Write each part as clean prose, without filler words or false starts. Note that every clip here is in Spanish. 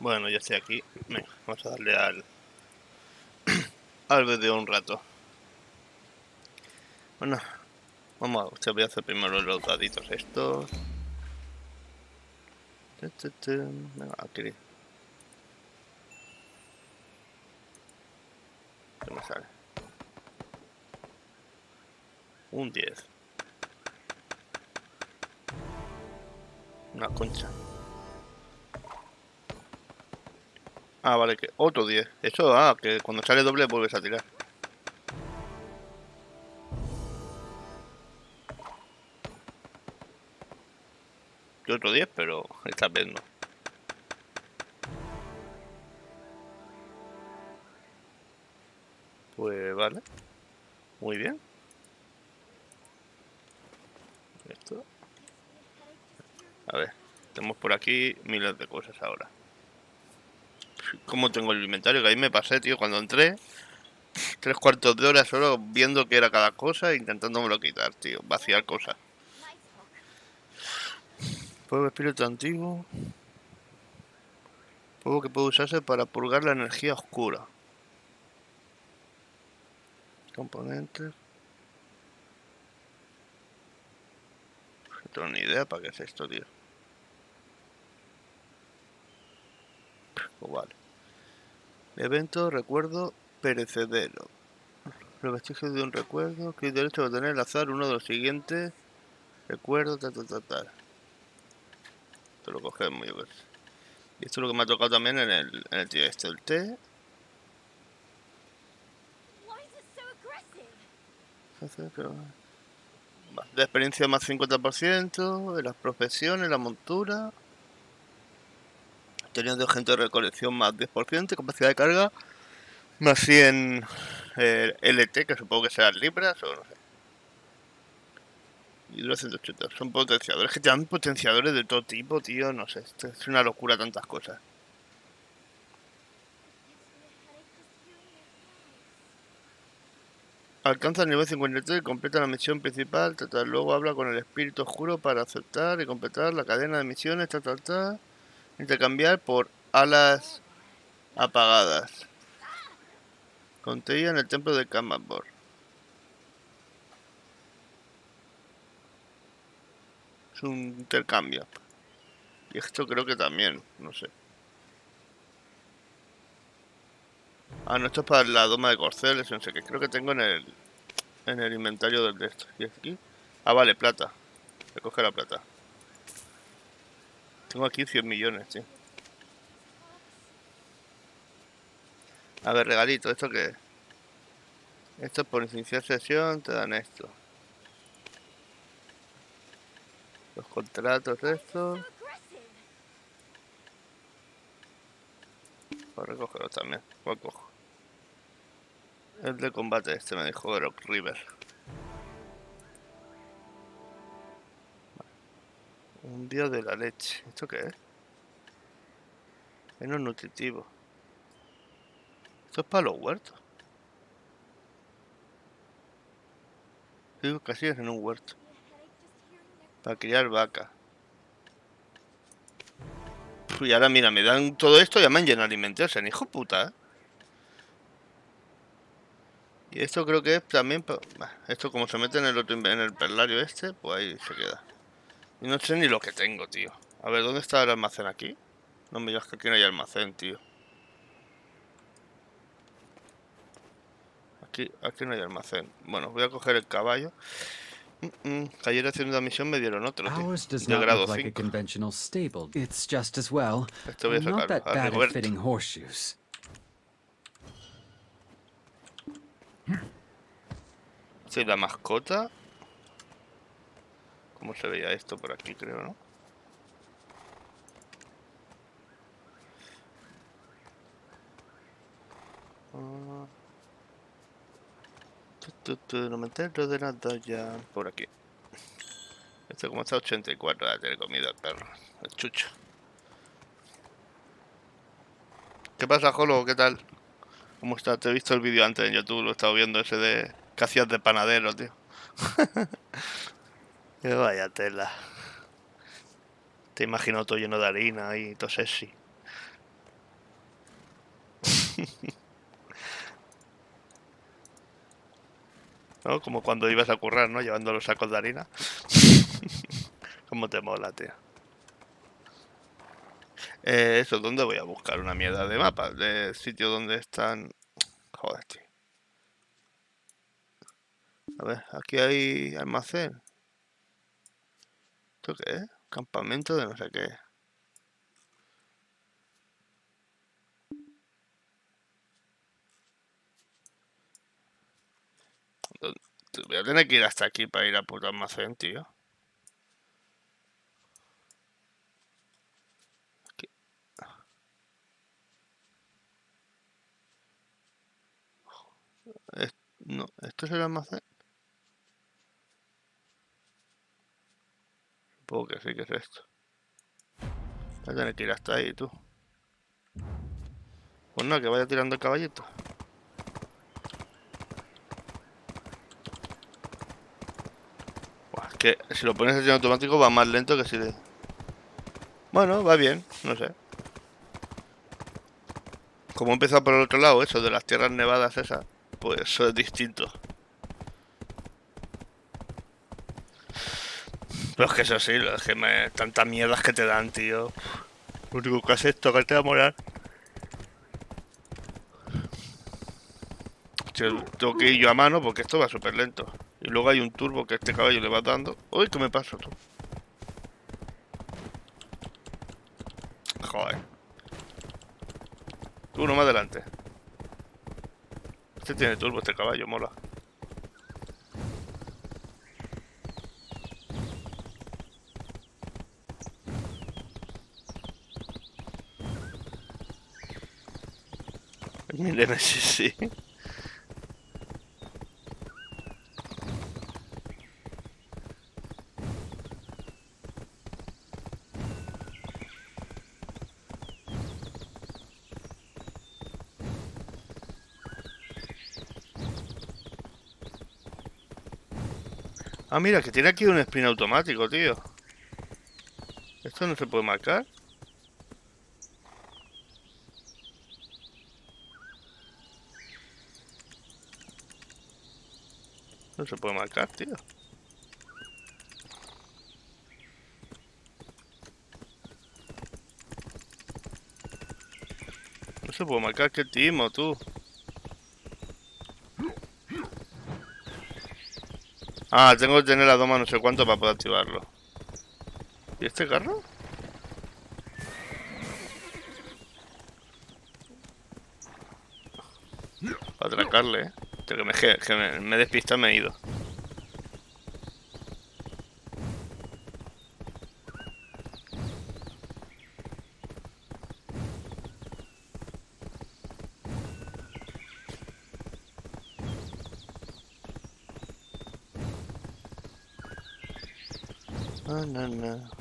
Bueno, ya estoy aquí. Venga, vamos a darle al vídeo un rato. Bueno, vamos a... Voy a hacer primero los daditos estos. Venga, aquí. ¿Qué me sale? Un 10. Una concha. Ah, vale, que otro 10. Eso, que cuando sale doble vuelves a tirar. Y otro 10, pero esta vez no. Pues vale. Muy bien. Esto. A ver, tenemos por aquí miles de cosas ahora. ¿Cómo tengo el inventario? Que ahí me pasé, tío, cuando entré. 3 cuartos de hora solo viendo qué era cada cosa e intentándomelo quitar, tío. Vaciar cosas. Fuego espíritu antiguo. Fuego que puede usarse para purgar la energía oscura. Componentes. No tengo ni idea para qué es esto, tío. Pues vale. Evento, recuerdo, perecedero. Los vestigios de un recuerdo. Clic derecho a obtener al azar uno de los siguientes. Recuerdo, tal. Esto lo cogemos, yo qué sé. Y esto es lo que me ha tocado también en el tío este, el té. De experiencia más 50%, en las profesiones, la montura. Teniendo agente de recolección más 10%, capacidad de carga más 100 LT, que supongo que serán libras o no sé. Hidro 180, son potenciadores, que te dan potenciadores de todo tipo, tío, no sé, esto es una locura tantas cosas. Alcanza el nivel 53 y completa la misión principal, luego habla con el espíritu oscuro para aceptar y completar la cadena de misiones, intercambiar por alas apagadas. Contella en el templo de Kamabor. Es un intercambio. Y esto creo que también, no sé. Ah, no, esto es para la doma de corceles, no sé qué. Creo que tengo en el inventario del de esto. ¿Y aquí? Ah, vale, plata. Recoge la plata. Tengo aquí 100 millones, tío. A ver, regalito, ¿esto qué es? Esto es por iniciar sesión, te dan esto. Los contratos estos. Pues recogerlos también. ¿Cuál cojo? El de combate este me dijo Rock River. Un día de la leche. ¿Esto qué es? Menos nutritivo. Esto es para los huertos. Digo, casi es en un huerto. Para criar vacas. Y ahora mira, me dan todo esto y ya me han llenado alimentos. Hijo puta, ¿eh? Y esto creo que es también... Esto como se mete en el otro, en el perlario este, pues ahí se queda. Y no sé ni lo que tengo, tío. A ver, ¿dónde está el almacén aquí? No me digas que aquí no hay almacén, tío. Aquí no hay almacén. Bueno, voy a coger el caballo. Ayer haciendo una misión me dieron otro, tío. Ours does De not grado look like a 5. conventional stable. It's just as well. Este voy a I'm not sacarlo. that A bad at Rigoberto. fitting horseshoes. Soy la mascota. ¿Cómo se veía esto por aquí, creo, no? No me entero de nada ya. Por aquí. Este como está 84, ya tiene comida el perro. El chucho. ¿Qué pasa, Jolo? ¿Qué tal? ¿Cómo estás? Te he visto el vídeo antes en YouTube, lo he estado viendo ese de... que hacías de panadero, tío. Que vaya tela. Te imagino todo lleno de harina y todo sexy. ¿No? Como cuando ibas a currar, ¿no? Llevando los sacos de harina. Cómo te mola, tío. Eso, ¿dónde voy a buscar una mierda de mapa? De sitio donde están... Joder, tío. A ver, aquí hay almacén. ¿Esto qué es? Campamento de no sé qué. Voy a tener que ir hasta aquí para ir a puto almacén, tío. Aquí. No, ¿esto es el almacén? Supongo que sí que es esto. Voy a tener que ir hasta ahí, tú. Pues no, que vaya tirando el caballito. Buah, es que si lo pones así en automático va más lento que si le... Bueno, va bien, no sé. Como he empezado por el otro lado, eso de las tierras nevadas esas, pues eso es distinto. Pero es que eso sí, es que tantas mierdas que te dan, tío. Lo único que haces es tocarte a morar. Tengo que ir yo a mano porque esto va súper lento. Y luego hay un turbo que este caballo le va dando. Uy, ¿qué me pasa tú? Joder. Tú, uno más adelante. Este tiene turbo, este caballo, mola. Mi Nemesis, sí. Ah, mira, que tiene aquí un sprint automático, tío. ¿Esto no se puede marcar? No se puede marcar, tío. No se puede marcar, qué timo, tú. Ah, tengo que tener la doma no sé cuánto para poder activarlo. ¿Y este carro? Para atracarle, Tío, que me despista, me he ido. Ah, no, no.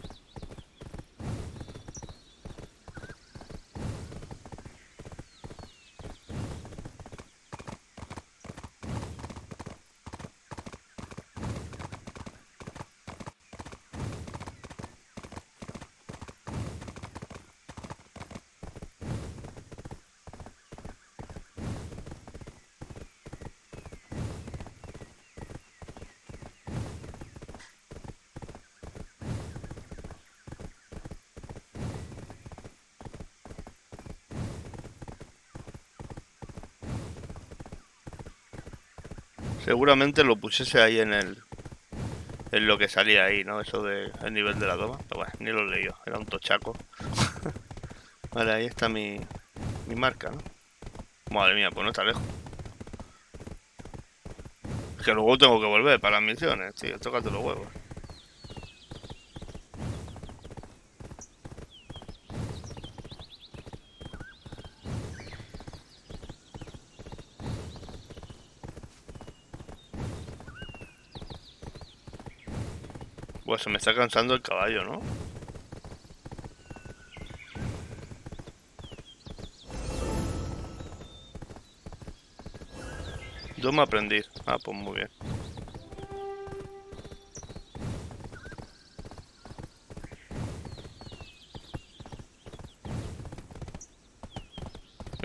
Seguramente lo pusiese ahí en lo que salía ahí, ¿no? Eso de el nivel de la doma. Pero bueno, ni lo leí yo, era un tochaco. Vale, ahí está mi marca, ¿no? Madre mía, pues no está lejos. Es que luego tengo que volver para las misiones, tío. Tócate los huevos. Pues se me está cansando el caballo, ¿no? Doma aprendiz. Ah, pues muy bien.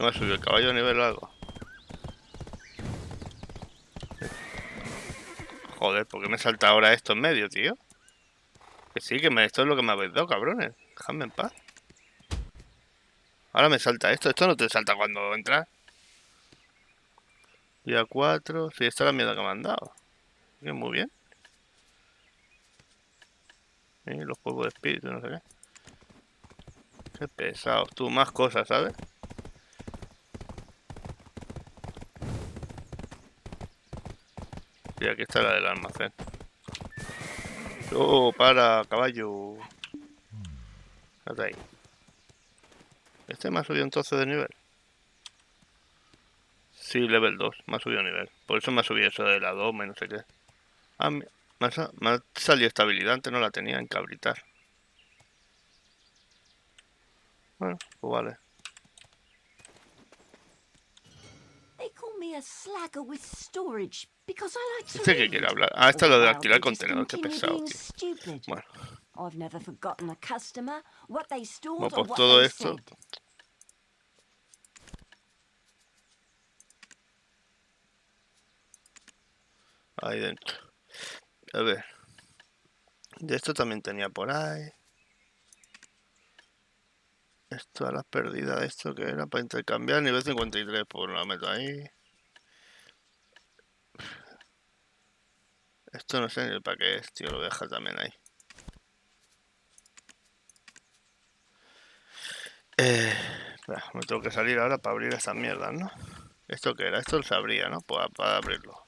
¿Qué me ha subido el caballo de nivel o algo? Joder, ¿por qué me salta ahora esto en medio, tío? Que sí, esto es lo que me habéis dado, cabrones. Dejadme en paz. Ahora me salta esto. Esto no te salta cuando entras. Día 4. Sí, esta es la mierda que me han dado. Muy bien. Los polvos de espíritu, no sé qué. Qué pesados. Tú, más cosas, ¿sabes? Y aquí está la del almacén. Oh, para, caballo. Hasta ahí. Este me ha subido entonces de nivel. Sí, level 2. Me ha subido de nivel. Por eso me ha subido eso de la doma y no sé qué. Ah, me ha salido estabilidad. Antes no la tenía en cabritar. Bueno, pues vale. They call me a slacker with storage because I like to ¿Este qué quiere read. hablar? Ah, esta es Or lo de else alquilar they just contenedor. Qué continue pesado, being tío. stupid. Bueno, I've never forgotten a customer, what they stored or pues what todo they esto. said. Ahí dentro. A ver. De esto también tenía por ahí. Esto a las pérdidas, esto que era para intercambiar, nivel 53, pues lo meto ahí. Esto no sé ni para qué es, tío, lo voy a dejar también ahí. Me tengo que salir ahora para abrir esas mierdas, ¿no? ¿Esto qué era? Esto se abría, ¿no? Pues para abrirlo.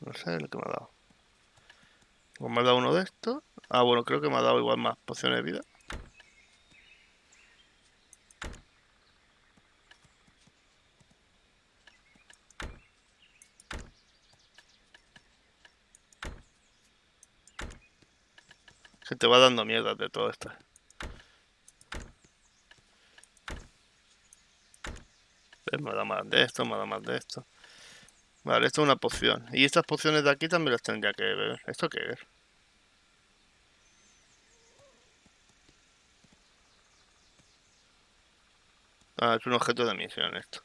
No sé lo que me ha dado. Pues me ha dado uno de estos. Ah, bueno, creo que me ha dado igual más pociones de vida. Se te va dando mierda de todo esto. Me da más de esto, me da más de esto. Vale, esto es una poción. Y estas pociones de aquí también las tendría que beber. ¿Esto qué es? Ah, es un objeto de misión esto.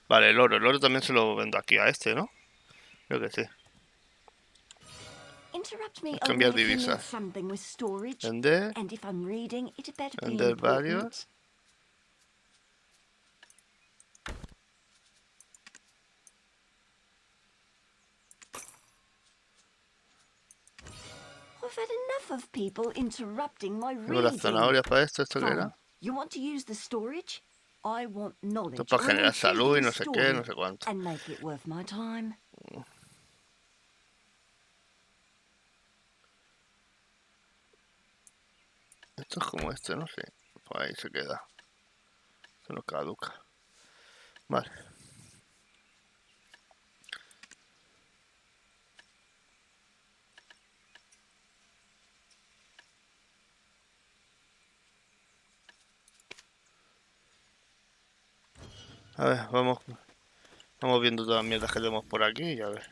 Vale, el oro. El oro también se lo vendo aquí a este, ¿no? Creo que sí. Interrupt me only Cambiar if you need divisas. something with storage. Vender. And if I'm reading, it better be Vender varios. important. I've had enough of people interrupting my Tengo las reading. zanahorias para esto. ¿Esto qué Fine. era? You want to use the storage? I want Esto es knowledge para on generar salud y intriguing no sé qué, no story sé cuánto. and make it worth my time. Esto es como este, no sé. Pues ahí se queda. Esto no caduca. Vale. A ver, vamos viendo todas las mierdas que tenemos por aquí y a ver.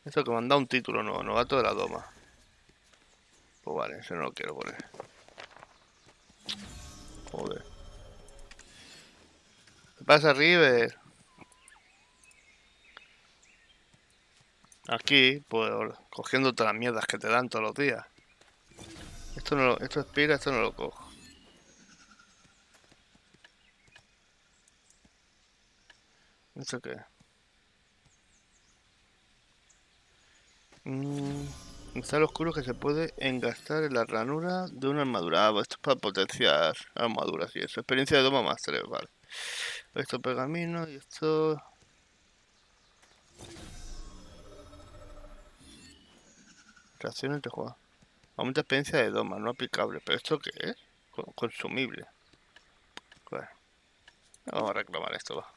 Esto que me han dado un título nuevo, novato de la doma. Pues vale, ese no lo quiero poner. Joder. ¿Qué pasa, River? Aquí, pues cogiendo todas las mierdas que te dan todos los días. Esto expira, esto no lo cojo. ¿Esto qué es? Cristal oscuro que se puede engastar en la ranura de una armadura. Ah, pues esto es para potenciar armaduras y eso. Experiencia de doma más 3, vale. Esto es pergamino y esto... Reacción entre juegos. Aumenta experiencia de doma, no aplicable. ¿Pero esto qué es? Consumible. Bueno, vamos a reclamar esto, va.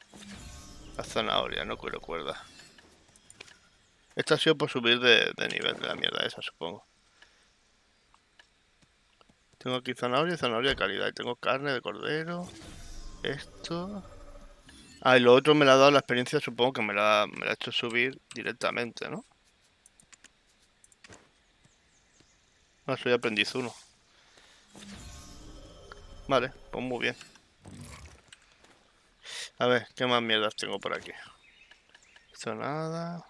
La zanahoria, no quiero cuerda. Esto ha sido por subir de nivel de la mierda esa, supongo. Tengo aquí zanahoria y zanahoria de calidad. Y tengo carne de cordero. Esto... Ah, y lo otro me la ha dado la experiencia, supongo que me la ha hecho subir directamente, ¿no? Ah, soy aprendiz 1. Vale, pues muy bien. A ver, ¿qué más mierdas tengo por aquí? Esto nada.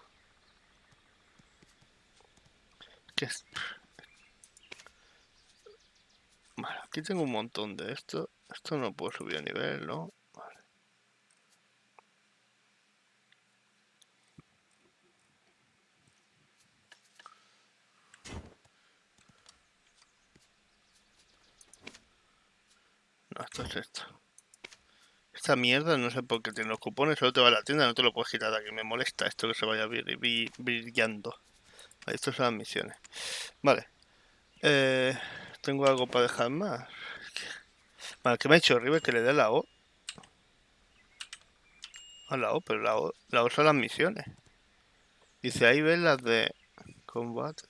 ¿Qué es? Vale, aquí tengo un montón de esto. Esto no puedo subir a nivel, ¿no? Vale. No, esto es esto. Esta mierda, no sé por qué tiene los cupones, solo te va a la tienda, no te lo puedes quitar de aquí. Me molesta esto que se vaya brillando. Vale, esto son las misiones. Vale. Tengo algo para dejar más. Vale, ¿qué me ha hecho River? Que le dé la O. A la O, pero la O son las misiones. Dice, ahí ves las de combate.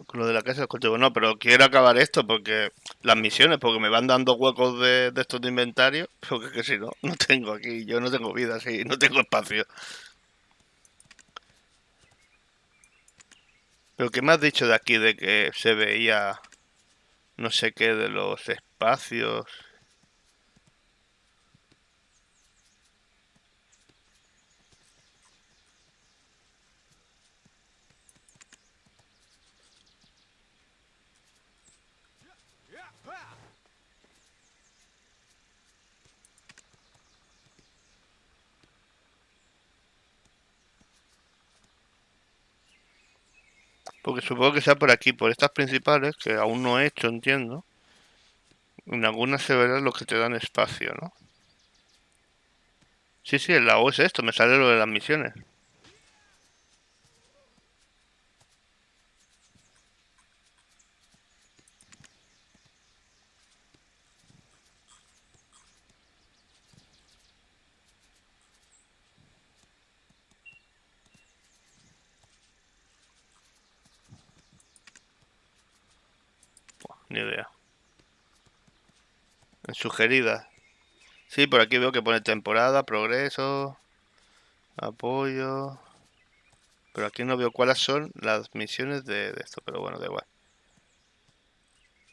Con lo de la casa del coche. Bueno, pero quiero acabar esto porque las misiones, porque me van dando huecos de estos de inventario. Porque que si no, no tengo aquí. Yo no tengo vida, sí, no tengo espacio. Pero ¿qué me has dicho de aquí de que se veía no sé qué de los espacios? Porque supongo que sea por aquí, por estas principales, que aún no he hecho, entiendo. En algunas se verán los que te dan espacio, ¿no? Sí, sí, en la O es esto, me sale lo de las misiones. Ni idea. En sugeridas. Sí, por aquí veo que pone temporada, progreso, apoyo. Pero aquí no veo cuáles son las misiones de esto, pero bueno, da igual.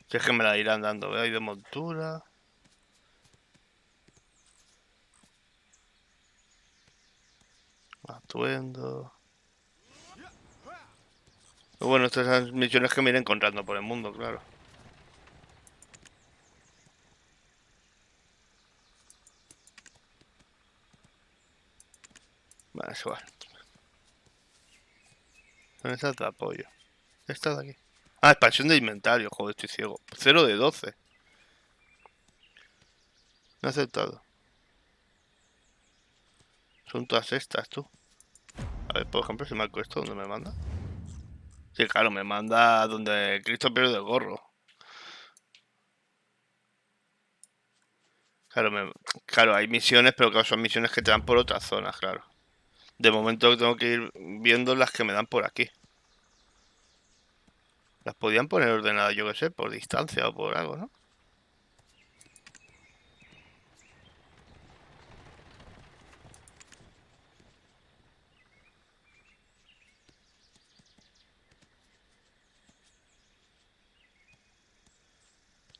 Si es que me la irán dando, ¿veo? Hay de montura, atuendo. Pero bueno, estas son las misiones que me iré encontrando por el mundo, claro. Vale, es igual. Son esas de apoyo. Esta de aquí. Ah, expansión de inventario, joder, estoy ciego. 0 de 12. No he aceptado. Son todas estas, tú. A ver, por ejemplo, si marco esto, ¿dónde me manda? Sí, claro, me manda donde Cristo pierde el gorro. Claro, claro, hay misiones, pero claro, son misiones que te dan por otras zonas, claro. De momento tengo que ir viendo las que me dan por aquí. Las podían poner ordenadas, yo que sé, por distancia o por algo, ¿no?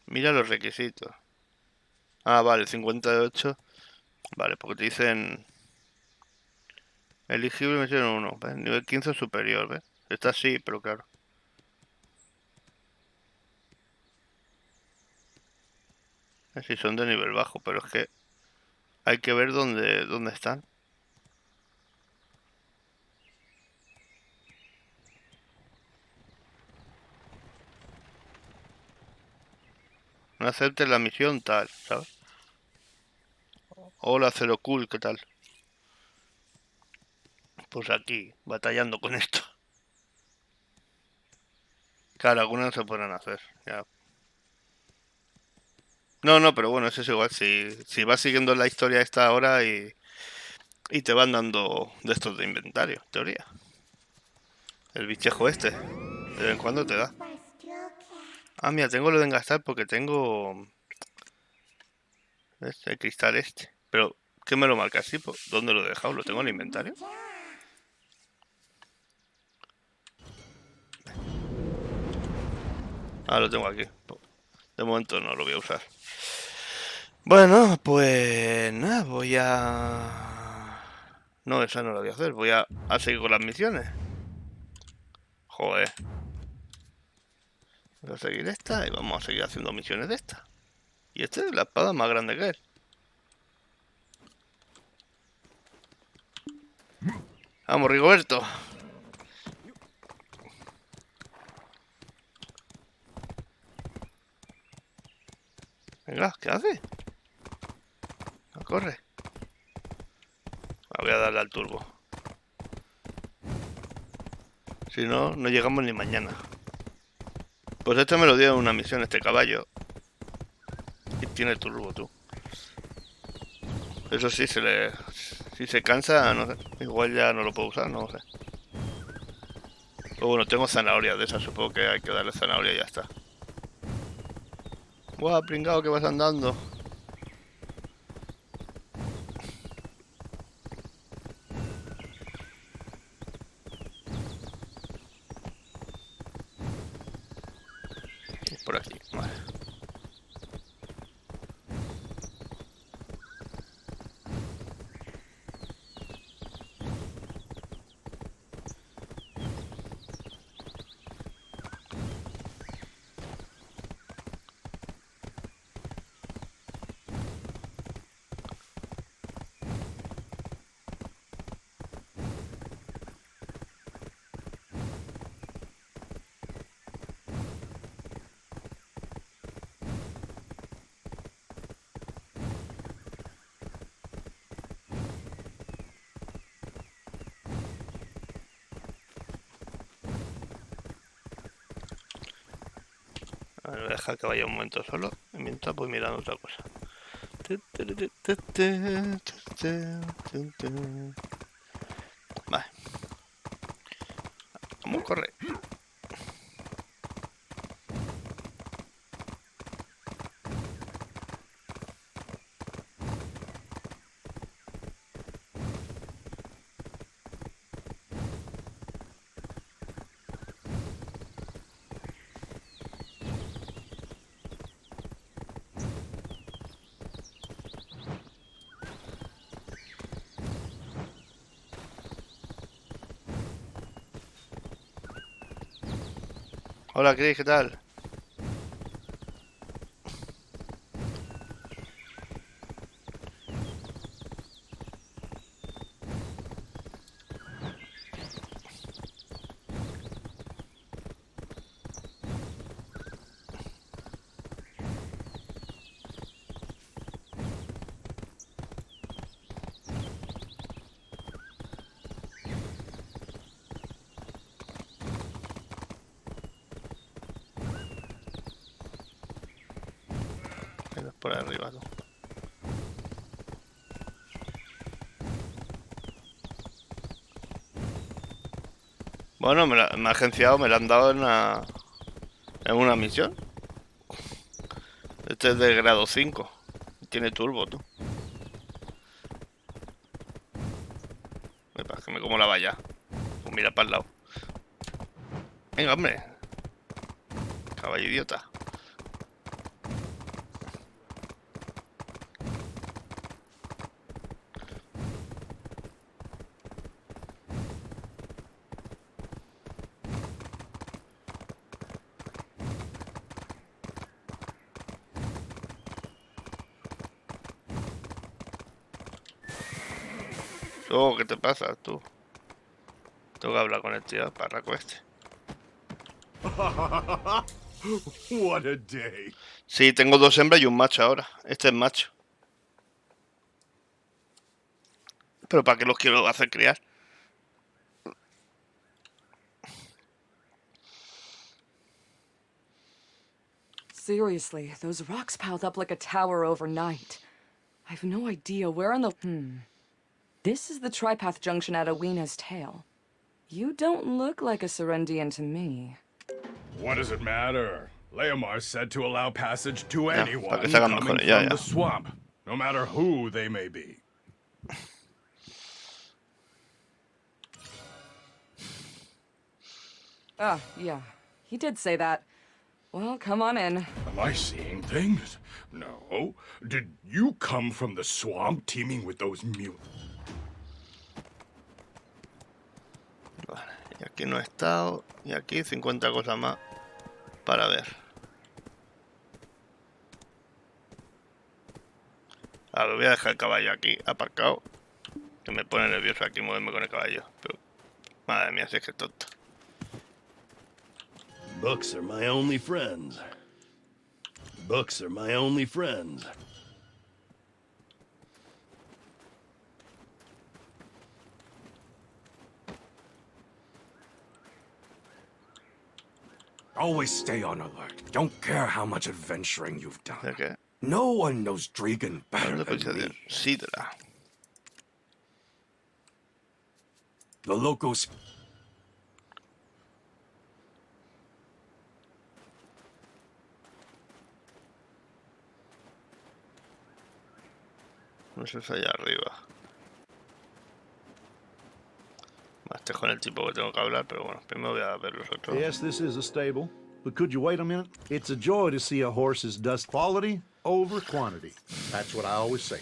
Mira los requisitos. Ah, vale, 58. Vale, porque te dicen elegible misión 1, ¿ves? Nivel 15 o superior, ¿ves? Esta sí, pero claro. Si son de nivel bajo, pero es que hay que ver dónde están. No aceptes la misión tal, ¿sabes? Hola, Cero Cool, ¿qué tal? Pues aquí, batallando con esto. Claro, algunas no se pueden hacer. Ya. No, no, pero bueno, eso es igual. Si vas siguiendo la historia esta ahora y te van dando de estos de inventario, en teoría. El bichejo este. De vez en cuando te da. Ah, mira, tengo lo de engastar porque tengo... ¿Ves? El cristal este. Pero, ¿qué me lo marca así? ¿Dónde lo he dejado? ¿Lo tengo en el inventario? Ah, lo tengo aquí. De momento no lo voy a usar. Bueno, pues nada, voy a... No, esa no la voy a hacer. Voy a seguir con las misiones. Joder. Voy a seguir esta y vamos a seguir haciendo misiones de esta. Y esta es la espada más grande que es. Vamos, Rigoberto. Venga, ¿qué hace? No corre. Voy a darle al turbo. Si no, no llegamos ni mañana. Pues este me lo dio en una misión, este caballo. Y tiene turbo, tú. Eso sí, si se cansa, no sé. Igual ya no lo puedo usar, no sé. Pero bueno, tengo zanahorias de esas, supongo que hay que darle zanahoria y ya está. ¡Buah, pringao, que vas andando! Por aquí, vale. A ver, voy a dejar que vaya un momento solo. Y mientras voy mirando otra cosa. Vale. Vamos a correr. Hola, Chris, ¿qué tal? Por arriba, tú. Bueno, me ha agenciado, me la han dado en una misión. Este es de grado 5. Tiene turbo, tú. Me pasa que me como la valla. Pues mira para el lado. Venga, hombre. Caballo idiota. Oh, ¿qué te pasa, tú? Tengo que hablar con el tío parraco este. What a day. Sí, tengo dos hembras y un macho ahora. Este es macho. Pero ¿para qué los quiero hacer criar? Seriously, those rocks piled up like a tower overnight. I've no idea where on the... This is the tripath junction at Awena's tail. You don't look like a Serendian to me. What does it matter? Leomar said to allow passage to Ya, para que se anyone hagan coming mejores, ya, from ya. the swamp, no matter who they may be. Ah, yeah. He did say that. Well, come on in. Am I seeing things? No. Did you come from the swamp teeming with those mutants? Vale, y aquí no he estado. Y aquí 50 cosas más para ver. Ahora voy a dejar el caballo aquí aparcado. Que me pone nervioso aquí moverme con el caballo. Pero, madre mía, si es que es tonto. Books are my only friends. Books are my only friends. Always stay on alert. Don't care how much adventuring you've ¿De done. qué? No one knows Dregan better ¿Dónde than me. Sidra? The locals... No sé si es allá arriba. Más este es con el tipo que tengo que hablar, pero bueno, primero voy a ver los otros. Yes, this is a stable. But could you wait a minute? It's a joy to see a horse's dust. Quality over quantity. That's what I always say.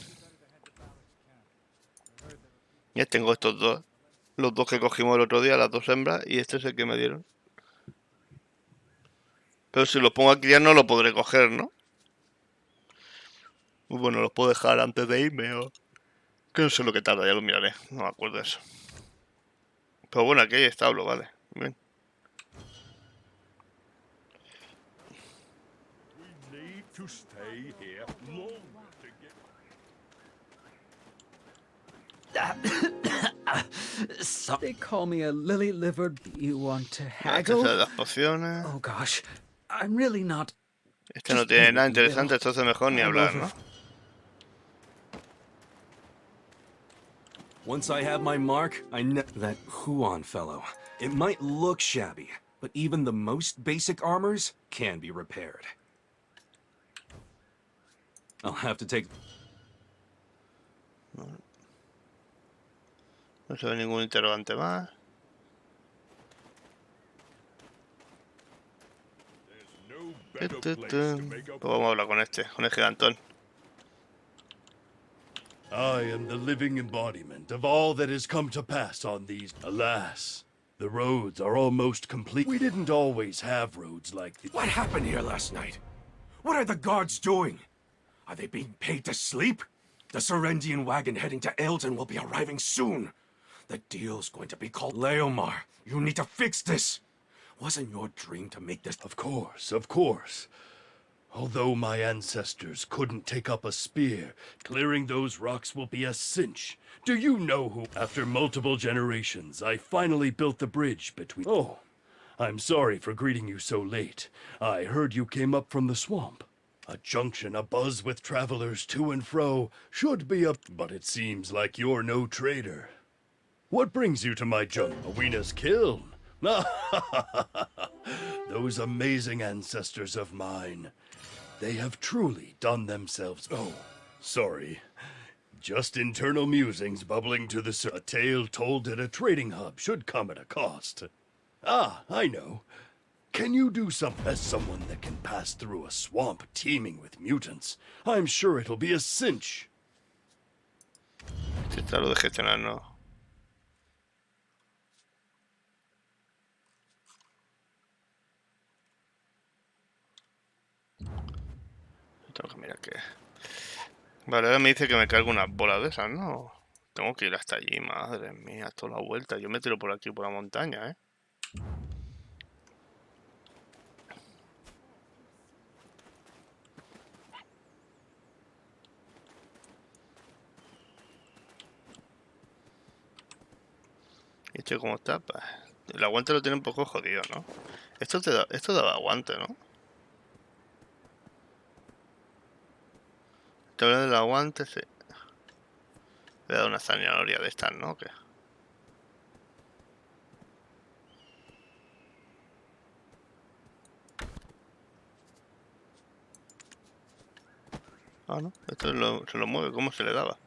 Ya tengo estos dos. Los dos que cogimos el otro día, las dos hembras, y este es el que me dieron. Pero si los pongo a criar no lo podré coger, ¿no? Bueno, los puedo dejar antes de irme o... Que no sé lo que tarda, ya lo miraré. No me acuerdo de eso. Pero bueno, aquí hay establo, vale. Bien. We need to stay here long to get... So they call me a lily-livered. You want to La casa de haggle? las pociones. Oh gosh, I'm really not. Este no Just tiene wait nada a little. interesante, entonces mejor ni I'm hablar, over. ¿no? Once I have my mark, that Huon fellow. It might look shabby, but even the most basic armors can be repaired. I'll have to take... No se ve ningún interrogante más. There's no better place to make Pues a... vamos a hablar con este, con el gigantón. I am the living embodiment of all that has come to pass on these. Alas, the roads are almost complete. We didn't always have roads like these. What happened here last night? What are the guards doing? Are they being paid to sleep? The Serendian wagon heading to Eldon will be arriving soon. The deal's going to be called Leomar. You need to fix this. Wasn't your dream to make this... Of course, of course. Although my ancestors couldn't take up a spear, clearing those rocks will be a cinch. Do you know who? After multiple generations, I finally built the bridge between... Oh, I'm sorry for greeting you so late. I heard you came up from the swamp. A junction abuzz with travelers to and fro should be a... But it seems like you're no trader. What brings you to my jungle? Aweena's kiln. Those amazing ancestors of mine. They have truly done themselves... Oh, sorry. Just internal musings bubbling to the surface. A tale told at a trading hub should come at a cost. Ah, I know. Can you do something? As someone that can pass through a swamp teeming with mutants, I'm sure it'll be a cinch. Este está lo de gestionar, no. Tengo que mirar qué. Vale, ahora me dice que me cargo unas bolas de esas, ¿no? Tengo que ir hasta allí, madre mía, toda la vuelta. Yo me tiro por aquí, por la montaña, ¿eh? ¿Y este cómo está? Pues, el aguante lo tiene un poco jodido, ¿no? Esto daba aguante, ¿no? Te hablan del aguante, sí. Le he dado una zanahoria de estas, ¿no? ¿Qué? Ah, no. Esto se lo mueve. ¿Cómo se le daba?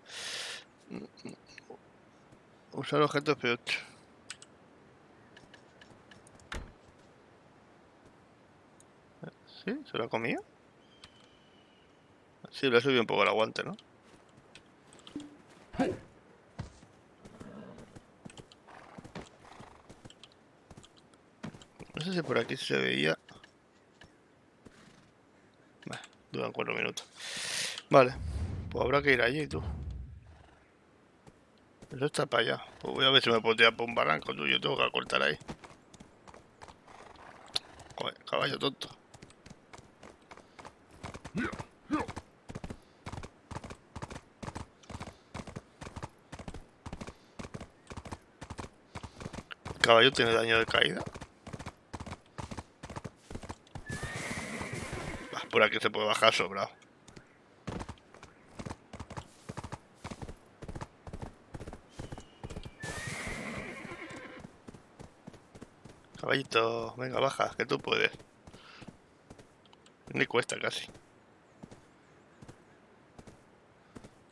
Usar objetos P8. ¿Sí? ¿Se lo ha comido? Sí, le ha subido un poco el aguante, ¿no? No sé si por aquí se veía. Bah, duran 4 minutos. Vale. Pues habrá que ir allí, tú. Eso está para allá. Pues voy a ver si me puedo tirar por un barranco, tú. Yo tengo que cortar ahí. Joder, caballo tonto. ¿El caballo tiene daño de caída? Bah, por aquí se puede bajar sobrado. Caballito, venga, baja, que tú puedes. Ni cuesta casi.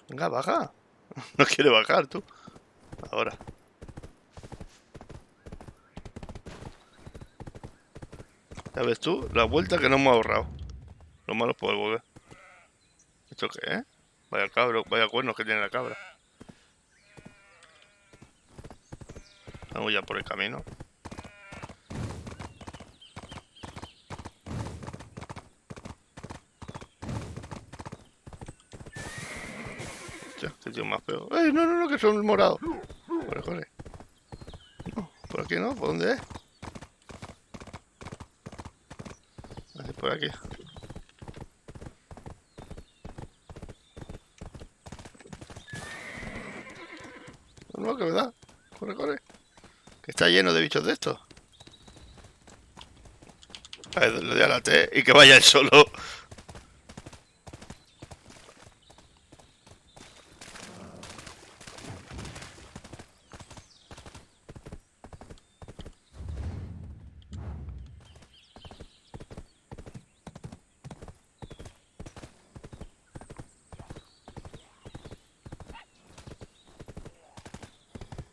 Venga, baja. No quiere bajar, tú. Ahora. Ya ves tú, la vuelta que no hemos ahorrado. Lo malo es poder volver. ¿Esto qué es? Vaya cabro, vaya cuernos que tiene la cabra. Vamos ya por el camino. Hostia, este tío más feo. ¡Ey, no, no, no, que son morados! Corre, corre. No, por aquí no, ¿por dónde es? Así por aquí. No, no, que me da. Corre, corre. Que está lleno de bichos de estos. Le doy a la T y que vaya él solo.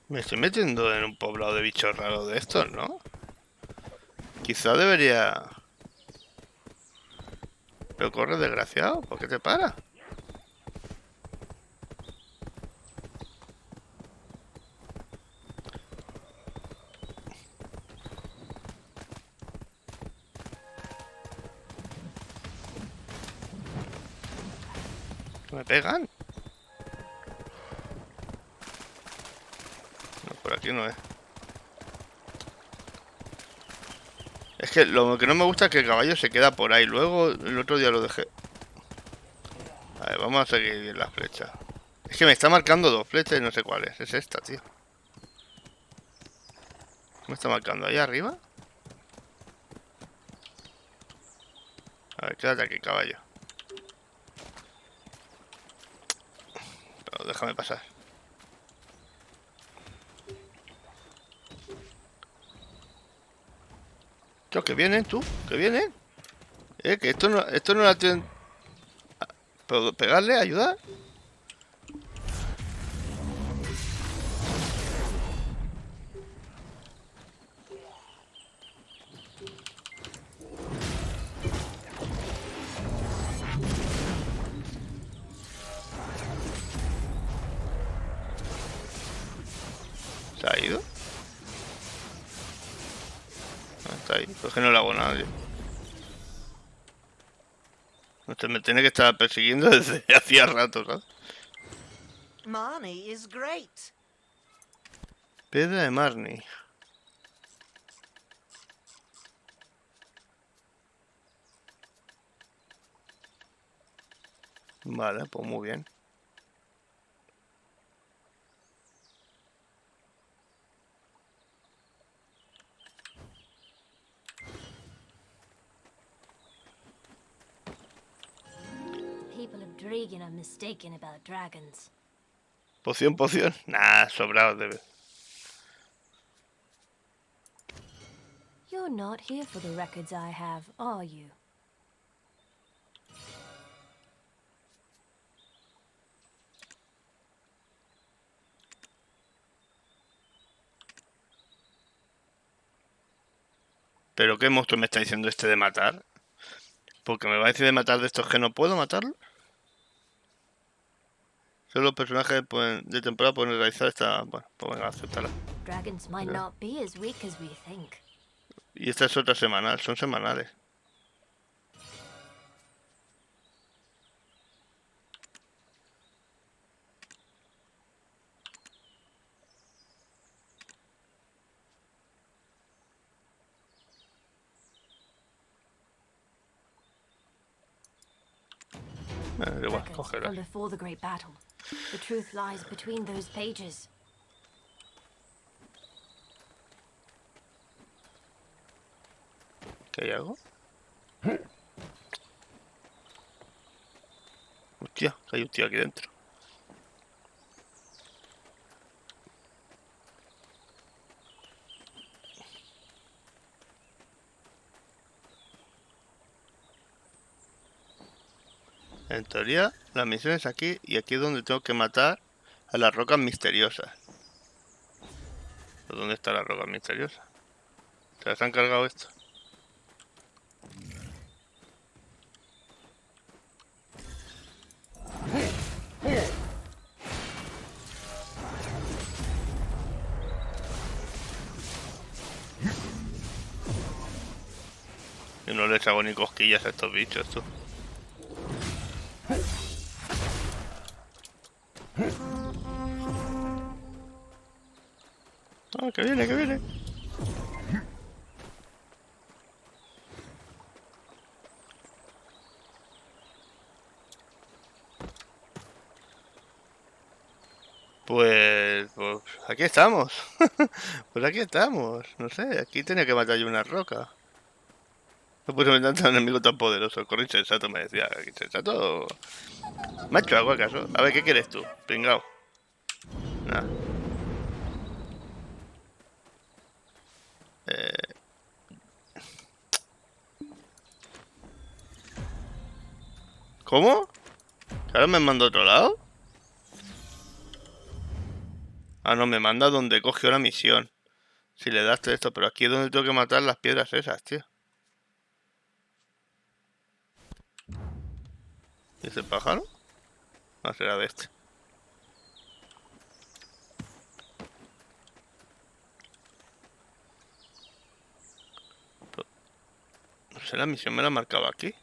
Me estoy metiendo en un poblado de bichos raros de estos, ¿no? Quizá debería... Pero corre, desgraciado. ¿Por qué te para? ¿Me pegan? No, por aquí no es. Es que lo que no me gusta es que el caballo se queda por ahí. Luego, el otro día lo dejé. A ver, vamos a seguir bien las flechas. Es que me está marcando 2 flechas y no sé cuál es. Es esta, tío. ¿Me está marcando ahí arriba? A ver, quédate aquí, caballo. Pero déjame pasar. Tío, que vienen, tú. Que vienen. Que esto no la tienen... ¿Puedo pegarle? ¿Ayudar? ¿Se ha ido? Ah, está ahí. Pues que no le hago nada, tío. Usted me tiene que estar persiguiendo desde hacía rato, ¿sabes? Marnie is great. Piedra de Marnie. Vale, pues muy bien. People of Dragon are mistaken about dragons. Poción, poción. Nah, sobrado debe. You're not here for the records I have, are you? ¿Pero qué monstruo me está diciendo este de matar? Porque me va a decir de matar de estos que no puedo matarlo. Solo los personajes de temporada pueden realizar esta... Bueno, pues venga, acéptala. Dragons might not be as weak as we think. Y esta es otra semanal, son semanales. Igual, Records cógela. from before the great battle. The truth lies between those pages. ¿Qué hay algo? Hostia, que hay un tío aquí dentro. En teoría, la misión es aquí y aquí es donde tengo que matar a las rocas misteriosas. ¿Dónde está la roca misteriosa? ¿Se las han cargado esto? Yo no les hago ni cosquillas a estos bichos, tú. Ah, que viene, que viene. Pues aquí estamos. Pues aquí estamos. No sé, aquí tenía que matar yo una roca. No puedo inventar un enemigo tan poderoso. Corre insensato, me decía. Insensato. Macho, ¿hago acaso? A ver, ¿qué quieres tú? Pringao. Nada. ¿Cómo? ¿Que ahora me manda a otro lado? Ah, no, me manda donde cogió la misión. Si le das esto, pero aquí es donde tengo que matar las piedras esas, tío. ¿Y ese pájaro? No será de este. Pero, no sé, la misión me la marcaba aquí.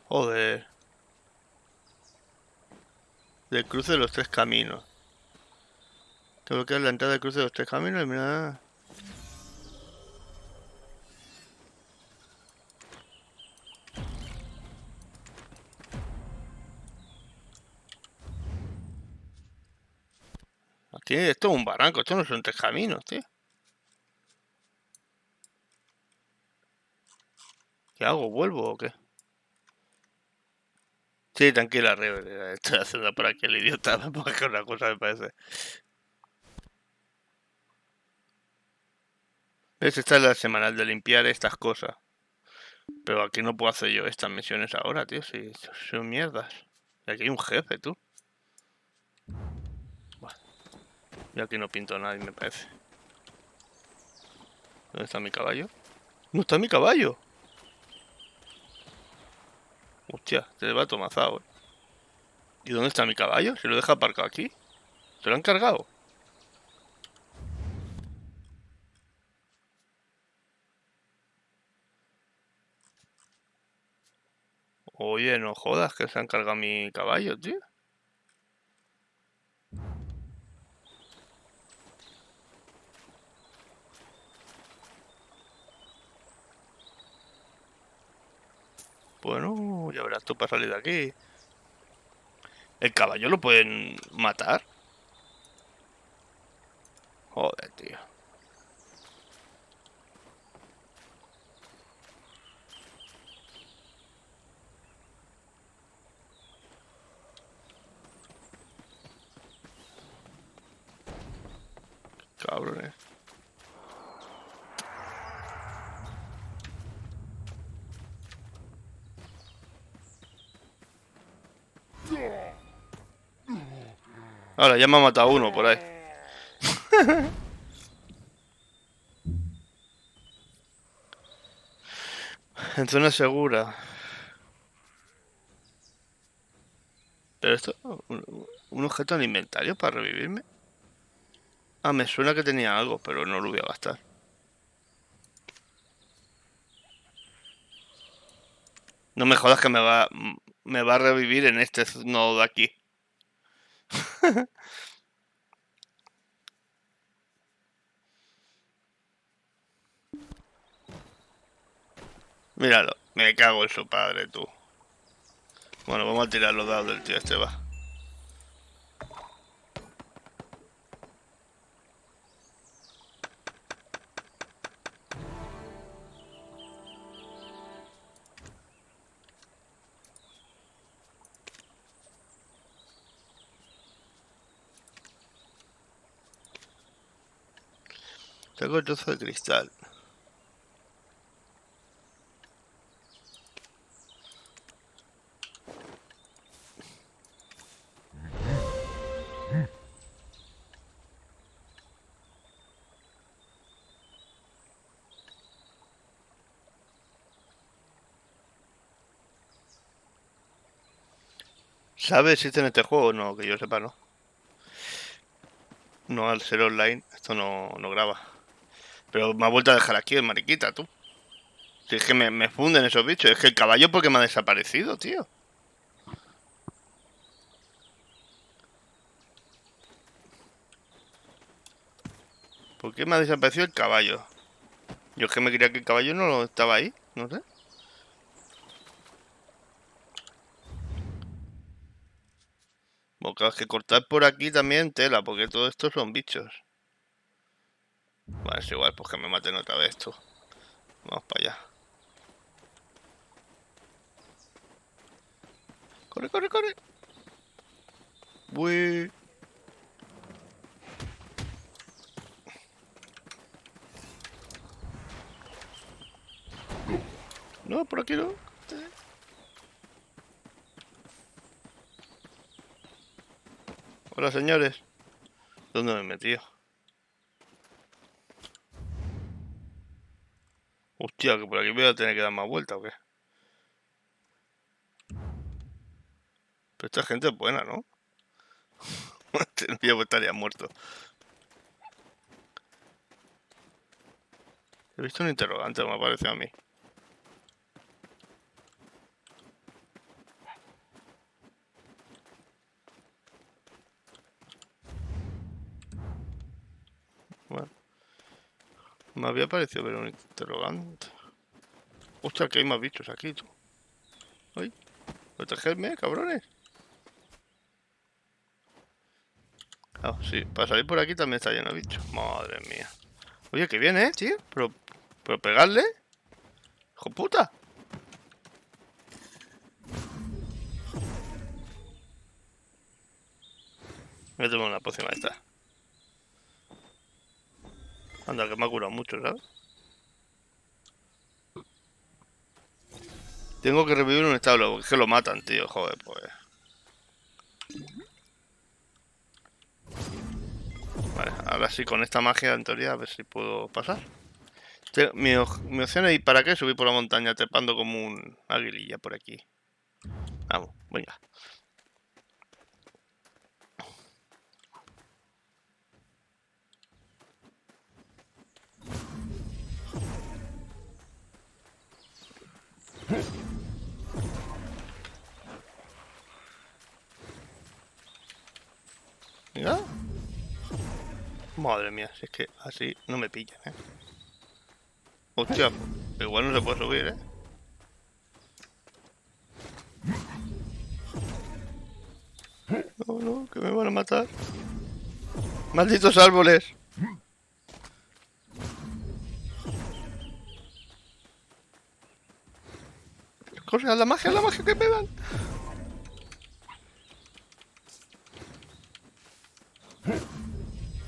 Joder. Del cruce de los tres caminos. Tengo que dar la entrada del cruce de los tres caminos y mira. Aquí esto es un barranco, esto no son tres caminos, tío. ¿Qué hago? ¿Vuelvo o qué? Sí, tranquila, River. Estoy haciendo por aquí el idiota. Porque una cosa me parece. ¿Ves? Esta es la semanal de limpiar estas cosas. Pero aquí no puedo hacer yo estas misiones ahora, tío. Si son mierdas. Y aquí hay un jefe, tú. Bueno, y aquí no pinto a nadie, me parece. ¿Dónde está mi caballo? ¡No está mi caballo! Hostia, te va tomazado, ¿Y dónde está mi caballo? ¿Se lo deja aparcado aquí? ¿Se lo han cargado? Oye, no jodas que se han cargado mi caballo, tío. Bueno, ya verás tú para salir de aquí. ¿El caballo lo pueden matar? Joder, tío. Cabrones. Ahora, ya me ha matado uno por ahí. En zona segura. ¿Pero esto? ¿Un objeto en el inventario para revivirme? Ah, me suena que tenía algo, pero no lo voy a gastar. No me jodas que me va a revivir en este nodo de aquí. Míralo, me cago en su padre, tú. Bueno, vamos a tirar los dados del tío este, va. Tengo el trozo de cristal. ¿Sabes si existe en este juego? No, que yo sepa, no. No, al ser online, esto no graba. Pero me ha vuelto a dejar aquí el mariquita, tú. Si es que me funden esos bichos. Es que el caballo, ¿por qué me ha desaparecido, tío? ¿Por qué me ha desaparecido el caballo? Yo es que me creía que el caballo no estaba ahí, no sé. Bueno, claro, es que cortar por aquí también tela, porque todo esto son bichos. Bueno, es igual, pues que me maten otra vez, tú. Vamos para allá. ¡Corre, corre, corre! ¡Uy! No, por aquí no. Hola, señores. ¿Dónde me he metido? Hostia, que por aquí voy a tener que dar más vueltas, ¿o qué? Pero esta gente es buena, ¿no? Yo estaría muerto. He visto un interrogante, me ha parecido a mí. Bueno, me había parecido ver un interrogante. Hostia, que hay más bichos aquí, tú. ¡Ay! ¡Protegedme, cabrones! Ah, sí, para salir por aquí también está lleno de bichos. Madre mía. Oye, que viene, tío. Pero pegarle. ¡Hijo puta! Voy a tomar una pócima de esta. Anda, que me ha curado mucho, ¿sabes? Tengo que revivir un establo, porque es que lo matan, tío. Joder, pues. Vale, ahora sí, con esta magia, en teoría, a ver si puedo pasar. Mi opción es, ¿para qué? Subir por la montaña trepando como un aguililla por aquí. Vamos, venga. Venga. Madre mía, si es que así no me pillan, ¿eh? Hostia, igual no se puede subir, ¿eh? No, no, que me van a matar. ¡Malditos árboles! ¡Corre, a la magia que me dan!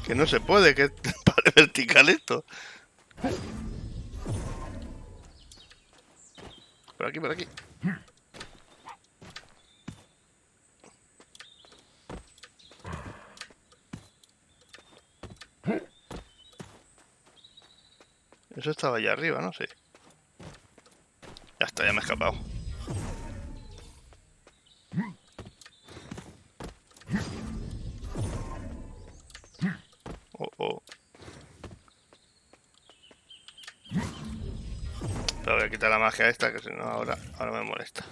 Que no se puede, que para vertical esto. Por aquí, por aquí. Eso estaba allá arriba, ¿no? Sí. Ya está, ya me he escapado. Oh, oh. Pero voy a quitar la magia esta, que si no ahora me molesta.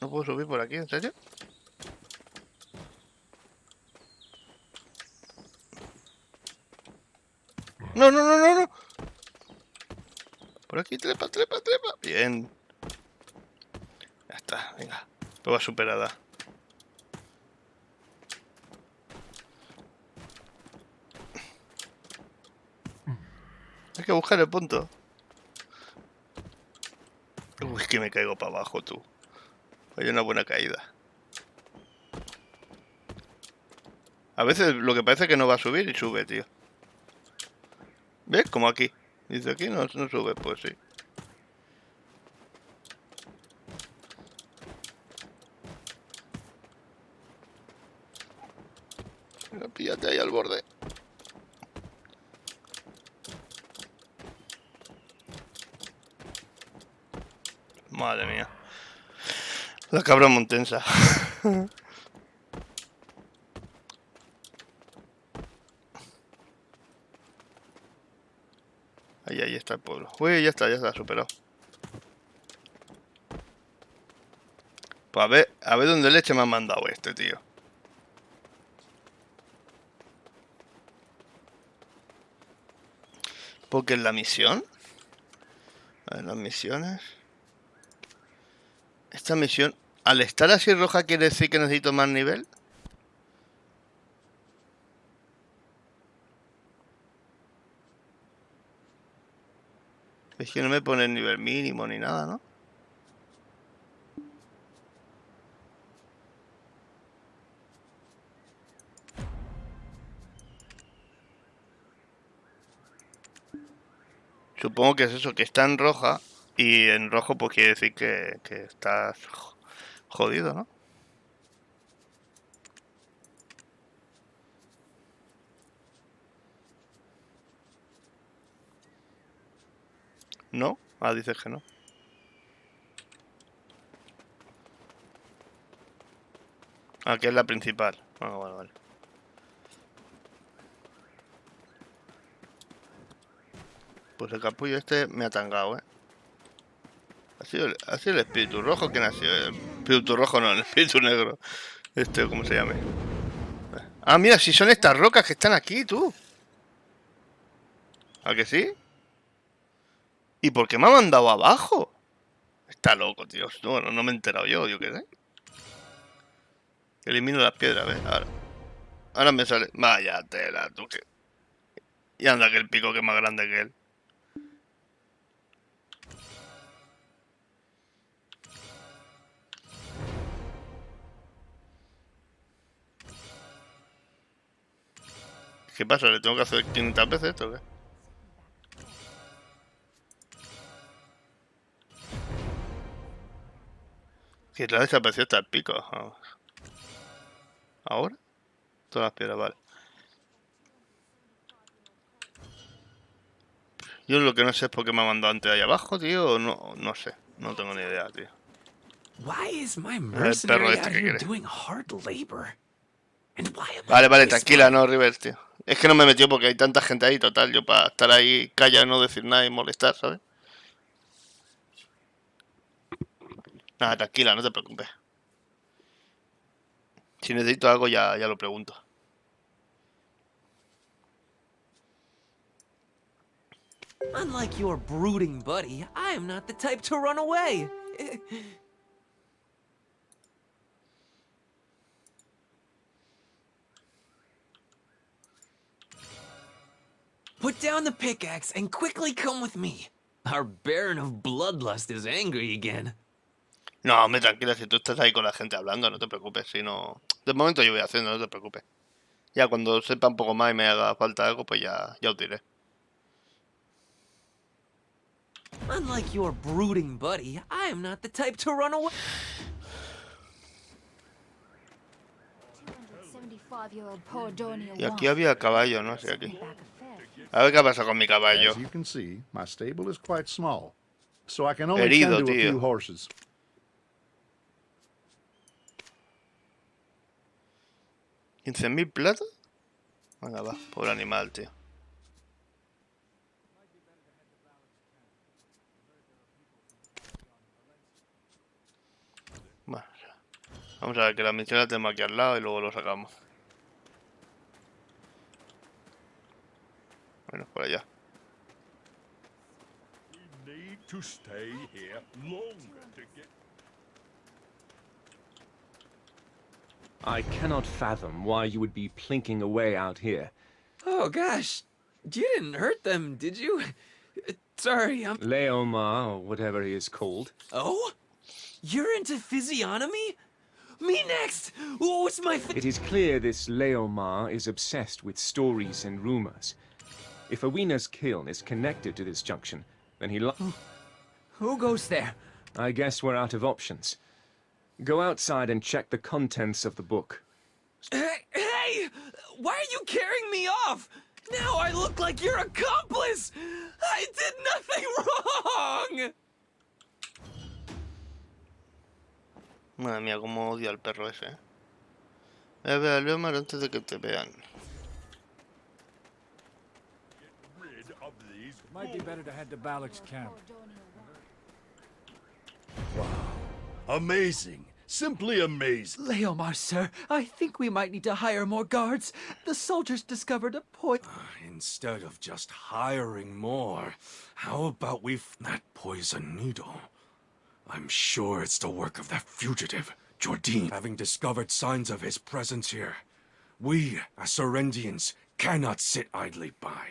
¿No puedo subir por aquí, en serio? No, no, no, no, no. Por aquí, trepa, trepa, trepa. Bien. Ya está, venga. Prueba superada. Hay que buscar el punto. Uy, que me caigo para abajo, tú. Hay una buena caída. A veces lo que parece que no va a subir y sube, tío. ¿Ves? Como aquí. Dice aquí no, no sube, pues sí. Venga, píllate ahí al borde. Madre mía. La cabra montensa. Ahí está el pueblo. Uy, ya está superado. Pues a ver dónde leche me ha mandado este, tío. Porque en la misión. A ver, las misiones. Esta misión, al estar así roja, ¿quiere decir que necesito más nivel? Es que no me pone el nivel mínimo ni nada, ¿no? Supongo que es eso, que está en roja. Y en rojo pues quiere decir que estás jodido, ¿no? ¿No? Ah, dices que no. Ah, que es la principal. Ah, vale. Pues el capullo este me ha tangado, ¿eh? Ha sido el espíritu rojo que nació. El espíritu rojo no, el espíritu negro. ¿Cómo se llame? Ah, mira, si son estas rocas que están aquí, tú. ¿A que sí? ¿Y por qué me ha mandado abajo? Está loco, tío. Bueno, no me he enterado yo qué sé. Elimino las piedras, ¿ves? Ahora me sale. Vaya tela, tú que. Y anda que el pico que es más grande que él. ¿Qué pasa? ¿Le tengo que hacer 500 veces esto o qué? Que te ha desaparecido hasta el pico. ¿Ahora? Todas las piedras, vale. Yo lo que no sé es por qué me ha mandado antes ahí abajo, tío. No sé. No tengo ni idea, tío. Why is my El perro mercenary este out que here quiere. doing hard labor? And why am I Vale, this tranquila, way? no, River, tío. Es que no me metió porque hay tanta gente ahí, total. Yo para estar ahí callado, no decir nada y molestar, ¿sabes? Nada, tranquila, no te preocupes. Si necesito algo ya lo pregunto. Unlike your brooding buddy, I am not the type to run away. Put down the pickaxe and quickly come with me. Our Baron of Bloodlust is angry again. No, hombre, tranquila, si tú estás ahí con la gente hablando, no te preocupes. Si no... De momento yo voy haciendo, no te preocupes. Ya cuando sepa un poco más y me haga falta algo, pues ya os diré. Unlike your brooding buddy, I am not the type to run away. 275-year-old poor Dornier Y aquí había caballo, no sé, aquí. A ver qué pasa con mi caballo. As you can see, my stable is quite small, so I can only Herido, tend to a tío. few horses. ¿15.000 plata? Venga, va, pobre animal, tío. Bueno, vamos a ver que la misión la tenemos aquí al lado y luego lo sacamos. Bueno, por allá. We need to stay here longer to get. I cannot fathom why you would be plinking away out here. Oh gosh, you didn't hurt them, did you? Sorry, I'm. Leomar, or whatever he is called. Oh? You're into physiognomy? Me next! What's my It is clear this Leomar is obsessed with stories and rumors. If Awena's kiln is connected to this junction, then he Who goes there? I guess we're out of options. Go outside and check the contents of the book. Hey! Why are you carrying me off? Now I look like your accomplice! I did nothing wrong! Madre mía, cómo odio al perro ese, ¿eh? Ve a ver a Leomar antes de que te vean. Rid of these. Might be better to head to Balak's camp. Amazing. Simply amazing. Leomar, sir, I think we might need to hire more guards. The soldiers discovered a Instead of just hiring more, how about that poison needle? I'm sure it's the work of that fugitive, Jordine. Having discovered signs of his presence here, we, as Serendians, cannot sit idly by.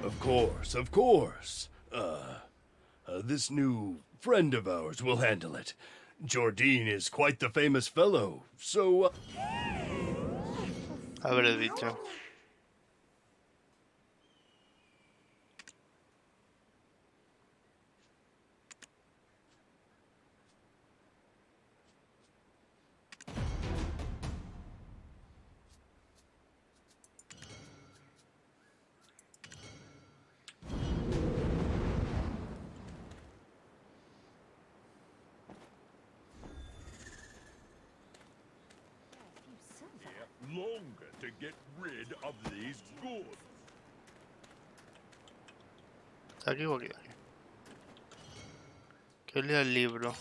Of course, of course. This new friend of ours will handle it. Jordine is quite the famous fellow, so... Habré dicho. Longer to get rid of these goods. ¿Está aquí o aquí? Que lea el libro.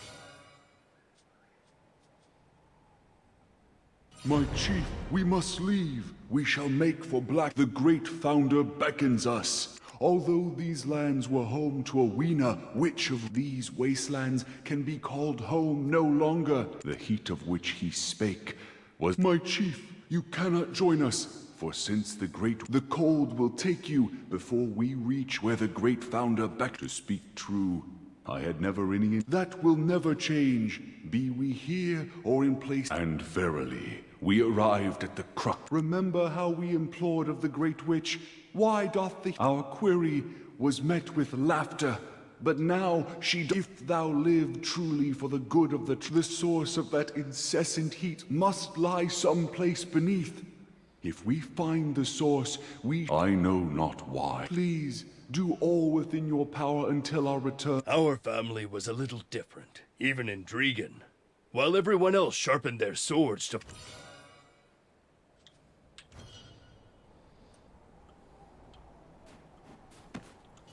My chief, we must leave. We shall make for Black. The great founder beckons us. Although these lands were home to Awena, which of these wastelands can be called home no longer? The heat of which he spake was... My chief, you cannot join us. For since the cold will take you before we reach where the great founder beckons. To speak true, I had never any... That will never change, be we here or in place. And verily, we arrived at the crux. Remember how we implored of the great witch, why doth the... Our query was met with laughter, but now she... If thou live truly for the good of the source of that incessant heat must lie someplace beneath. If we find the source, I know not why. Please, do all within your power until our return. Our family was a little different, even in Dregan. While everyone else sharpened their swords to...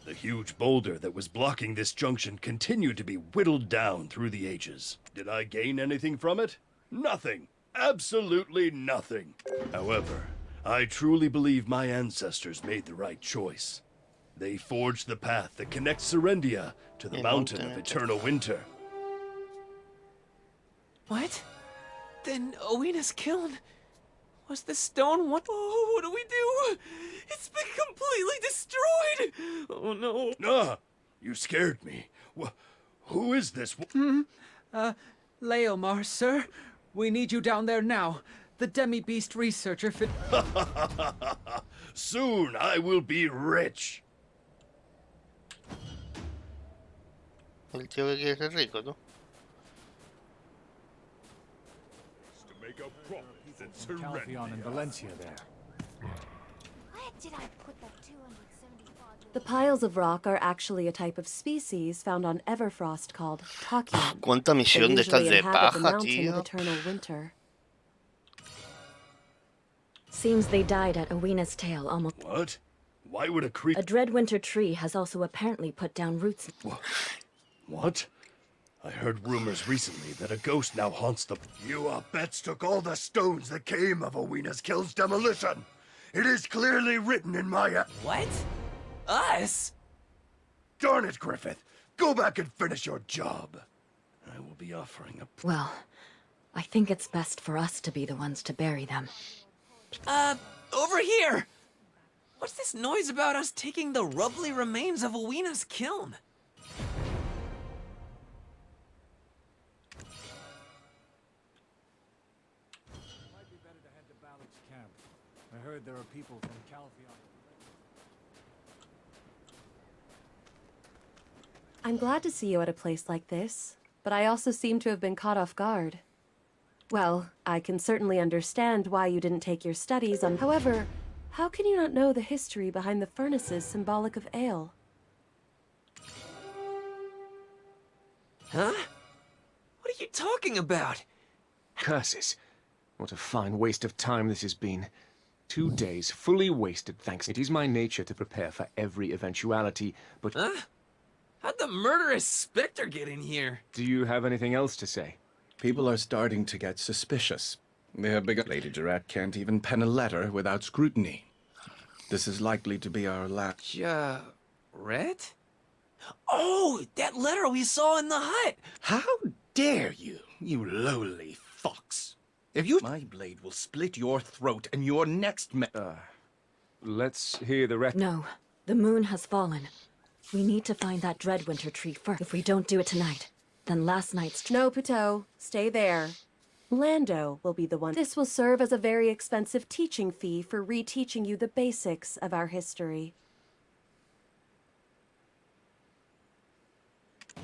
The huge boulder that was blocking this junction continued to be whittled down through the ages. Did I gain anything from it? Nothing. Absolutely nothing. However, I truly believe my ancestors made the right choice. They forged the path that connects Serendia to the Mountain of Eternal Winter. What? Then Owena's kiln was the stone one? Oh, what do we do? It's been completely destroyed! Oh no. Ah, you scared me. Who is this? Leomar, sir. We need you down there now. The demi-beast researcher fit... Soon I will be rich. El tío que quiere ser rico, ¿no? To make a profit in Caltheon and Serendia. Valencia there. I had Did I put that 275? The piles of rock are actually a type of species found on Everfrost called Tachyon. ¿Cuánta They misión de estas usually de inhabit the paja, mountain of tío? eternal winter. Seems they died at Awena's tail almost. What? Why would a creature... A dreadwinter tree has also apparently put down roots. What? I heard rumors recently that a ghost now haunts the... You bets took all the stones that came of Awena's Kill's demolition. It is clearly written in my... What? Us? Darn it, Griffith. Go back and finish your job. I will be offering a... Well, I think it's best for us to be the ones to bury them. Over here! What's this noise about us taking the rubbly remains of Awena's kiln? Might be better to head to Balak's camp. I heard there are people from Calpheon. I'm glad to see you at a place like this, but I also seem to have been caught off guard. Well, I can certainly understand why you didn't take your studies on... However, how can you not know the history behind the furnaces symbolic of ale? Huh? What are you talking about? Curses. What a fine waste of time this has been. 2 days fully wasted, thanks. It is my nature to prepare for every eventuality, but... Huh? How'd the murderous specter get in here? Do you have anything else to say? People are starting to get suspicious. They have begun. Lady Durrat can't even pen a letter without scrutiny. This is likely to be our last... Red? Oh, that letter we saw in the hut! How dare you, you lowly fox! If you... My blade will split your throat and your next Let's hear the rest. No, the moon has fallen. We need to find that dreadwinter tree first. If we don't do it tonight, then last night's... No, Puteau. Stay there. Lando will be the one. This will serve as a very expensive teaching fee for reteaching you the basics of our history.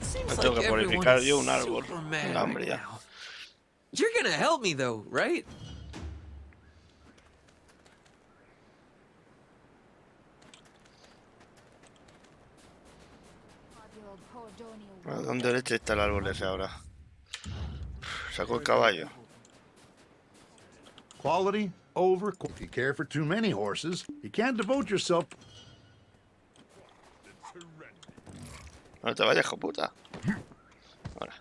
Seems tengo like que everyone purificar is yo un árbol. super mad Hambre right ya. now. You're gonna help me though, right? ¿A dónde leche está el árbol ese ahora? Sacó el caballo. Quality over... If you care for too many horses, you can't devote yourself... No te vayas, hijo puta. Ahora.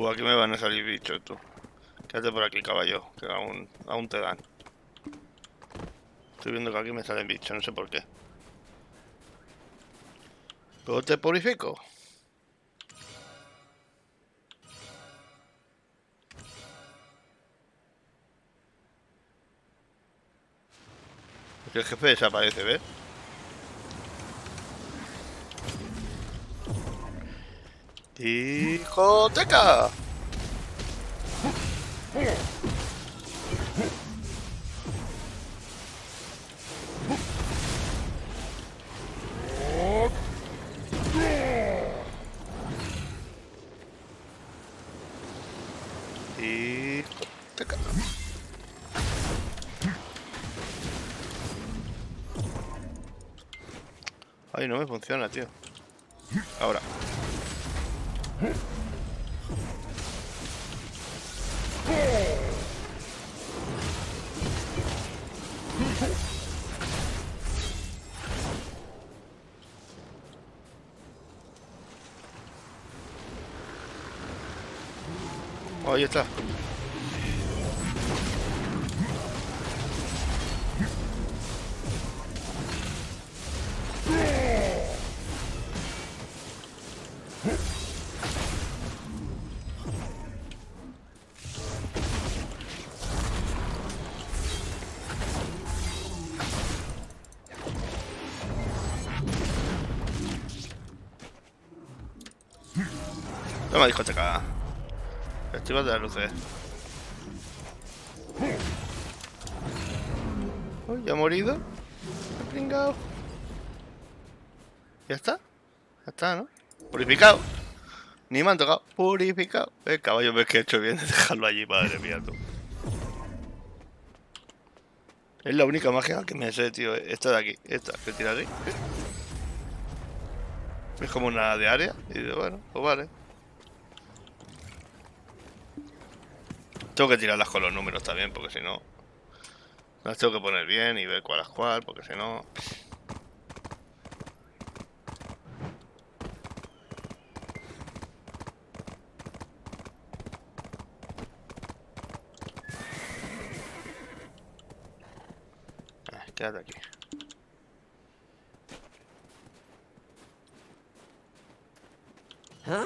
Aquí me van a salir bichos, tú. Quédate por aquí, caballo, que aún te dan. Estoy viendo que aquí me salen bichos, no sé por qué. ¿Pero te purifico? Porque el jefe desaparece, ¿ves? ¡Discoteca! Discoteca. Ay, no me funciona, tío. Ahora. Oh, ahí está. Toma, discoteca. Festival de las luces. Uy, ¿ya ha morido? pringao. ¿Ya está? Ya está, ¿no? Purificado. Ni me han tocado. Purificado. El caballo ves que he hecho bien de dejarlo allí, madre mía, tú. Es la única magia que me sé, tío. Esta de aquí. Esta, que tira así. Es como una de área. Y digo, bueno, pues vale. Tengo que tirarlas con los números también, porque si no... Las tengo que poner bien y ver cuál es cuál, porque si no... Quédate aquí. Huh?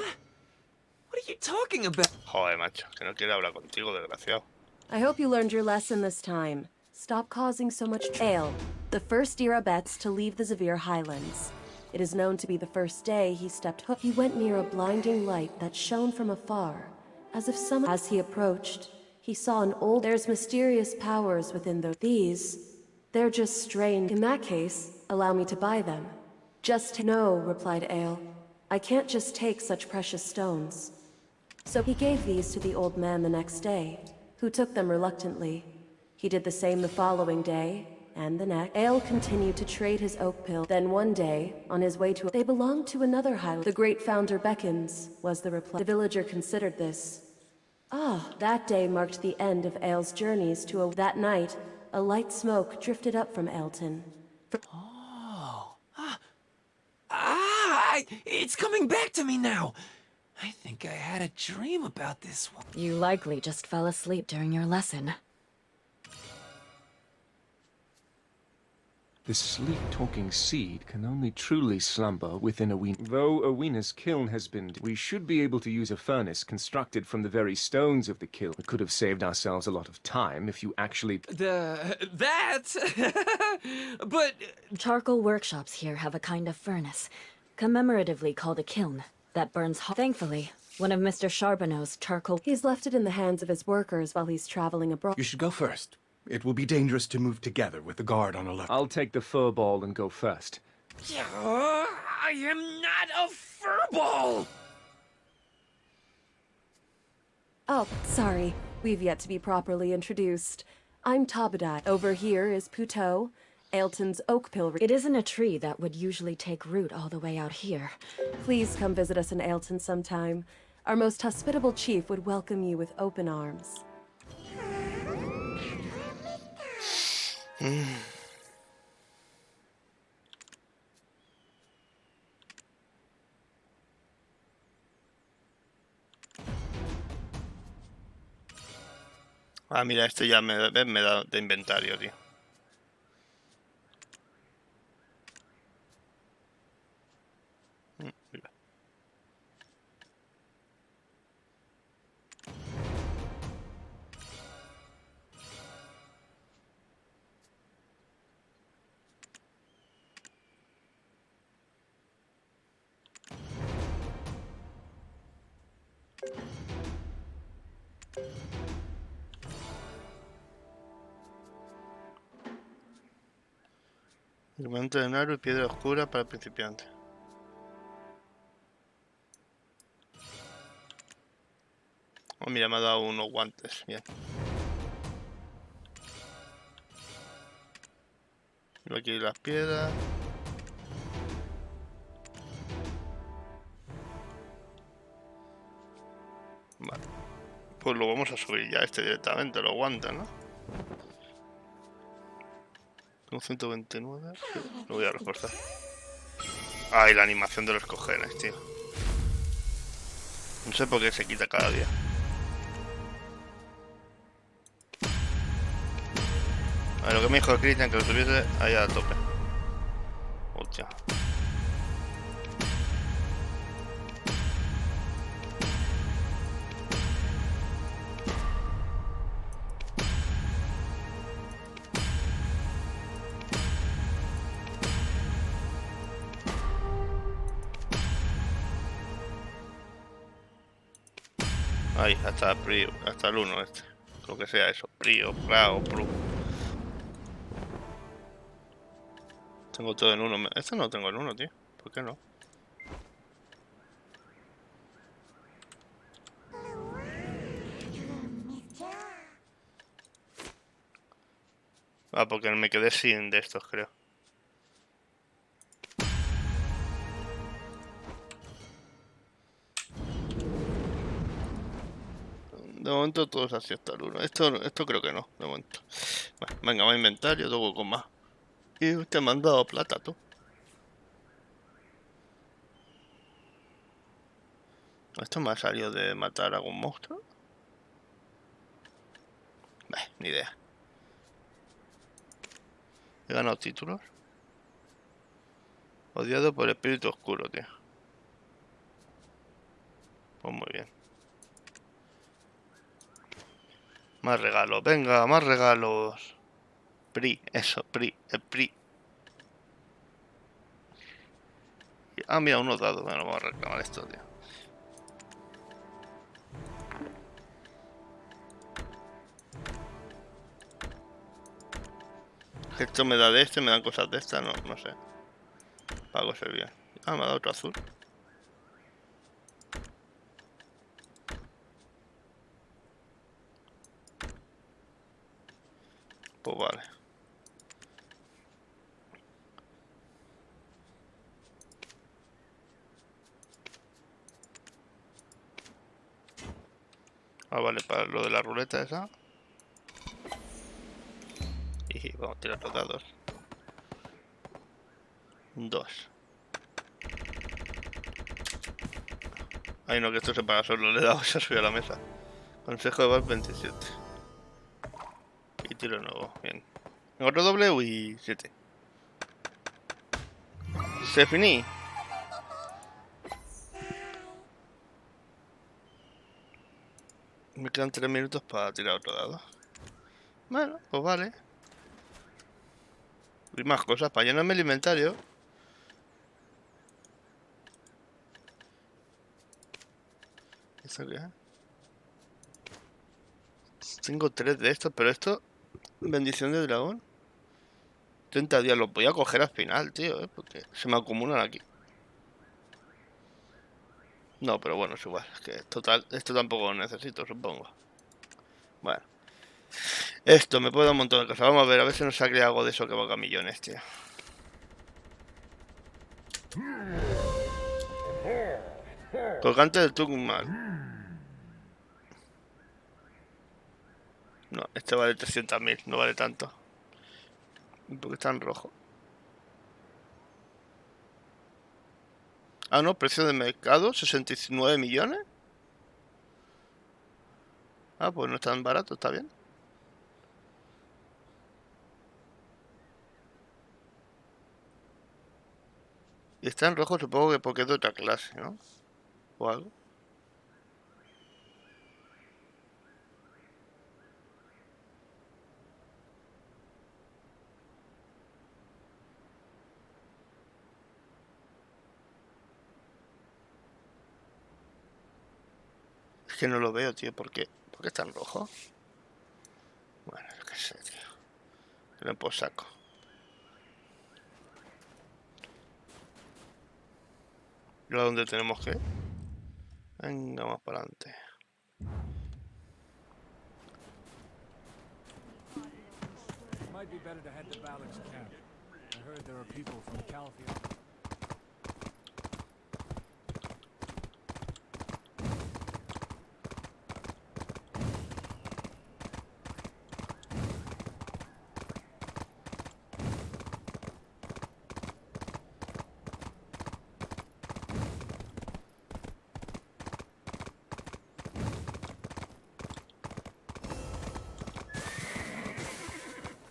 What are you talking about? Joder, macho, que no quiere hablar contigo, desgraciado. I hope you learned your lesson this time. Stop causing so much Ale, the first Irabets to leave the Zavir Highlands. It is known to be the first day he stepped hook. He went near a blinding light that shone from afar, as if someone... As he approached, he saw an old... There's mysterious powers within these. They're just strange. In that case, allow me to buy them. Just... No, replied Ale. I can't just take such precious stones. So he gave these to the old man the next day, who took them reluctantly. He did the same the following day, and the next. Ale continued to trade his oak pill. Then one day, on his way to... They belonged to another Highland. The great founder beckons, was the reply. The villager considered this. Ah, that day marked the end of Ale's journeys to a... That night, a light smoke drifted up from Ailton. Oh. It's coming back to me now. I think I had a dream about this one. You likely just fell asleep during your lesson. The sleep-talking seed can only truly slumber within a Ween. Though a Weena's kiln has been... We should be able to use a furnace constructed from the very stones of the kiln. We could have saved ourselves a lot of time if you actually... That? But... Charcoal workshops here have a kind of furnace, commemoratively called a kiln, that burns hot. Thankfully, one of Mr. Charbonneau's charcoal... He's left it in the hands of his workers while he's traveling abroad. You should go first. It will be dangerous to move together with the guard on a left. I'll take the fur ball and go first. I am not a furball! Oh, sorry. We've yet to be properly introduced. I'm Tabadai. Over here is Puteau, Ailton's oak pill. It isn't a tree that would usually take root all the way out here. Please come visit us in Ailton sometime. Our most hospitable chief would welcome you with open arms. Ah, mira, esto ya me da de inventario, tío. Mira. Elemento de naro y piedra oscura para principiantes. Oh, mira, me ha dado unos guantes. Bien. Tengo aquí las piedras. Vale. Pues lo vamos a subir ya directamente, los guantes, ¿no? Tengo 129. Lo voy a reforzar. Ay, la animación de los cojones, tío. No sé por qué se quita cada día. A ver, lo que me dijo Christian, que lo tuviese ahí a tope. Hostia. Ahí, hasta el 1 este. Lo que sea eso. Prio, Prao, Pru. Tengo todo en uno. Esto no lo tengo en uno, tío. ¿Por qué no? Ah, porque me quedé sin de estos, creo. De momento todos así hasta el 1. Esto creo que no, de momento. Bueno, venga, va a inventario, luego con más. Y usted me han dado plata, tú. ¿Esto me ha salido de matar a algún monstruo? Ni idea. He ganado títulos. Odiado por el espíritu oscuro, tío. Pues muy bien. Más regalos, venga, más regalos. PRI, eso, PRI, el PRI. Ah, mira, unos dados. Bueno, vamos a reclamar esto, tío. Esto me da de este, me dan cosas de esta, no sé. Pago ser bien. Ah, me ha dado otro azul. Pues vale. Ah, vale, para lo de la ruleta esa. Y vamos a tirar los dados. 2. Ay, no, que esto se paga solo. Le he dado, se ha subido a la mesa. Consejo de Val 27. Y tiro nuevo, bien. Otro doble, uy, 7. Se finí. Me quedan 3 minutos para tirar otro dado. Bueno, pues vale. Y más cosas para llenarme el inventario. ¿Esto qué es? Tengo 3 de estos, pero esto... Bendición de dragón. 30 días, los voy a coger al final, tío, porque se me acumulan aquí. No, pero bueno, es igual. Es que total, esto tampoco lo necesito, supongo. Bueno. Esto me puede dar un montón de cosas. Vamos a ver si nos sale algo de eso que valga millones, tío. Colgante del Tucumán. No, este vale 300.000, no vale tanto. Porque está en rojo. Ah, no, precio de mercado, 69 millones. Ah, pues no es tan barato, está bien. Y está en rojo, supongo que porque es de otra clase, ¿no? O algo. Es que no lo veo, tío. ¿Por qué? ¿Por qué está en rojo? Bueno, yo qué sé, tío. Le por saco. ¿Y a dónde tenemos que ir? Venga, más para adelante. Might be better to head to Balak's camp. I heard there are people from Caltheon.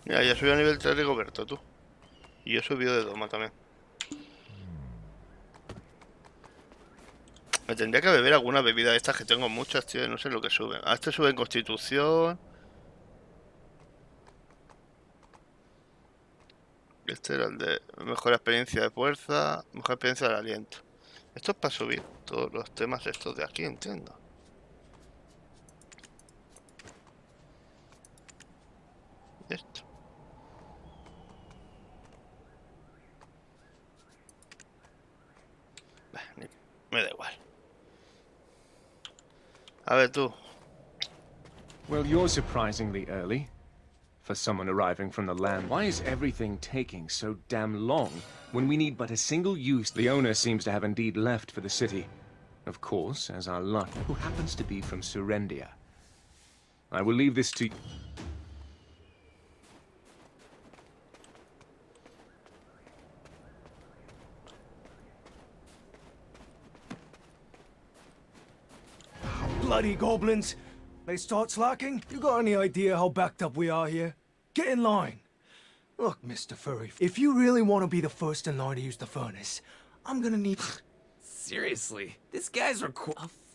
Mira, ya subió a nivel 3 de Goberto, tú. Y yo he subido de Doma también. Me tendría que beber alguna bebida de estas que tengo muchas, tío. No sé lo que suben. A este sube en Constitución. Este era el de mejor experiencia de fuerza, mejor experiencia del aliento. Esto es para subir todos los temas estos de aquí, entiendo. Esto. A ver tú. Well, you're surprisingly early for someone arriving from the land. Why is everything taking so damn long when we need but a single use? The owner seems to have indeed left for the city. Of course, as our luck, who happens to be from Serendia. I will leave this to you. Bloody goblins! They start slacking? You got any idea how backed up we are here? Get in line! Look, Mr. Furry, if you really want to be the first in line to use the furnace, I'm gonna need... Seriously, this guy's a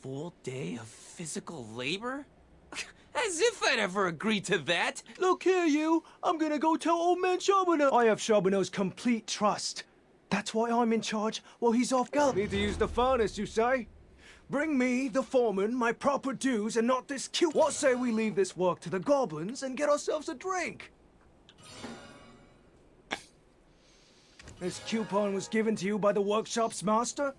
full day of physical labor? As if I'd ever agree to that! Look here, you! I'm gonna go tell old man Charbonneau. I have Charbonneau's complete trust. That's why I'm in charge while he's off gallop. Need to use the furnace, you say? Bring me, the foreman, my proper dues and not this cute... What say we leave this work to the goblins and get ourselves a drink? This coupon was given to you by the workshop's master?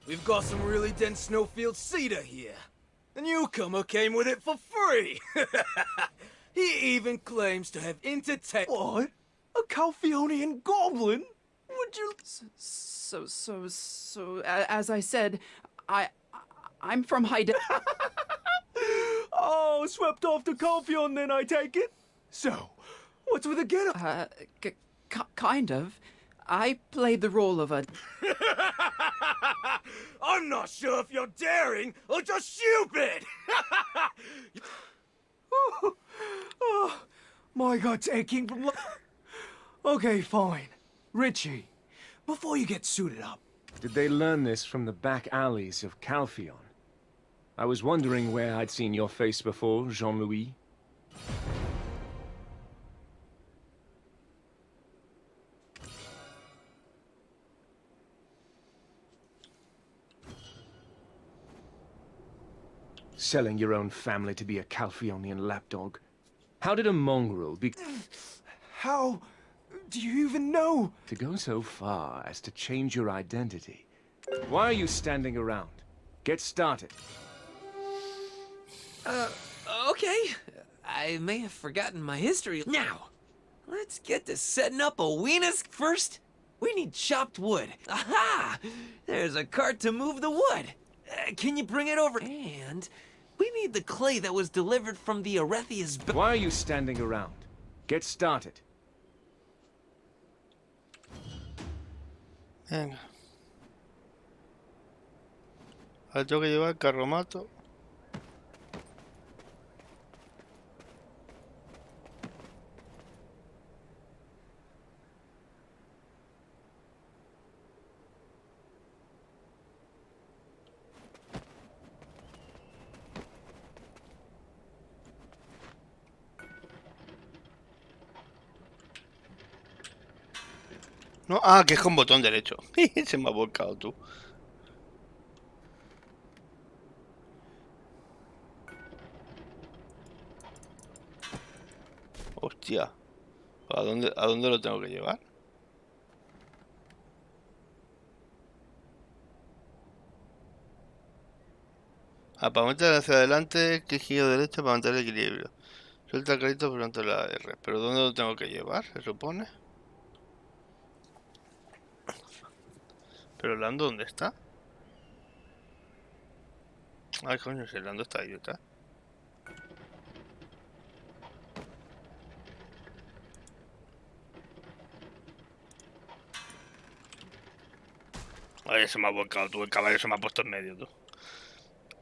We've got some really dense snowfield cedar here. The newcomer came with it for free. He even claims to have entertained... What? A Calphionian goblin? Would you... As I said, I'm from Oh, swept off to Calphion then, I take it? So, what's with the getup? Kind of. I played the role of a... I'm not sure if you're daring or just stupid! Oh, my God's aching from... Okay, fine. Richie, before you get suited up... Did they learn this from the back alleys of Calphion? I was wondering where I'd seen your face before, Jean-Louis. Selling your own family to be a Calphionian lapdog. How did a mongrel be... How do you even know? To go so far as to change your identity. Why are you standing around? Get started. Okay. I may have forgotten my history. Now, let's get to setting up a weenus first. We need chopped wood. Aha! There's a cart to move the wood. Can you bring it over? And we need the clay that was delivered from the Arethia's... Why are you standing around? Get started. Venga. Ahora tengo que llevar el carromato. No, ah, que es con botón derecho. Se me ha volcado tú. Hostia. ¿A dónde lo tengo que llevar? Para mantener hacia adelante, clic giro derecho para mantener el equilibrio. Suelta el carrito por delante de la R. ¿Pero dónde lo tengo que llevar? Se supone. ¿Pero el Lando dónde está? Ay, coño, si el Lando está ahí detrás. Ay, se me ha volcado tú, el caballo se me ha puesto en medio, tú.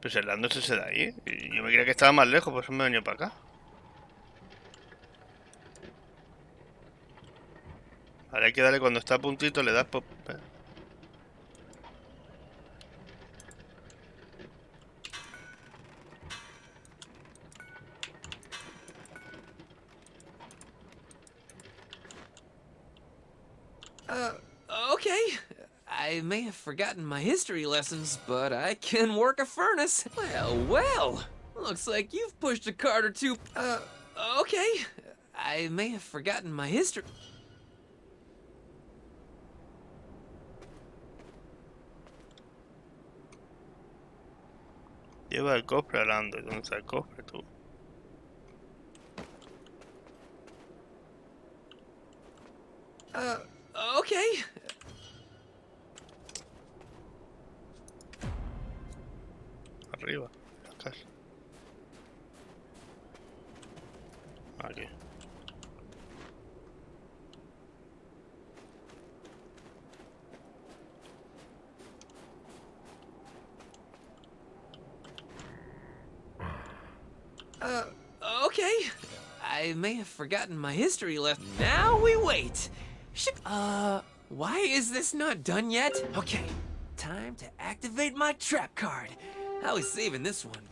Pero si el Lando es ese de ahí. Y yo me creía que estaba más lejos, por eso me he venido para acá. Ahora hay que darle cuando está a puntito, le das por... Okay. I may have forgotten my history lessons, but I can work a furnace. Well, well. Looks like you've pushed a cart or two. Okay. I may have forgotten my history. Lleva el cofre hablando. ¿Dónde está el cofre, tú? Okay. Arriba, la casa. Aquí. Okay. I may have forgotten my history lesson. Now we wait. Why is this not done yet? Okay, time to activate my trap card. I was saving this one.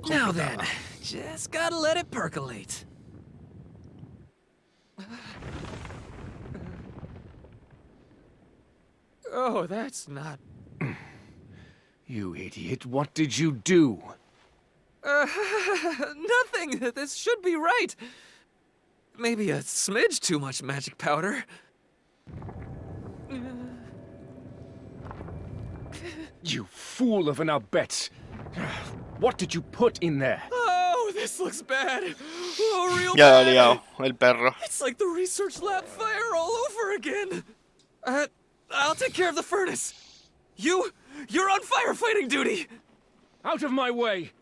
Now then, just gotta let it percolate. Oh, that's not... You idiot, what did you do? Nothing. This should be right. Maybe a smidge too much magic powder. You fool of an Albet! What did you put in there? Oh, this looks bad. Oh, real Ya la ha bad. liado, el perro. It's like the research lab fire all over again. I'll take care of the furnace. You're on firefighting duty. Out of my way!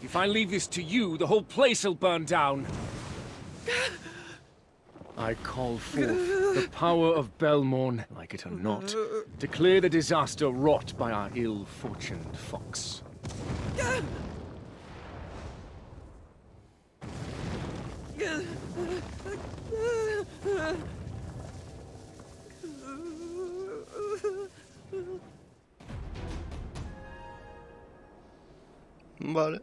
If I leave this to you, the whole place will burn down. I call forth the power of Belmorn, like it or not, to clear the disaster wrought by our ill-fortuned fox. Vale.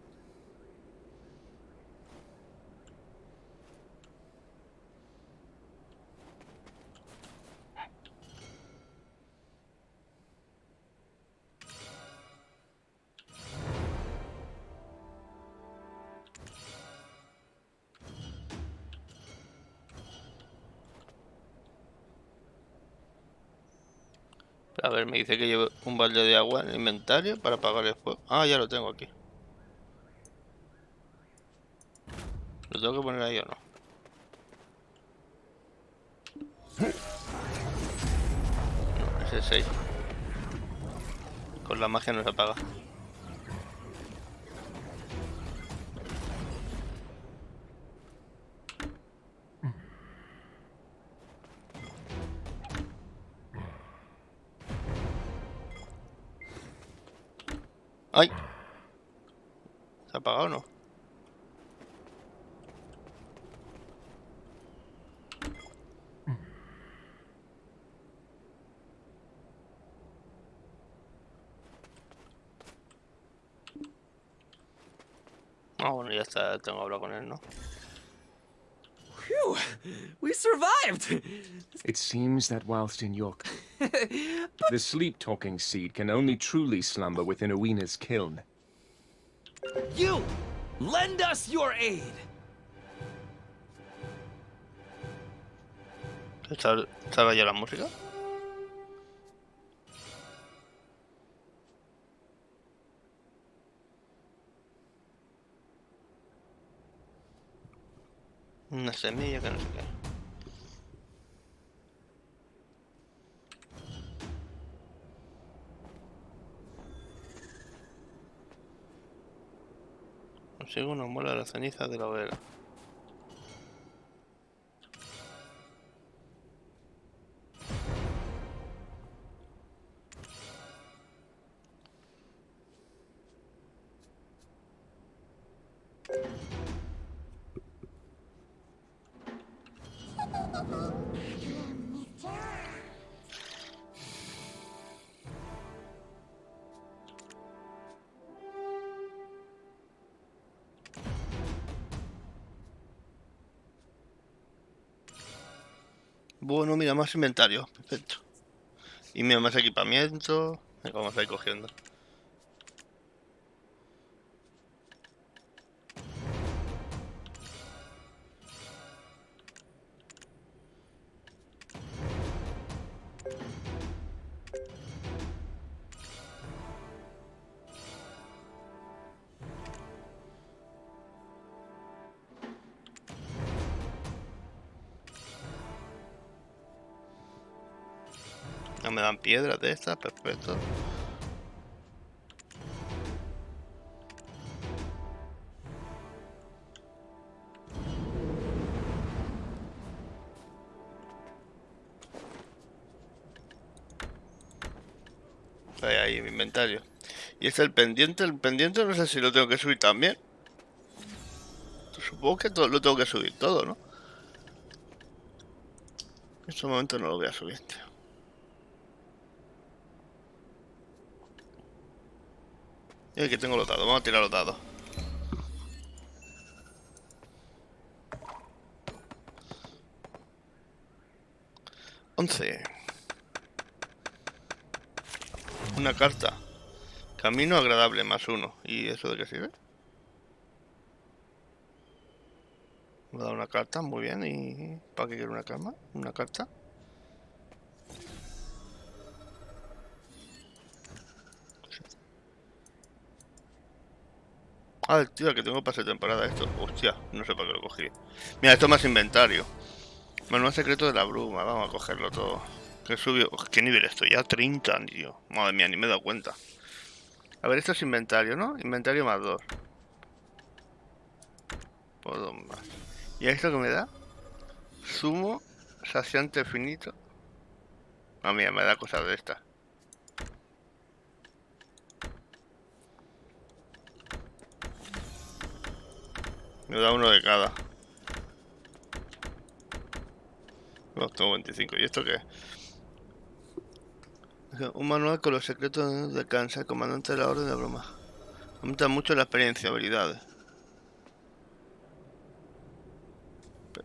A ver, me dice que llevo un balde de agua en el inventario para apagar el fuego. Ah, ya lo tengo aquí. ¿Lo tengo que poner ahí o no? No, ese es 6. Con la magia no se apaga. ¡Ay! ¿Se ha apagado o no? Ah, bueno, ya está, tengo que hablar con él, ¿no? Phew, we survived. It seems that whilst in your... The sleep-talking seed can only truly slumber within Awena's kiln. You, lend us your aid. ¿Estaba ya la música? Una semilla que no sé qué. Consigo una muela de la ceniza de la hoguera. Bueno, mira, más inventario. Perfecto. Y mira, más equipamiento. Venga, vamos a ir cogiendo. No me dan piedras de estas, perfecto. Ahí, mi inventario. Y este es el pendiente no sé si lo tengo que subir también. Supongo que todo, lo tengo que subir todo, ¿no? En este momento no lo voy a subir, tío. Y aquí tengo los dados, vamos a tirar los dados. Once. Una carta. Camino agradable, +1. ¿Y eso de qué sirve? Me ha dado una carta, muy bien. ¿Y para qué quiero una cama? ¿Una carta? Ah, tío, que tengo pase de temporada esto. Hostia, no sé para qué lo cogí. Mira, esto es más inventario. Manual secreto de la bruma, vamos a cogerlo todo. ¿Qué subió? ¿Qué nivel estoy? Ya 30, tío. Madre mía, ni me he dado cuenta. A ver, esto es inventario, ¿no? Inventario +2. Por 2 más. ¿Y esto que me da? Sumo, saciante finito. Ah, mira, me da cosas de estas. Me da uno de cada. No, tengo 25. ¿Y esto qué es? Un manual con los secretos de Kansas, comandante de la orden de broma. Aumenta mucho la experiencia, habilidades.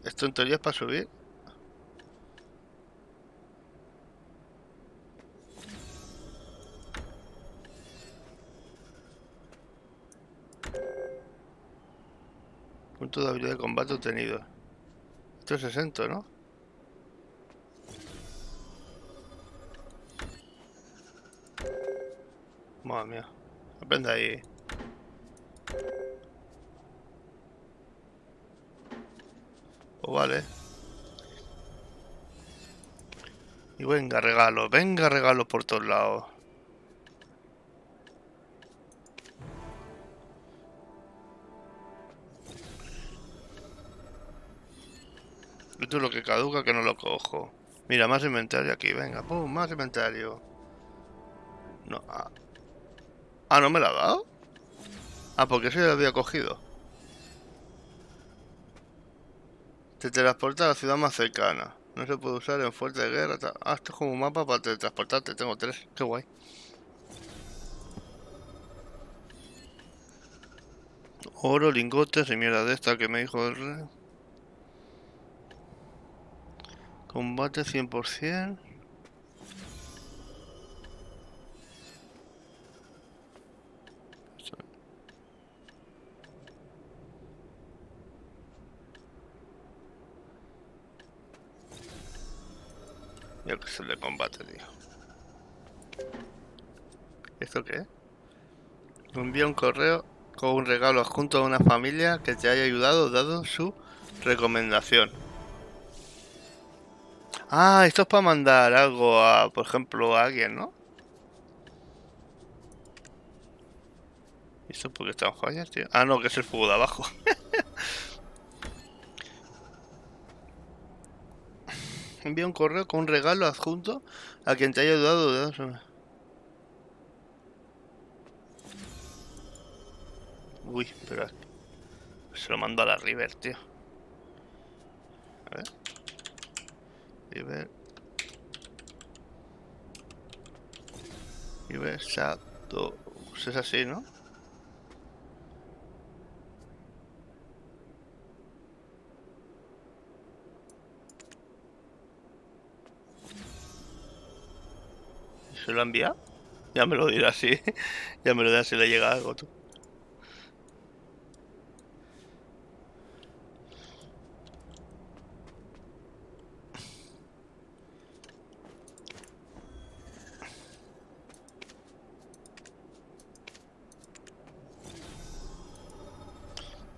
Esto en teoría es para subir. Punto de habilidad de combate obtenido. Esto es 60, ¿no? Madre mía. Aprende ahí. Pues vale. Y venga regalos por todos lados. Esto es lo que caduca que no lo cojo. Mira, más inventario aquí, venga, pum, más inventario. No, ¿no me la ha dado? Ah, porque eso ya lo había cogido. Te transporta a la ciudad más cercana. No se puede usar en fuerte de guerra. Ah, esto es como un mapa para teletransportarte. Tengo 3. Qué guay. Oro, lingotes y mierda de esta que me dijo el rey. Combate 100%. Yo que sé de combate, tío. ¿Esto qué es? Envía un correo con un regalo adjunto a una familia que te haya ayudado dado su recomendación. Ah, esto es para mandar algo a, por ejemplo, a alguien, ¿no? ¿Esto porque están joyas, tío? Ah, no, que es el fuego de abajo. Envía un correo con un regalo adjunto a quien te haya ayudado dado su... Uy, espera. Se lo mando a la River, tío. A ver. River. River Shadow. Es así, ¿no? ¿Se lo ha enviado? Ya me lo dirás si... ya me lo dirás si le llega algo, tú.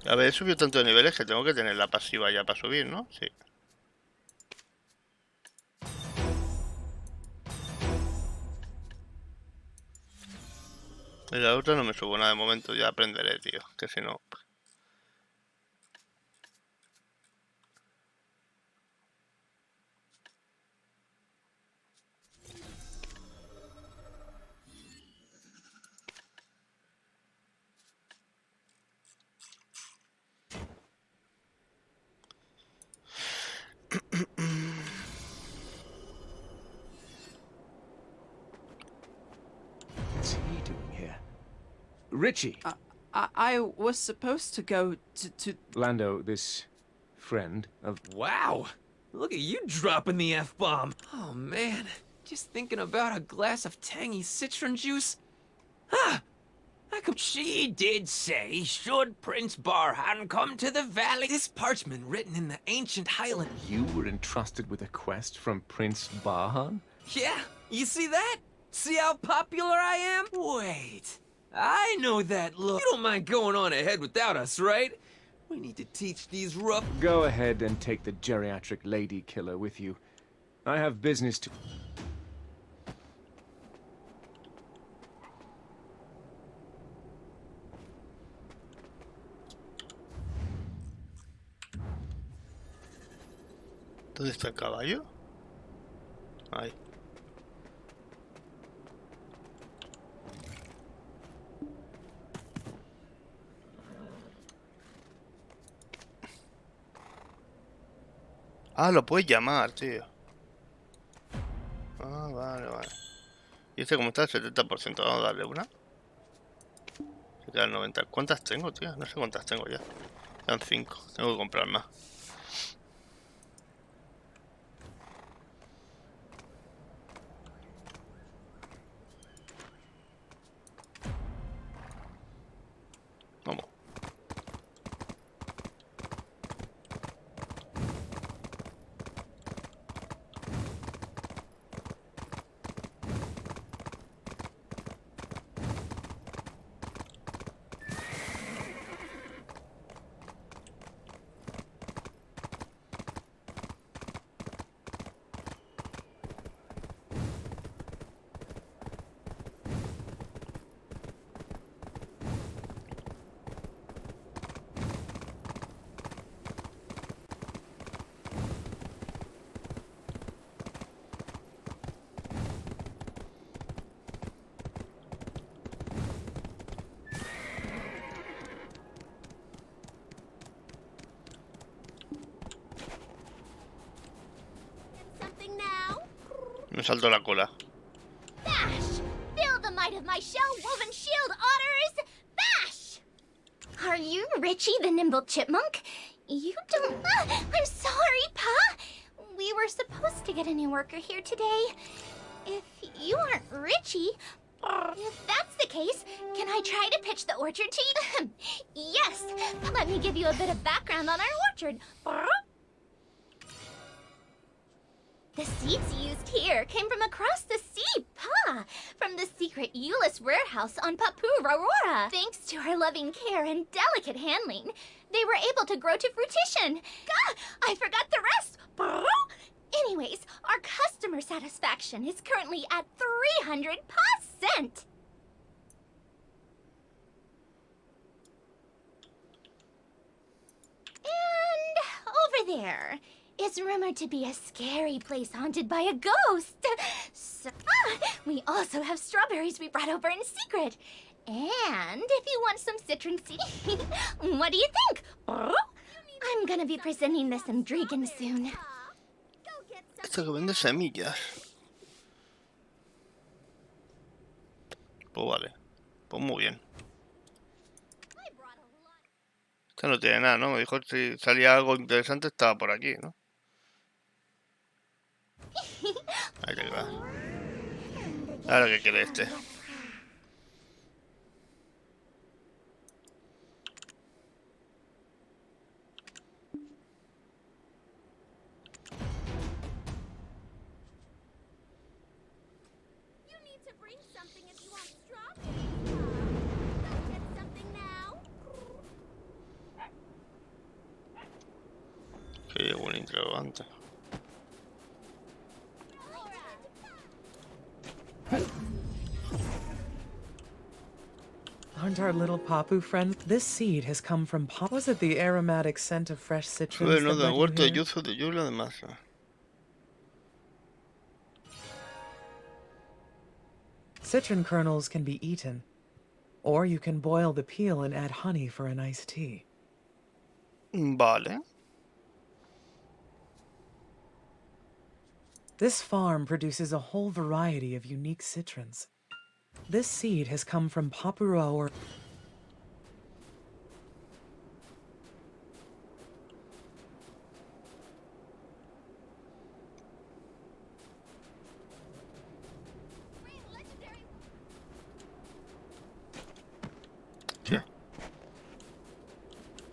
A ver, he subido tanto de niveles que tengo que tener la pasiva ya para subir, ¿no? Sí. En la otra no me subo nada de momento, ya aprenderé, tío. Que si no... What's he doing here? Richie! I was supposed to go to... Lando, this friend of... Wow! Look at you dropping the F-bomb. Oh, man. Just thinking about a glass of tangy citron juice. Ah! She did say, should Prince Barhan come to the valley? This parchment written in the ancient Highland. You were entrusted with a quest from Prince Barhan? Yeah, you see that? See how popular I am? Wait, I know that look. You don't mind going on ahead without us, right? We need to teach these rough... Go ahead and take the geriatric lady killer with you. I have business to... ¿Dónde está el caballo? Ahí. Ah, lo puedes llamar, tío. Ah, vale, vale. Y este como está al 70%, vamos a darle una. Se queda el 90. ¿Cuántas tengo, tío? No sé cuántas tengo ya. Quedan 5. Tengo que comprar más. Vamos. Something now? Me salto la cola. Bash! Feel the might of my shell-woven shield, otters! Bash! Are you Richie the nimble chipmunk? You don't... I'm sorry, Pa! We were supposed to get a new worker here today. If you aren't Richie... If that's the case, can I try to pitch the orchard to you? Yes! Let me give you a bit of background on our orchard. The seeds used here came from across the sea, Pa! From the secret Euless warehouse on Papu Aurora. Thanks to our loving care and delicate handling, they were able to grow to fruition. Gah! I forgot the rest! Anyways, our customer satisfaction is currently at 300%. And over there is rumored to be a scary place haunted by a ghost. So, we also have strawberries we brought over in secret. And if you want some citron seed, what do you think? I'm gonna be presenting this in Dragon soon. Esto que vende semillas. Pues vale. Pues muy bien. Esto no tiene nada, ¿no? Me dijo si salía algo interesante estaba por aquí, ¿no? Ahí te va. Ahora que quiere este. You need to bring something if you want strawberries. Go get something now. Qué buen interrogante. Aren't our little Papu friends? This seed has come from Was it the aromatic scent of fresh citrons Bueno, that del led you huerto de here? yuzu de Yula de Masa. Citron kernels can be eaten, or you can boil the peel and add honey for an iced tea. Vale. This farm produces a whole variety of unique citrons. This seed has come from Papua or...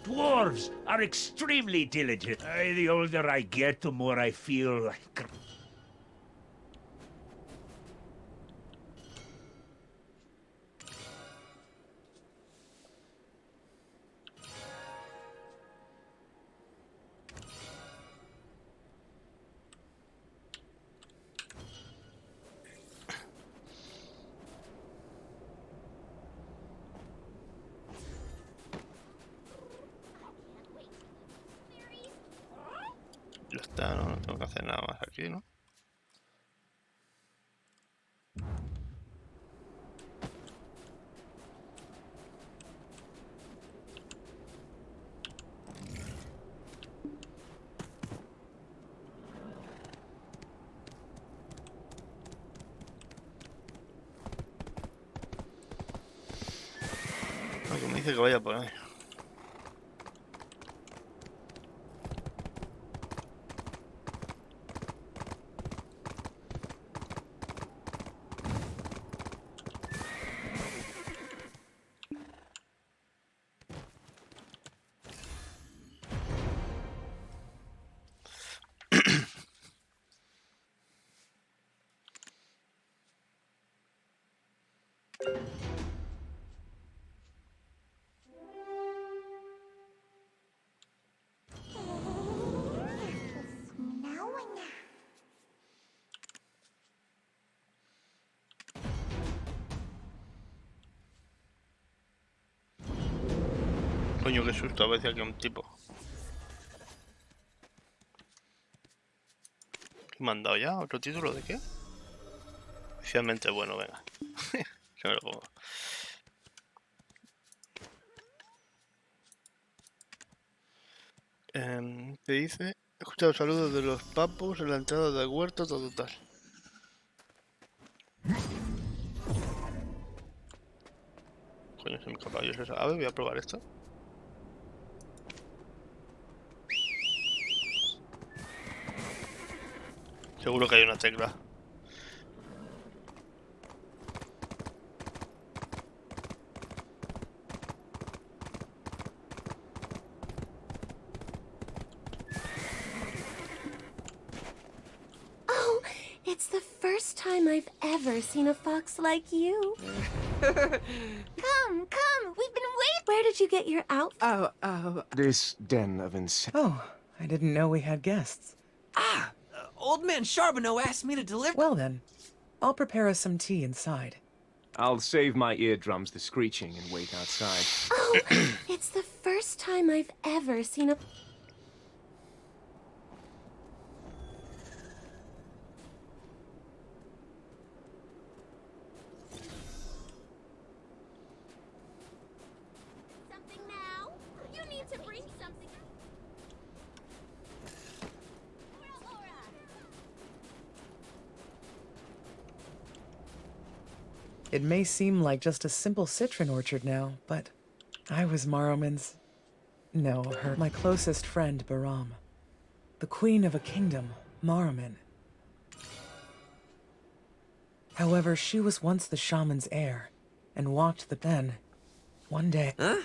Dwarves are extremely diligent. The older I get, the more I feel like... Ya está, no, no tengo que hacer nada más aquí, ¿no? No, que me dice que vaya por ahí. Coño, qué susto, a veces aquí un tipo. ¿Qué me han dado ya? ¿Otro título de qué? Oficialmente bueno, venga. Que me lo pongo. Te dice, he escuchado saludos de los papos en la entrada del huerto, todo tal. Coño, se me escapa yo esa ave, voy a probar esto. Seguro que hay una tecla. Oh, it's the first time I've ever seen a fox like you. Come, we've been waiting. Where did you get your outfit? This den of insects. Oh, I didn't know we had guests. Old Man Charbonneau asked me to deliver... Well then, I'll prepare us some tea inside. I'll save my eardrums the screeching and wait outside. Oh, it's the first time I've ever seen a... Something now? You need to bring something. It may seem like just a simple citron orchard now, but I was Maromin's... No, my closest friend, Baram. The queen of a kingdom, Maromin. However, she was once the shaman's heir, and walked the then. One day... Huh?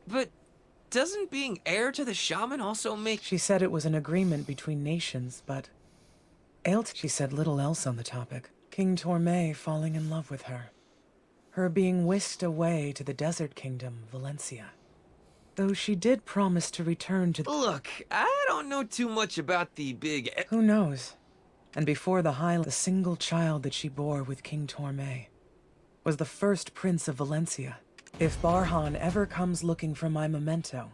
But doesn't being heir to the shaman also make... She said it was an agreement between nations, but... She said little else on the topic. King Torme falling in love with her. Her being whisked away to the desert kingdom, Valencia. Though she did promise to return to... Look, I don't know too much about the big... Who knows? And before the single child that she bore with King Torme was the first prince of Valencia. If Barhan ever comes looking for my memento,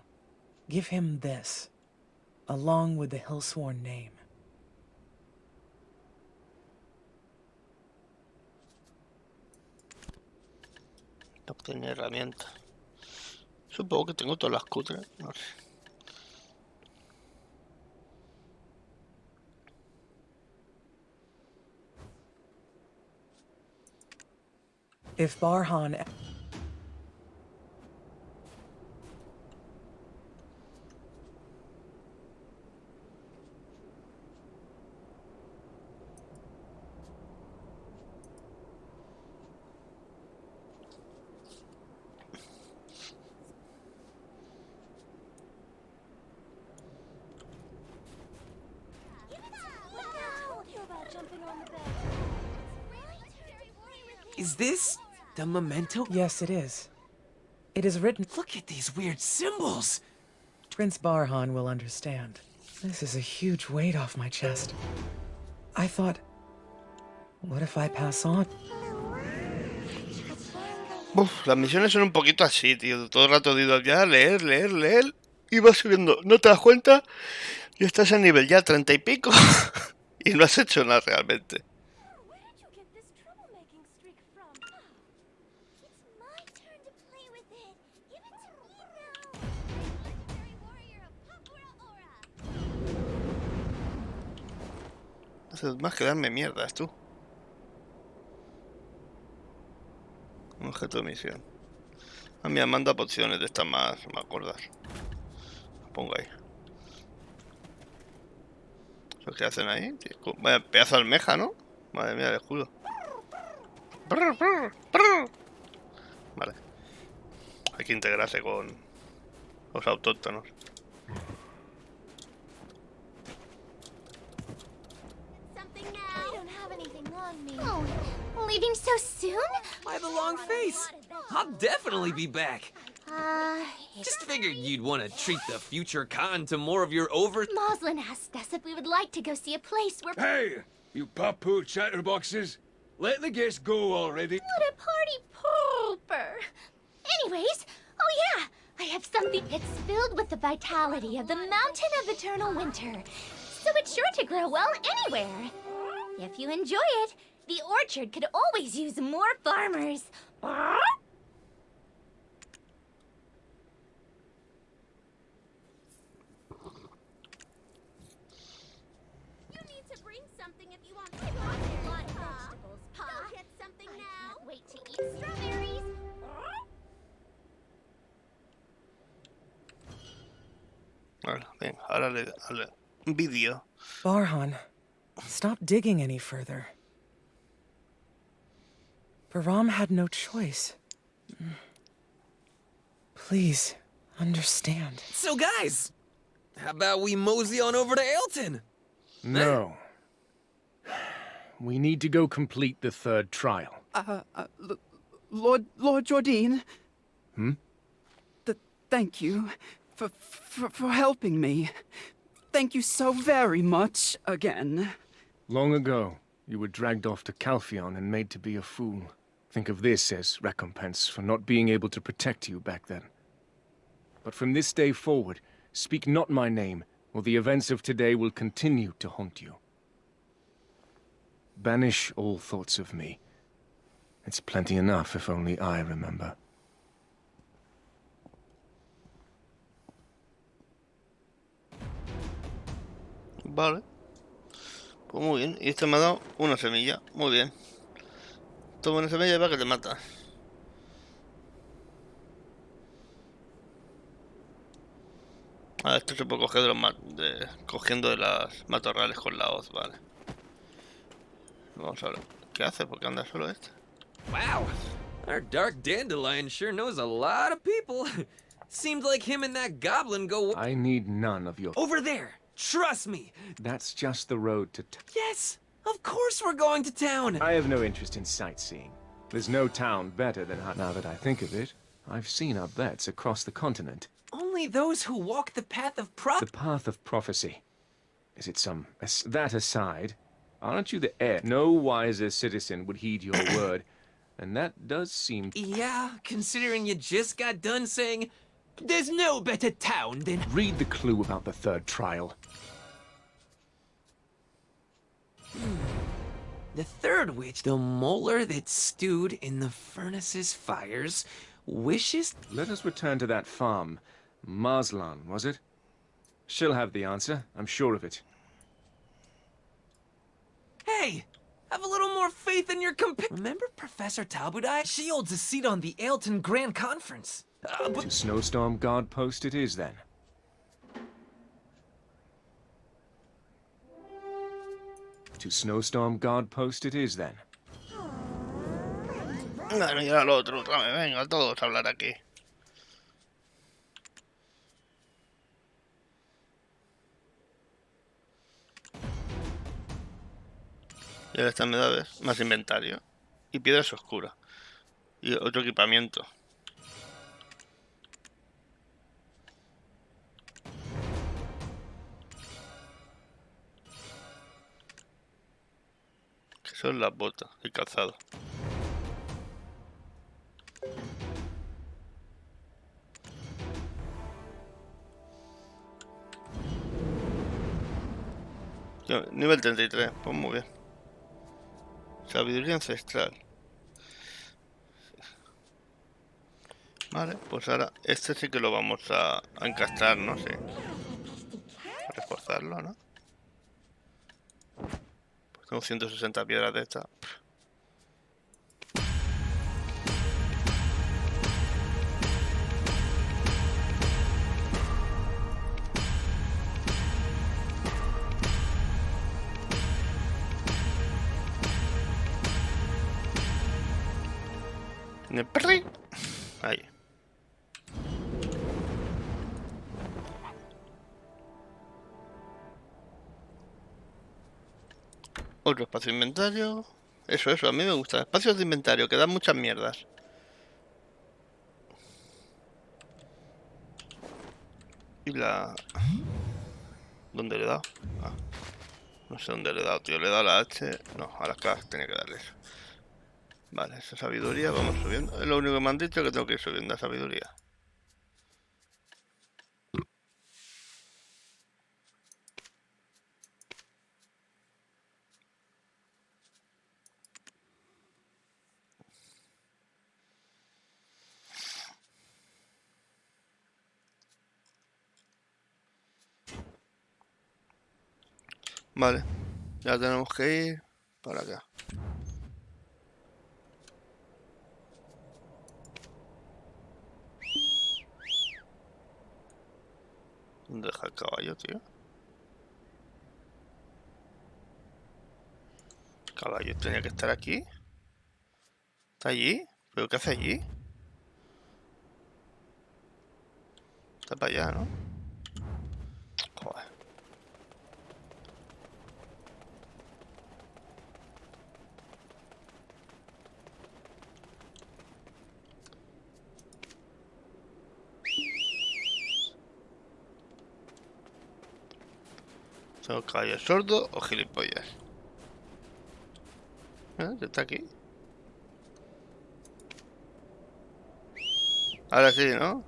give him this, along with the Hillsworn name. Obtener herramientas. Supongo que tengo todas las cutres. No sé. If Barhan... Is this the memento? Yes, it is. It is written... Look at these weird symbols! Prince Barhan will understand. This is a huge weight off my chest. I thought... What if I pass on? Uf, las misiones son un poquito así, tío. Todo el rato digo ya, leer, leer, leer. Y vas subiendo. ¿No te das cuenta? Y estás a nivel ya 30 y pico. Y no has hecho nada realmente. No haces más que darme mierdas, tú. Un objeto de misión. Ah, mira, manda pociones de estas más gordas. Lo pongo ahí. ¿Eso qué hacen ahí? Vaya pedazo de almeja, ¿no? Madre mía, el escudo. Brr, brr, brr. Vale. Hay que integrarse con los autóctonos. Oh, leaving so soon? I have a long face. I'll definitely be back. Just figured you'd want to treat the future Khan to more of your Moslin asked us if we would like to go see a place where... Hey, you pop-poo chatterboxes. Let the guests go already. What a party pooper. Anyways, oh yeah, I have something. It's filled with the vitality of the Mountain of Eternal Winter. So it's sure to grow well anywhere. If you enjoy it, the orchard could always use more farmers. You need to bring something if you want vegetables, Pa. Go get something now. Can't wait to eat strawberries. Vale, venga, ahora le vídeo. Barhan, stop digging any further. Baram had no choice. Please, understand. So guys, how about we mosey on over to Ailton? No. We need to go complete the third trial. Lord Jordine? Hmm? Thank you for helping me. Thank you so very much again. Long ago, you were dragged off to Calpheon and made to be a fool. Think of this as recompense for not being able to protect you back then. But from this day forward, speak not my name, or the events of today will continue to haunt you. Banish all thoughts of me. It's plenty enough if only I remember. Vale. Pues muy bien. Y este me ha dado una semilla. Muy bien. Toma una semilla para que te mata. Ah, esto se puede coger de los cogiendo de las matorrales con la hoz, vale. Vamos a ver. ¿Qué hace? ¿Por qué anda solo este? Wow, our dark dandelion sure knows a lot of people. Seems like him and that goblin go... I need none of your... Over there! Trust me! That's just the road to... Yes! Of course we're going to town! I have no interest in sightseeing. There's no town better than... Now that I think of it, I've seen our bets across the continent. Only those who walk the path of The path of prophecy. Is it some... That aside, aren't you the heir? No wiser citizen would heed your word, and that does seem... Yeah, considering you just got done saying, there's no better town than... Read the clue about the third trial. The third witch, the molar that stewed in the furnace's fires, wishes... Let us return to that farm. Marslan, was it? She'll have the answer, I'm sure of it. Hey! Have a little more faith in your Remember Professor Talbudai? She holds a seat on the Ailton Grand Conference. To Snowstorm Guard Post it is, then. To Snowstorm Guard Post it is, then. Bueno, y ahora lo otro, otra vez. Venga, todos a hablar aquí. Y ahora estas me da más inventario. Y piedras oscuras. Y otro equipamiento. Que son las botas y calzado. Nivel 33, pues muy bien. Sabiduría ancestral. Vale, pues ahora este sí que lo vamos a encastrar, no sé. Reforzarlo, ¿no? Pues tengo 160 piedras de esta. Ahí. Otro espacio de inventario. Eso, a mí me gusta. Espacios de inventario que dan muchas mierdas. Y la... ¿Dónde le he dado? Ah, no sé dónde le he dado, tío. Le he dado la H. No, a la K tenía que darle eso. Vale, esa sabiduría, vamos subiendo. Es lo único que me han dicho, que tengo que ir subiendo la sabiduría. Vale, ya tenemos que ir para acá. ¿Dónde deja el caballo, tío? El caballo tenía que estar aquí. ¿Está allí? ¿Pero qué hace allí? Está para allá, ¿no? Joder. ¿Tengo caballo sordo o gilipollas? ¿Está aquí? Ahora sí, ¿no?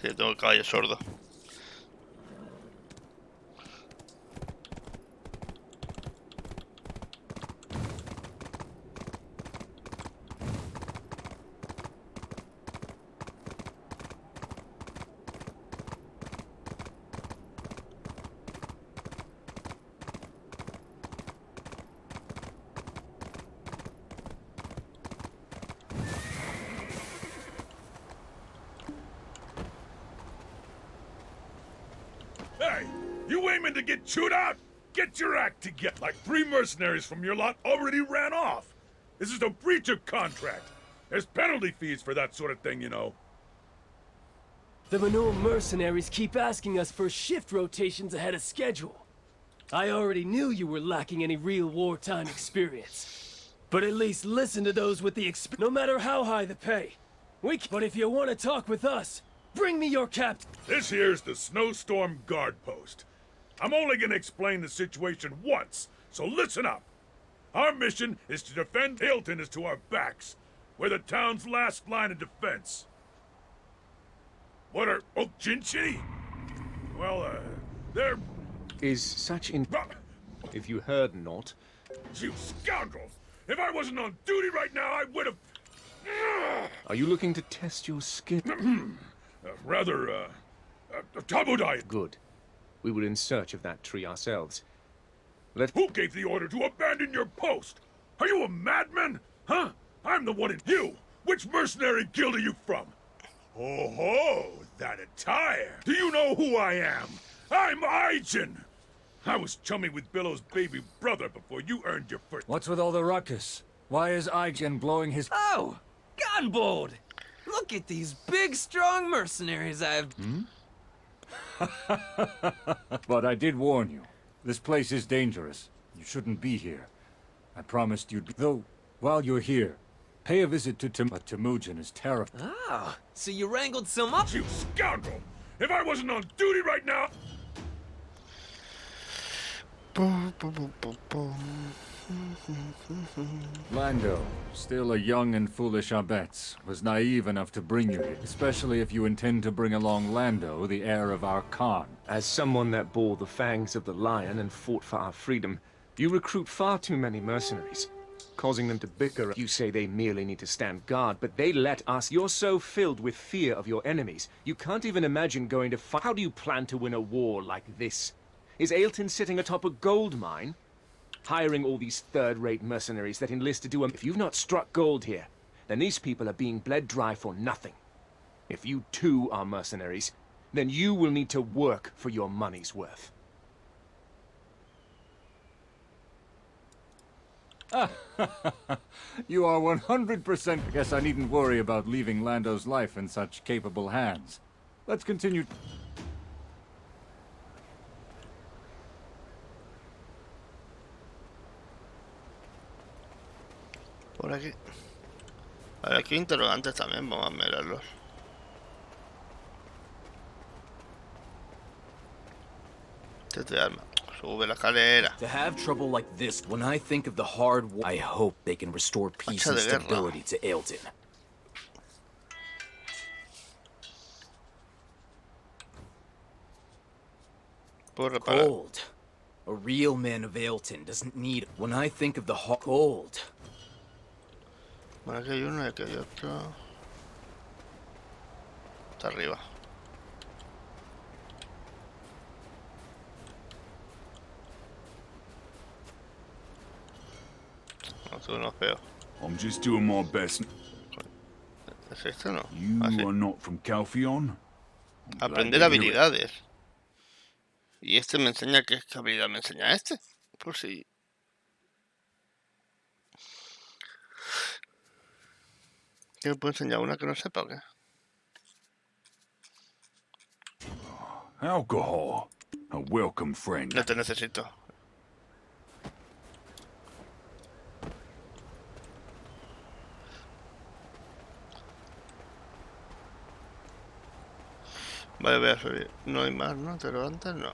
Sí, tengo el caballo sordo. Hey, you aiming to get chewed out? Get your act together! Like 3 mercenaries from your lot already ran off! This is a breach of contract! There's penalty fees for that sort of thing, you know. The Manul mercenaries keep asking us for shift rotations ahead of schedule. I already knew you were lacking any real wartime experience. But at least listen to those with the experience, no matter how high the pay. But if you want to talk with us, bring me your captain. This here's the Snowstorm Guard Post. I'm only gonna explain the situation once, so listen up. Our mission is to defend Hilton is to our backs. We're the town's last line of defense. What are Okjinchi? Well, they're... Is such in... If you heard not... You scoundrels! If I wasn't on duty right now, I would've... Are you looking to test your skill? Tabudai. Good. We were in search of that tree ourselves. Who gave the order to abandon your post? Are you a madman? Huh? I'm the one in you! Which mercenary guild are you from? Oh ho! That attire! Do you know who I am? I'm Aijin! I was chummy with Billow's baby brother before you earned your first... What's with all the ruckus? Why is Aijin blowing his... Oh! Gunbold! Look at these big, strong mercenaries I've... But I did warn you. This place is dangerous. You shouldn't be here. I promised you'd be... Though, while you're here, pay a visit to But Temujin is terrified. Ah, so you wrangled some up? You scoundrel! If I wasn't on duty right now... Lando, still a young and foolish Abetz, was naive enough to bring you here, especially if you intend to bring along Lando, the heir of our Khan. As someone that bore the fangs of the lion and fought for our freedom, you recruit far too many mercenaries, causing them to bicker. You say they merely need to stand guard, but they let us. You're so filled with fear of your enemies, you can't even imagine going to fight. How do you plan to win a war like this? Is Ailton sitting atop a gold mine? Hiring all these third-rate mercenaries that enlist to do If you've not struck gold here, then these people are being bled dry for nothing. If you too are mercenaries, then you will need to work for your money's worth. You are 100%. I guess I needn't worry about leaving Lando's life in such capable hands. Let's continue. Por aquí. Vale, aquí hay interrogantes también, vamos a mirarlos. Este arma. Sube la escalera. To have trouble like this, when I think of the hard war, I hope they can restore peace and stability to Ailton. Gold. A real man of Ailton doesn't need... When I think of the gold. Bueno, aquí hay uno y aquí hay otro. Está arriba. No, tú no feo. I'm just doing my best. ¿Es esto no? You are not from Calpheon? Aprender habilidades. Y este me enseña qué habilidad me enseña este. Por si... ¿Qué me puede enseñar una que no sepa o qué? Alcohol. A welcome friend. No te necesito. Vale, voy a subir. No hay más, ¿no? ¿Te levantas? No.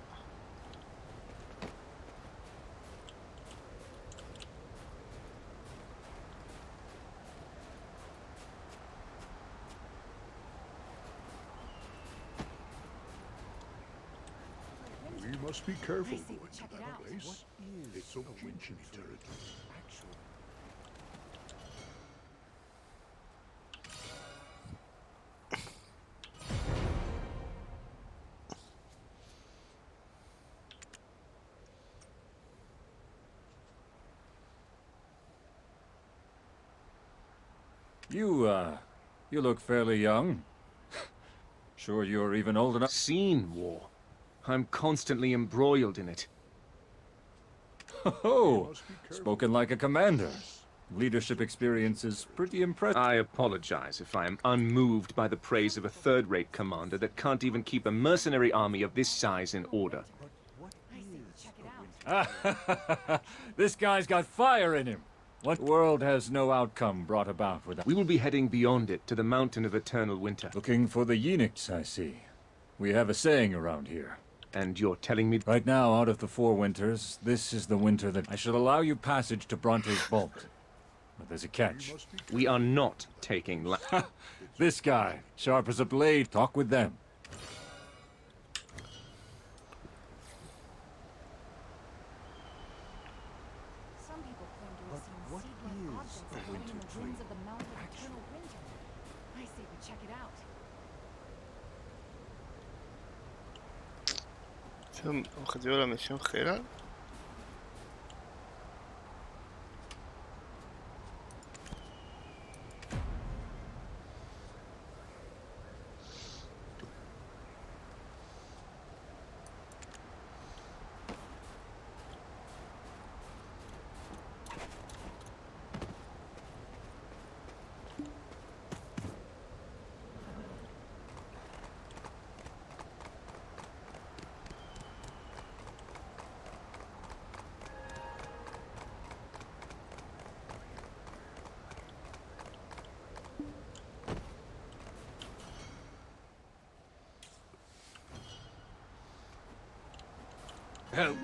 We must be careful going to that place. It's so Okjinchi territory. You look fairly young. Sure you're even old enough? Seen war. I'm constantly embroiled in it. Oh, spoken like a commander. Leadership experience is pretty impressive. I apologize if I am unmoved by the praise of a third-rate commander that can't even keep a mercenary army of this size in order. This guy's got fire in him. What world has no outcome brought about without... We will be heading beyond it to the Mountain of Eternal Winter. Looking for the eunuchs, I see. We have a saying around here. And you're telling me... Right now, out of the 4 winters, this is the winter that... I shall allow you passage to Bronte's vault. But there's a catch. We are not taking... This guy, sharp as a blade. Talk with them. Objetivo de la misión Gerald.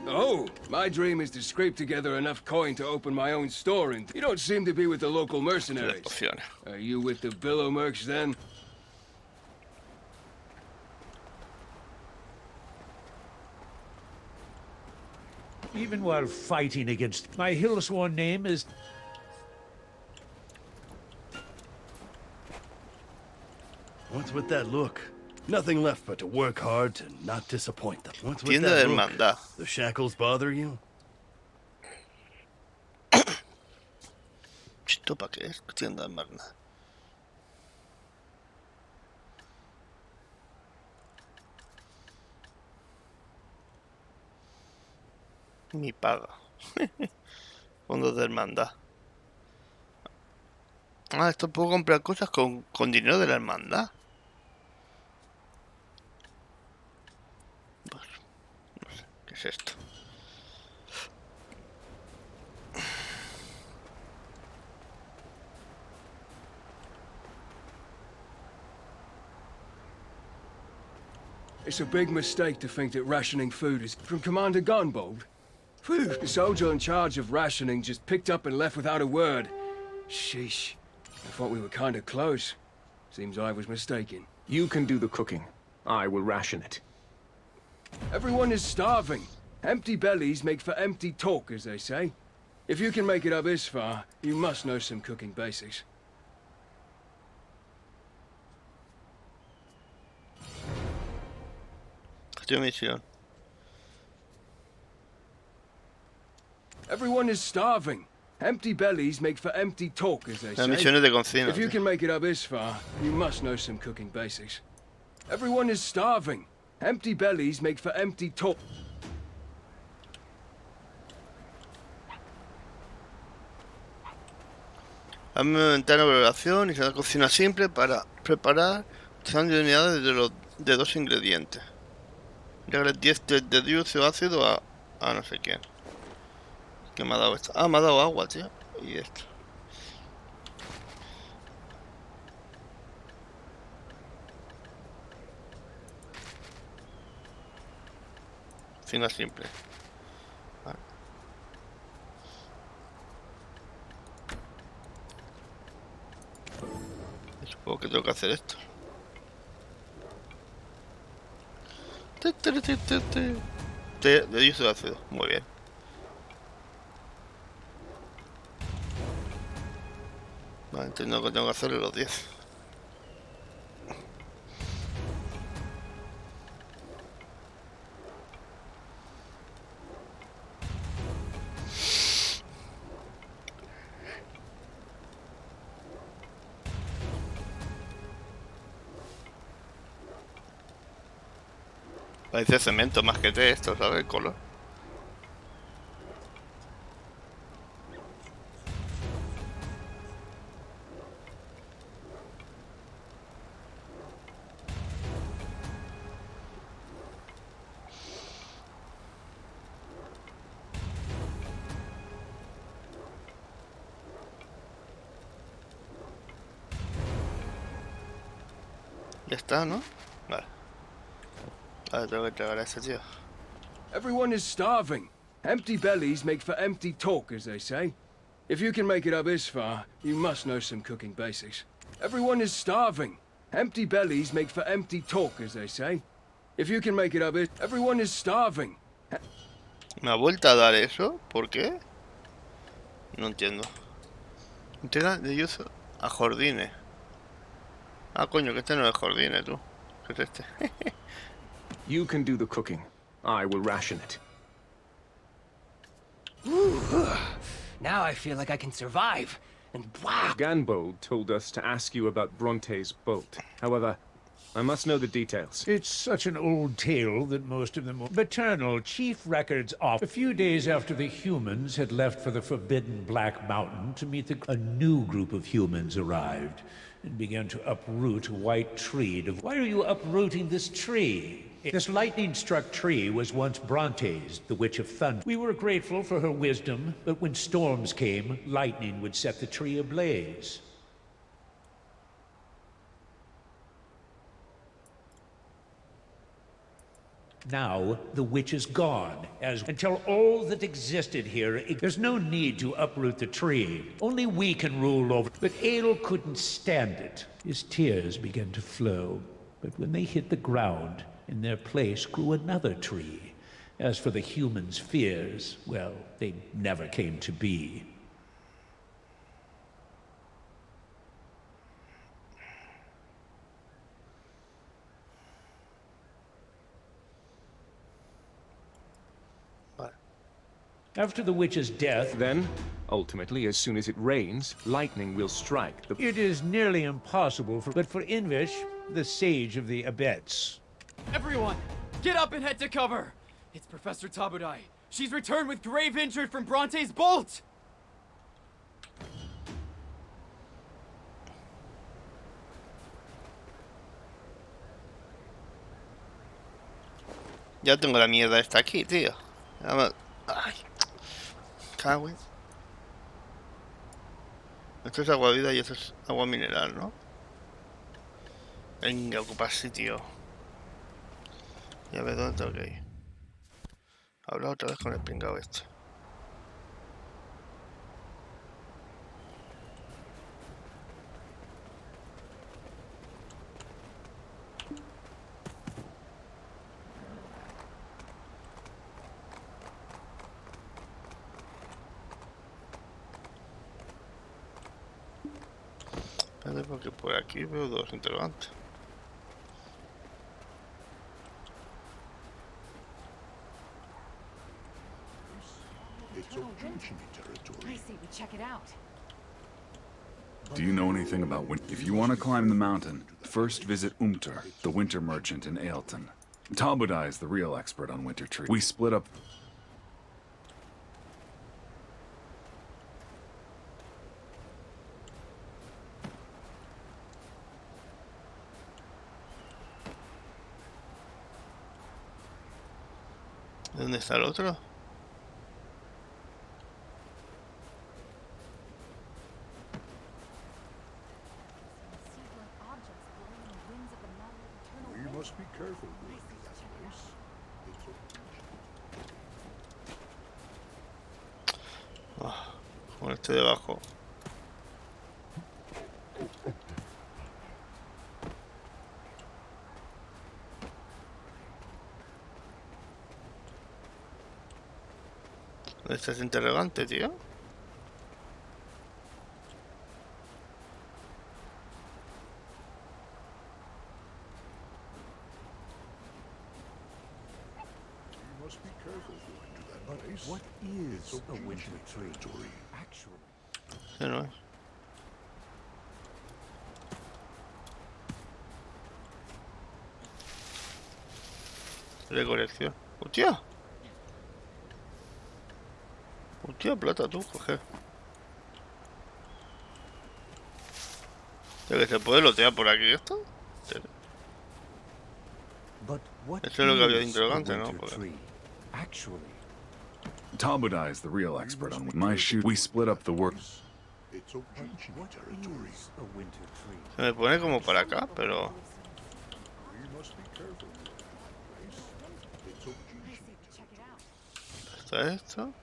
Oh, my dream is to scrape together enough coin to open my own store, and you don't seem to be with the local mercenaries. Are you with the Billow Mercs, then? Even while fighting against my hill-sworn name is... What's with that look? Nothing left but to work hard to not disappoint them. What's with Tienda that de look? hermandad. The shackles bother you? ¿Esto para qué es? Tienda de hermandad. Mi paga. Fondos de hermandad. Ah, esto puedo comprar cosas con dinero de la hermandad. Pues, no sé, ¿qué es esto? It's a big mistake to think that rationing food is from Commander Gunbold. Phew, the soldier in charge of rationing just picked up and left without a word. Sheesh. I thought we were kind of close. Seems I was mistaken. You can do the cooking. I will ration it. Everyone is starving. Empty bellies make for empty talk, as they say. If you can make it up this far, you must know some cooking basics. Misión. Everyone is starving. Empty bellies make for empty talk, as they say. Misiones de cocina. If you can make it up this far, you must know some cooking basics. Everyone is starving. Empty bellies make for empty talk. Hazme una ventana de preparación y una cocina simple para preparar utilizando unidades de 2 ingredientes. Regale 10 de dulce o ácido a no sé quién. ¿Qué me ha dado esto? Ah, me ha dado agua, tío. Y esto. Cocina simple. Vale. Supongo que tengo que hacer esto. Té de dulce o ácido. Muy bien. Vale, entiendo que tengo que hacerle los 10. Parece cemento más que té esto, ¿sabes? El color. Ya está, ¿no? Vale. Ahora tengo que entregar a ese tío. Everyone is starving. Empty bellies make for empty talk, as they say. If you can make it up this far, you must know some cooking basics. Everyone is starving. Empty bellies make for empty talk, as they say. If you can make it up this... Everyone is starving. ¿Me ha vuelto a dar eso? ¿Por qué? No entiendo. Entrega de uso a Jordine. Ah, coño, que este no es Jordine, tú. ¿Qué es este? You can do the cooking. I will ration it. Now I feel like I can survive. And wow! Ganbold told us to ask you about Bronte's bolt. However, I must know the details. It's such an old tale that most of the maternal chief records off. A few days after the humans had left for the forbidden Black Mountain to meet a new group of humans arrived and began to uproot a white tree. Why are you uprooting this tree? This lightning-struck tree was once Bronte's, the Witch of Thunder. We were grateful for her wisdom, but when storms came, lightning would set the tree ablaze. Now, the witch is gone, until all that existed here, there's no need to uproot the tree. Only we can rule over it. But Ael couldn't stand it. His tears began to flow. But when they hit the ground, in their place grew another tree. As for the humans' fears, well, they never came to be. After the witch's death... Then, ultimately, as soon as it rains, lightning will strike the... It is nearly impossible but for Invish, the sage of the Abets. Everyone, get up and head to cover! It's Professor Tabudai. She's returned with grave injury from Bronte's bolt! Ya tengo la mierda esta aquí, tío. Ay. Cago en... Esto es agua vida y esto es agua mineral, ¿no? Venga, ocupar sitio. Ya ves dónde tengo que ir. Habla otra vez con el pringao este. Porque por aquí veo dos interrogantes. I say we check it out. Do you know anything about if you want to climb the mountain, first visit Umter, the winter merchant in Aelton. Tabudai is the real expert on winter trees. We split up... ¿Dónde está el otro? We must be careful going to that place. Con este debajo. ¿Dónde está ese interrogante, tío? What is a winter tree? Actually. Sí, no es. Recolección. ¡Hostia! Hostia, plata tú, coge. ¿Que se puede lotear por aquí esto? Esto es lo que había de interrogante, ¿no? Porque... Tabudai is the real expert on my shoot. We split up the work. Se me pone como para acá, pero... ¿Esto es esto?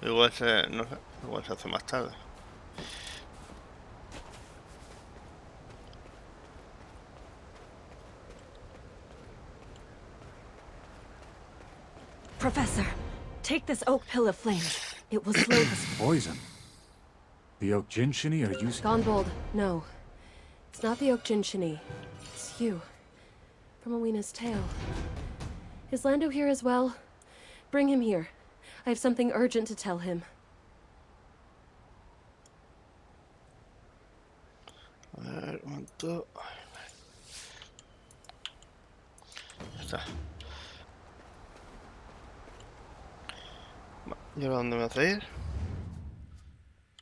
Igual se, no sé, igual se hace más tarde. Professor, take this oak pill of flames. It will slow the... Poison? The oak jinshini are using... Gonbold, no. It's not the oak jinshini. It's you. From Awena's tale. Is Lando here as well? Bring him here. I have something urgent to tell him. A ver, un momento. Ya está. ¿Y ahora dónde me hace ir?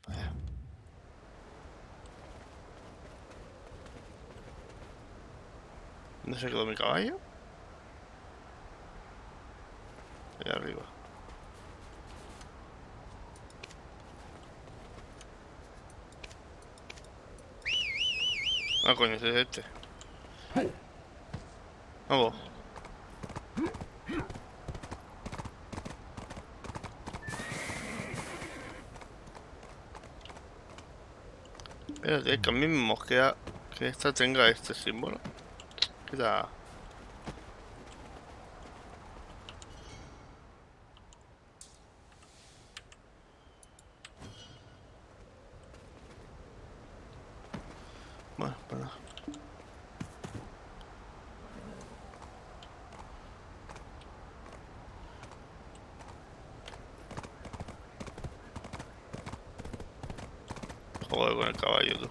Vaya. ¿Dónde se quedó mi caballo? Ahí arriba. Ah, coño, ese es este. Vamos. Espérate, que a mí me mosquea que esta tenga este símbolo. Queda... Bueno, pues nada. Joder con el caballo, tú.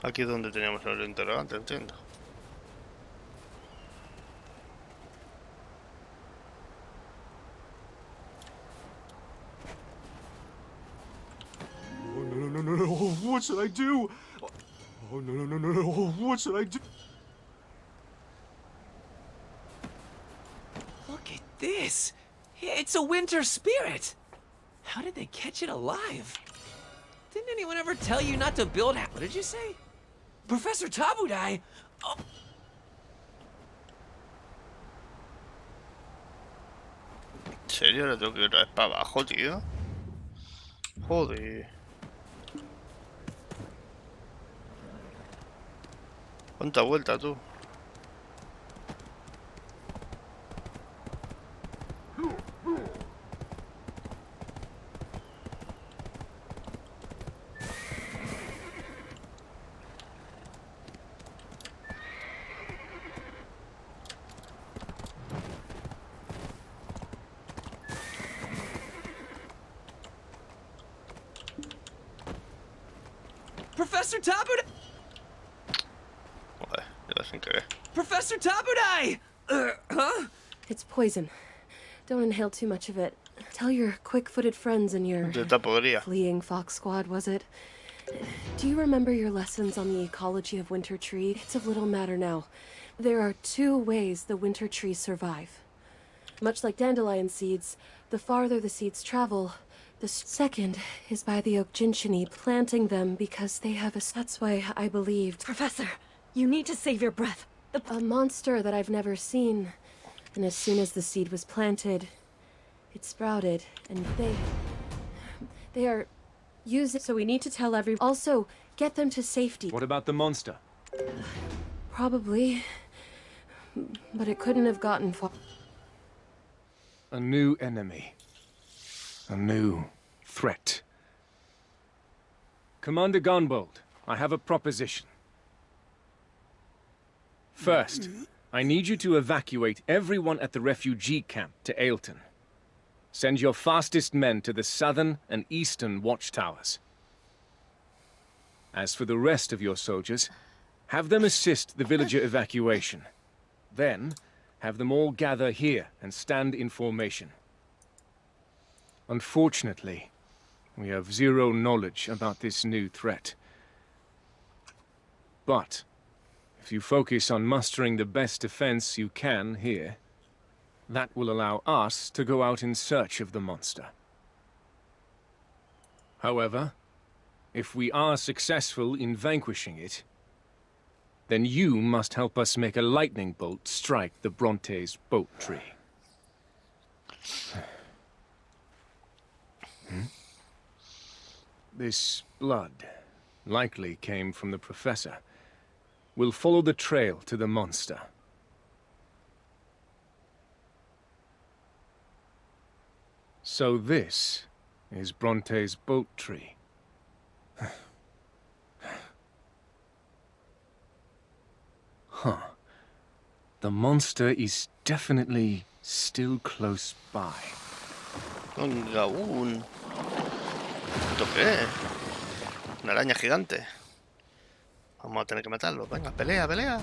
Aquí es donde teníamos el interrogante, entiendo. Oh, no. What should I do? Oh, no. What should I do? Look at this. It's a winter spirit. How did they catch it alive? Didn't anyone ever tell you not to build... What did you say? Professor Tabudai? Oh. ¿En serio? ¿Le tengo que ir otra vez para abajo, tío? Joder. ¿Cuánta vuelta, tú? Professor Tabudai! Joder, ya sin querer. Professor Tabudai! Huh? It's poison. Don't inhale too much of it. Tell your quick-footed friends in your fleeing fox squad, was it? Do you remember your lessons on the ecology of winter trees? It's of little matter now. There are two ways the winter trees survive. Much like dandelion seeds, the farther the seeds travel, the second is by the oak jinshini planting them because they have a... That's why I believed... Professor, you need to save your breath. A monster that I've never seen. And as soon as the seed was planted, it sprouted, and they are using... So we need to tell everyone. Also, get them to safety. What about the monster? Probably. But it couldn't have gotten far. A new enemy. A new threat. Commander Gonbold, I have a proposition. First, I need you to evacuate everyone at the refugee camp to Ailton. Send your fastest men to the southern and eastern watchtowers. As for the rest of your soldiers, have them assist the villager evacuation. Then, have them all gather here and stand in formation. Unfortunately, We have zero knowledge about this new threat. But if you focus on mustering the best defense you can here, that will allow us to go out in search of the monster. However, if we are successful in vanquishing it, then you must help us make a lightning bolt strike the Bronte's boat tree. This blood likely came from the professor. We'll follow the trail to the monster. So this is Bronte's boat tree. Huh. The monster is definitely still close by. Venga, ¿esto qué es? Una araña gigante. Vamos a tener que matarlo. Venga, pelea, pelea.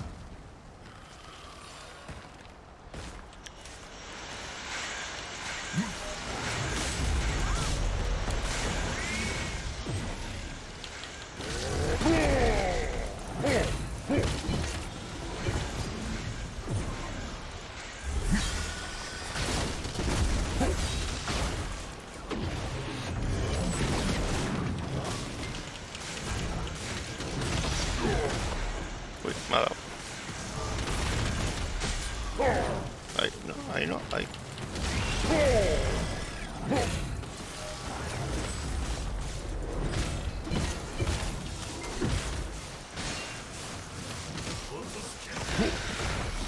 Uy, me ha dado. Ahí, no, ahí no, ahí.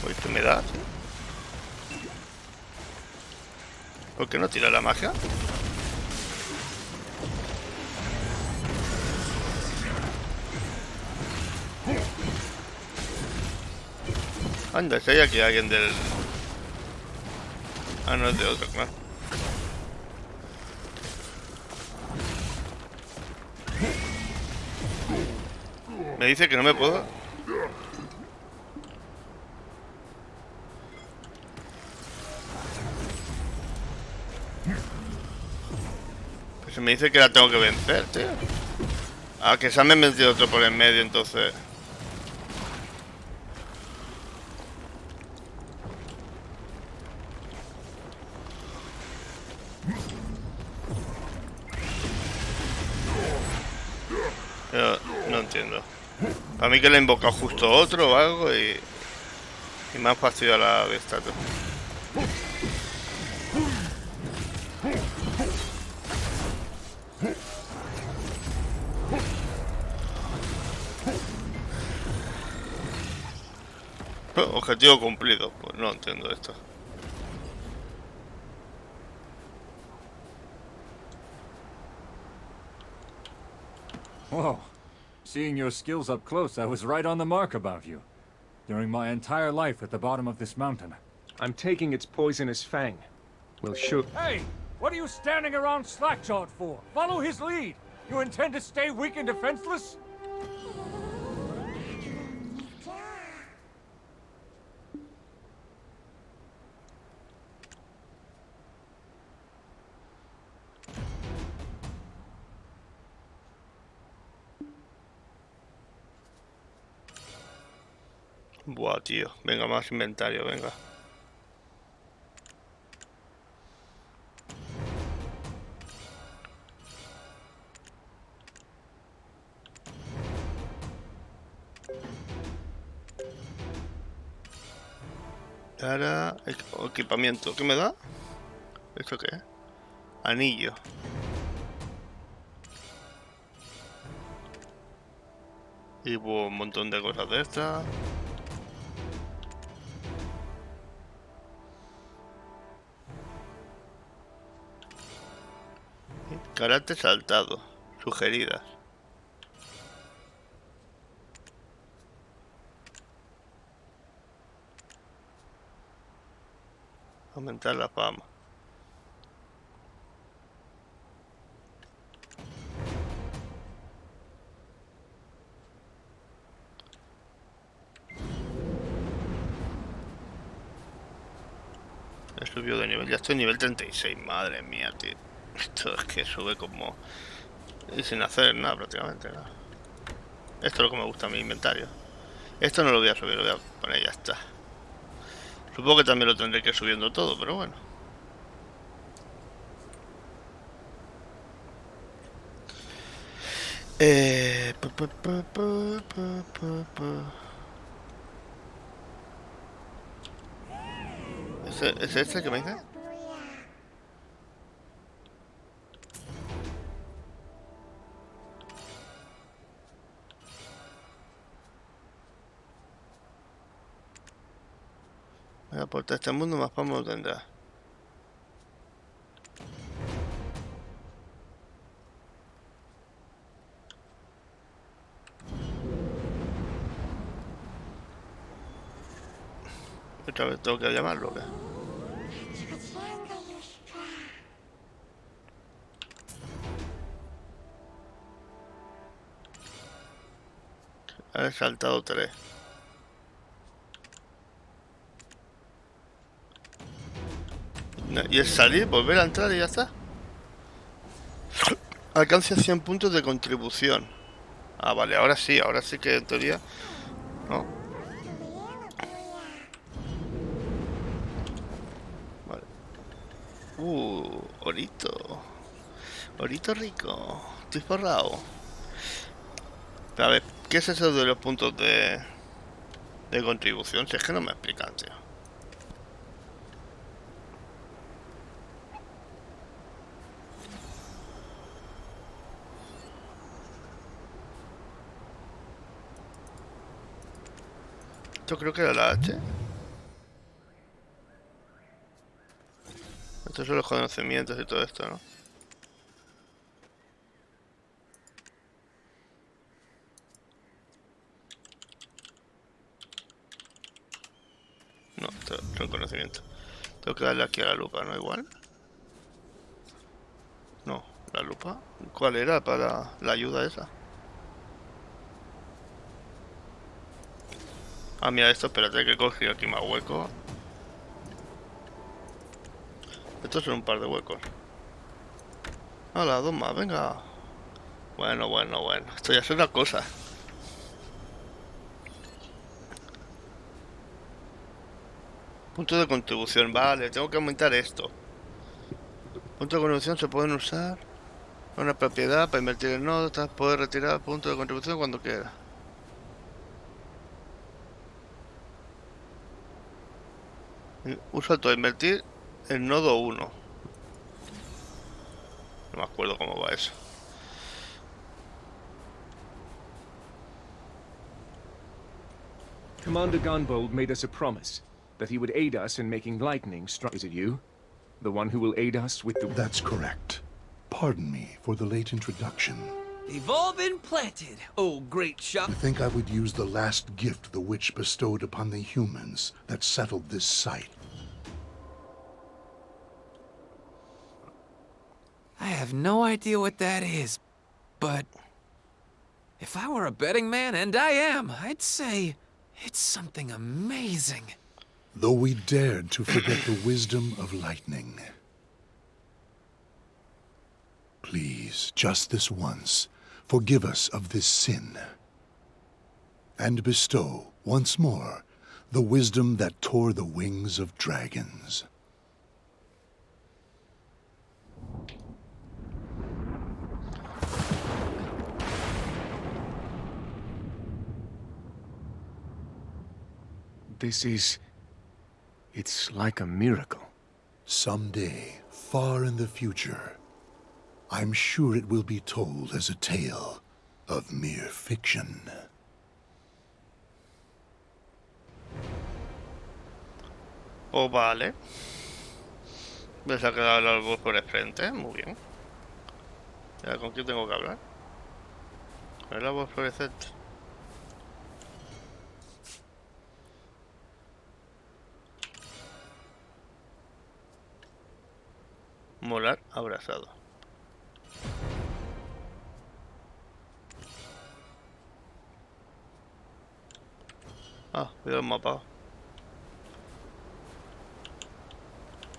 Uy, ¿qué me da, tío? ¿Por qué no tira la magia? Anda, si hay aquí alguien del... Ah, no, es de otro clan. Me dice que no me puedo... Pues me dice que la tengo que vencer, tío. Ah, que se me ha metido otro por en medio, entonces... Yo no entiendo. Para mí que le he invocado justo otro o algo y me han fastidiado la de esta. Objetivo cumplido. Pues no entiendo esto. Whoa. Seeing your skills up close, I was right on the mark about you. During my entire life at the bottom of this mountain. I'm taking its poisonous fang. We'll shoot. Hey! What are you standing around slack-jawed for? Follow his lead! You intend to stay weak and defenseless? Buah, tío. Venga, más inventario, venga. Ahora, equipamiento. ¿Qué me da? ¿Esto qué es? Anillo. Y un montón de cosas de estas. Karate saltado. Sugeridas. Aumentar la fama. He subido de nivel. Ya estoy en nivel 36. Madre mía, tío. Esto es que sube como... Y sin hacer nada prácticamente, ¿no? Esto es lo que me gusta a mi inventario. Esto no lo voy a subir, lo voy a poner y ya está. Supongo que también lo tendré que ir subiendo todo, pero bueno. ¿Es este que me dice? Voy a aportar este mundo, más fama lo tendrá. Otra vez tengo que llamarlo, ¿o qué? He saltado 3. Y es salir, volver a entrar y ya está. Alcance 100 puntos de contribución. Ah, vale, ahora sí que en teoría... No. Vale. Orito. Orito rico. Estoy forrado. A ver, ¿qué es eso de los puntos de contribución? Si es que no me explican, tío. Esto creo que era la H. Estos son los conocimientos y todo esto, ¿no? No, esto es un conocimiento. Tengo que darle aquí a la lupa, ¿no? Igual. No, la lupa. ¿Cuál era para la ayuda esa? Ah, mira esto, espérate que he cogido aquí más huecos. Estos son un par de huecos. Hola, 2 más, venga. Bueno. Esto ya es una cosa. Punto de contribución, vale, tengo que aumentar esto. Puntos de contribución se pueden usar una propiedad para invertir en notas, poder retirar puntos de contribución cuando quiera. Usa todo, invertir en nodo 1. No me acuerdo cómo va eso. Commander Gunbold made us a promise that he would aid us in making lightning strike. Is it you? The one who will aid us with the... That's correct. Pardon me for the late introduction. They've all been planted, oh great shot. I think I would use the last gift the witch bestowed upon the humans that settled this site. I have no idea what that is, but if I were a betting man, and I am, I'd say it's something amazing. Though we dared to forget the wisdom of lightning. Please, just this once, forgive us of this sin. And bestow, once more, the wisdom that tore the wings of dragons. This is... It's like a miracle. Someday, far in the future, I'm sure it will be told as a tale of mere fiction. Oh, vale. Me se ha quedado la voz por el frente, muy bien. ¿Ya con quién tengo que hablar? Con la voz fluorescente. Molar abrazado. Ah, veo el mapa.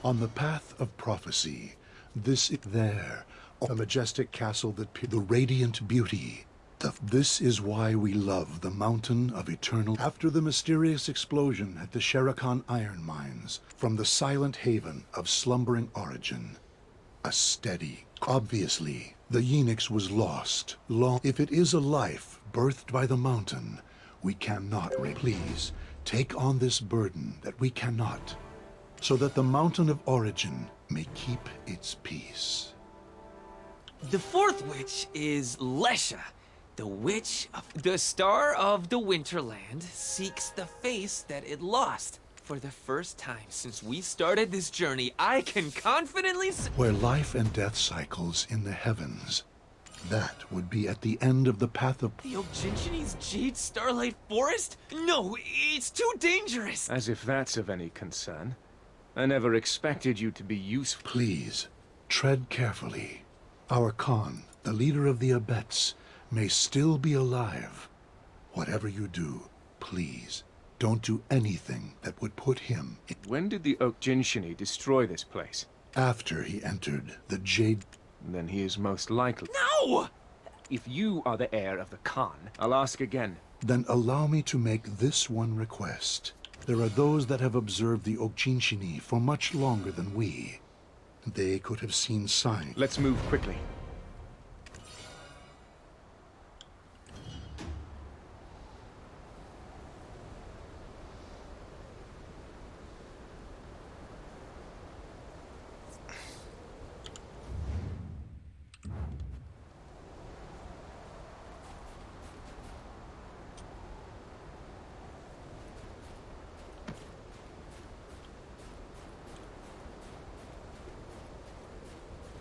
On the path of prophecy, This is there, a majestic castle that the radiant beauty. This is why we love the mountain of eternal. After the mysterious explosion at the Sherakan iron mines, from the silent haven of slumbering origin, a steady. Obviously, the Yenix was lost. If it is a life birthed by the mountain, we cannot. Please, take on this burden that we cannot, so that the mountain of origin may keep its peace. The fourth witch is Lesha. The witch of the star of the Winterland seeks the face that it lost. For the first time since we started this journey, I can confidently where life and death cycles in the heavens. That would be at the end of the path of the Oginchini's Jade Starlight Forest? No, it's too dangerous. As if that's of any concern. I never expected you to be useful. Please, tread carefully. Our Khan, the leader of the Abets, may still be alive. Whatever you do, please, don't do anything that would put him in. When did the Oginchini destroy this place? After he entered the Jade. Then he is most likely. No! If you are the heir of the Khan, I'll ask again. Then allow me to make this one request. There are those that have observed the Oginchini for much longer than we. They could have seen signs. Let's move quickly.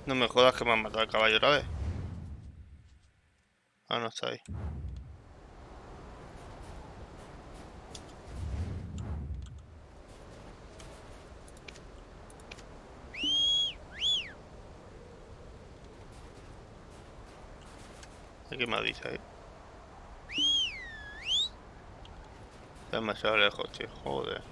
No me jodas que me han matado al caballo otra vez. Ah, no está ahí. Aquí me avisa, demasiado lejos, tío. Joder.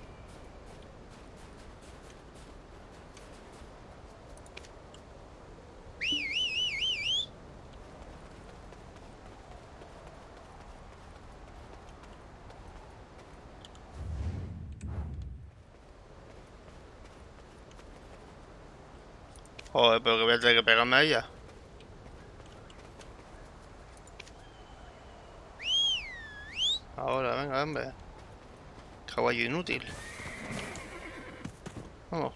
Joder, pero que voy a tener que pegarme a ella. Ahora, venga, hombre. Caballo inútil. Vamos.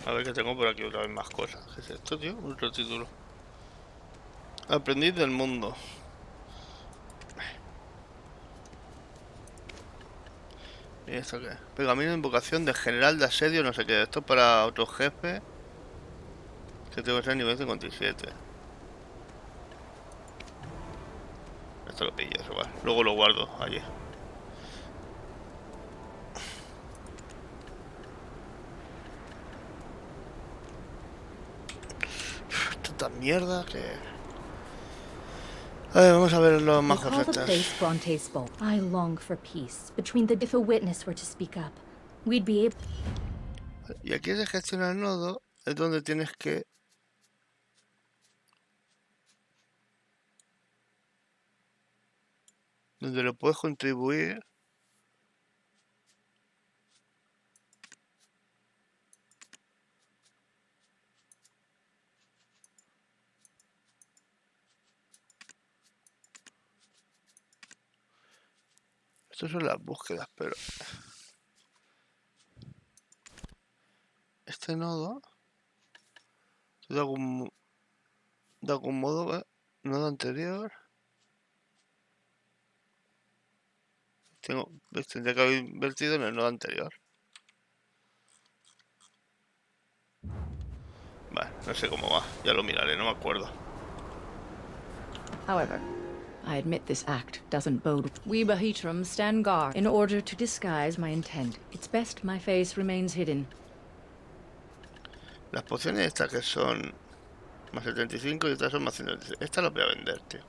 A ver que tengo por aquí otra vez más cosas. ¿Qué es esto, tío? Otro título. Aprendiz del mundo. ¿Y esto qué es? Pergamino de invocación de general de asedio, no sé qué. Esto es para otro jefe. Que tengo que ser nivel 57. Esto lo pillo, igual. Luego lo guardo allí. Tanta mierda que... A ver, vamos a ver los más We call the correctas. place Bronte's Bowl. I long for peace between the. If a witness were to speak up, we'd be able. Y aquí de gestionar nodo es donde tienes que... Donde lo puedes contribuir. Estas son las búsquedas, pero... Este nodo... De algún modo, nodo anterior... Tendría que haber invertido en el nodo anterior. No sé cómo va, ya lo miraré, no me acuerdo. However, I admit this act doesn't bode. We Bahitram stand guard in order to disguise my intent. It's best my face remains hidden. Las pociones estas que son más 75 y estas son más 176. Estas las voy a vender, tío.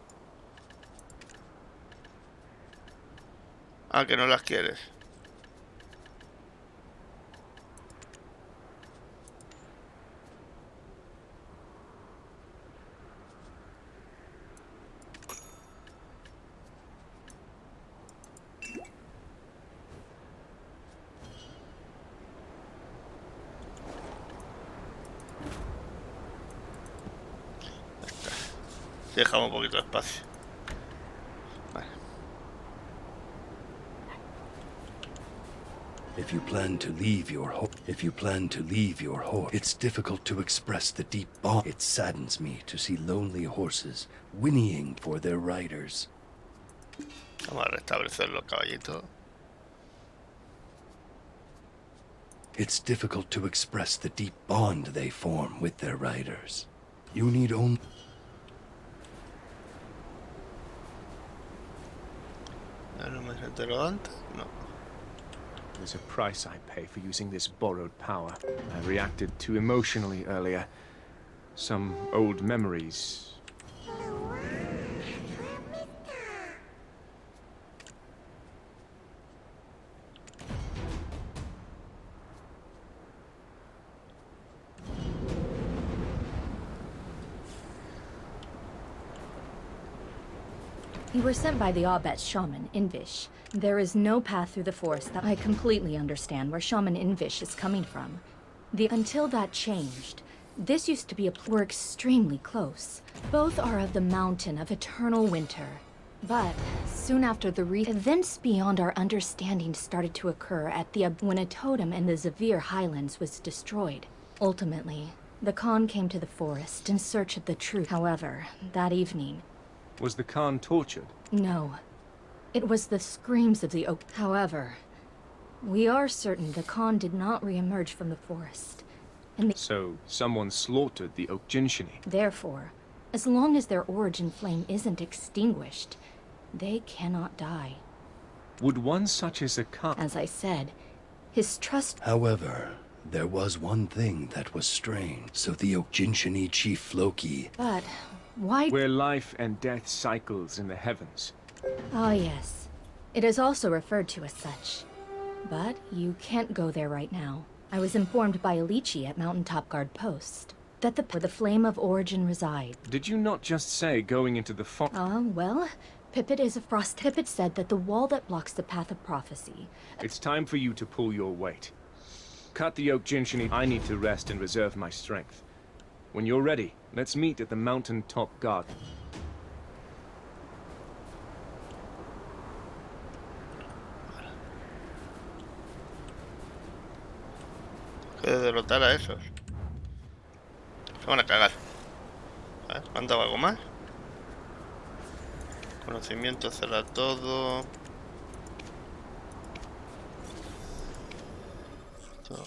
Ah, que no las quieres. Dejamos un poquito de espacio. Vale. If you plan to leave your home, it's difficult to express the deep bond. It saddens me to see lonely horses whinnying for their riders. Vamos a restablecer los caballitos. It's difficult to express the deep bond they form with their riders. You need only... No me enteró antes, no. There's a price I pay for using this borrowed power. I reacted too emotionally earlier. Some old memories. You were sent by the Abet shaman, Invish. There is no path through the forest that I completely understand where Shaman Invish is coming from. Until that changed, this used to be we're extremely close. Both are of the mountain of eternal winter. But soon after events beyond our understanding started to occur at when a totem in the Zavir Highlands was destroyed. Ultimately, the Khan came to the forest in search of the truth. However, that evening... Was the Khan tortured? No. It was the screams of the oak. However, we are certain the Khan did not re-emerge from the forest. So, someone slaughtered the Okjinshini. Therefore, as long as their origin flame isn't extinguished, they cannot die. Would one such as a Khan... As I said, his trust... However, there was one thing that was strange. So the Okjinshini chief Floki... But why... Where life and death cycles in the heavens. Ah, yes. It is also referred to as such. But you can't go there right now. I was informed by Alici at Mountaintop Guard Post that where the flame of origin resides. Did you not just say going into the fog? Well, Pippet is a frost. Pippet said that the wall that blocks the path of prophecy... It's time for you to pull your weight. Cut the Okjinshini. I need to rest and reserve my strength. When you're ready, let's meet at the Mountaintop Garden. Que derrotar a esos. Se van a cagar. A ver, ¿me han dado algo más? Conocimiento cerra todo. Esto.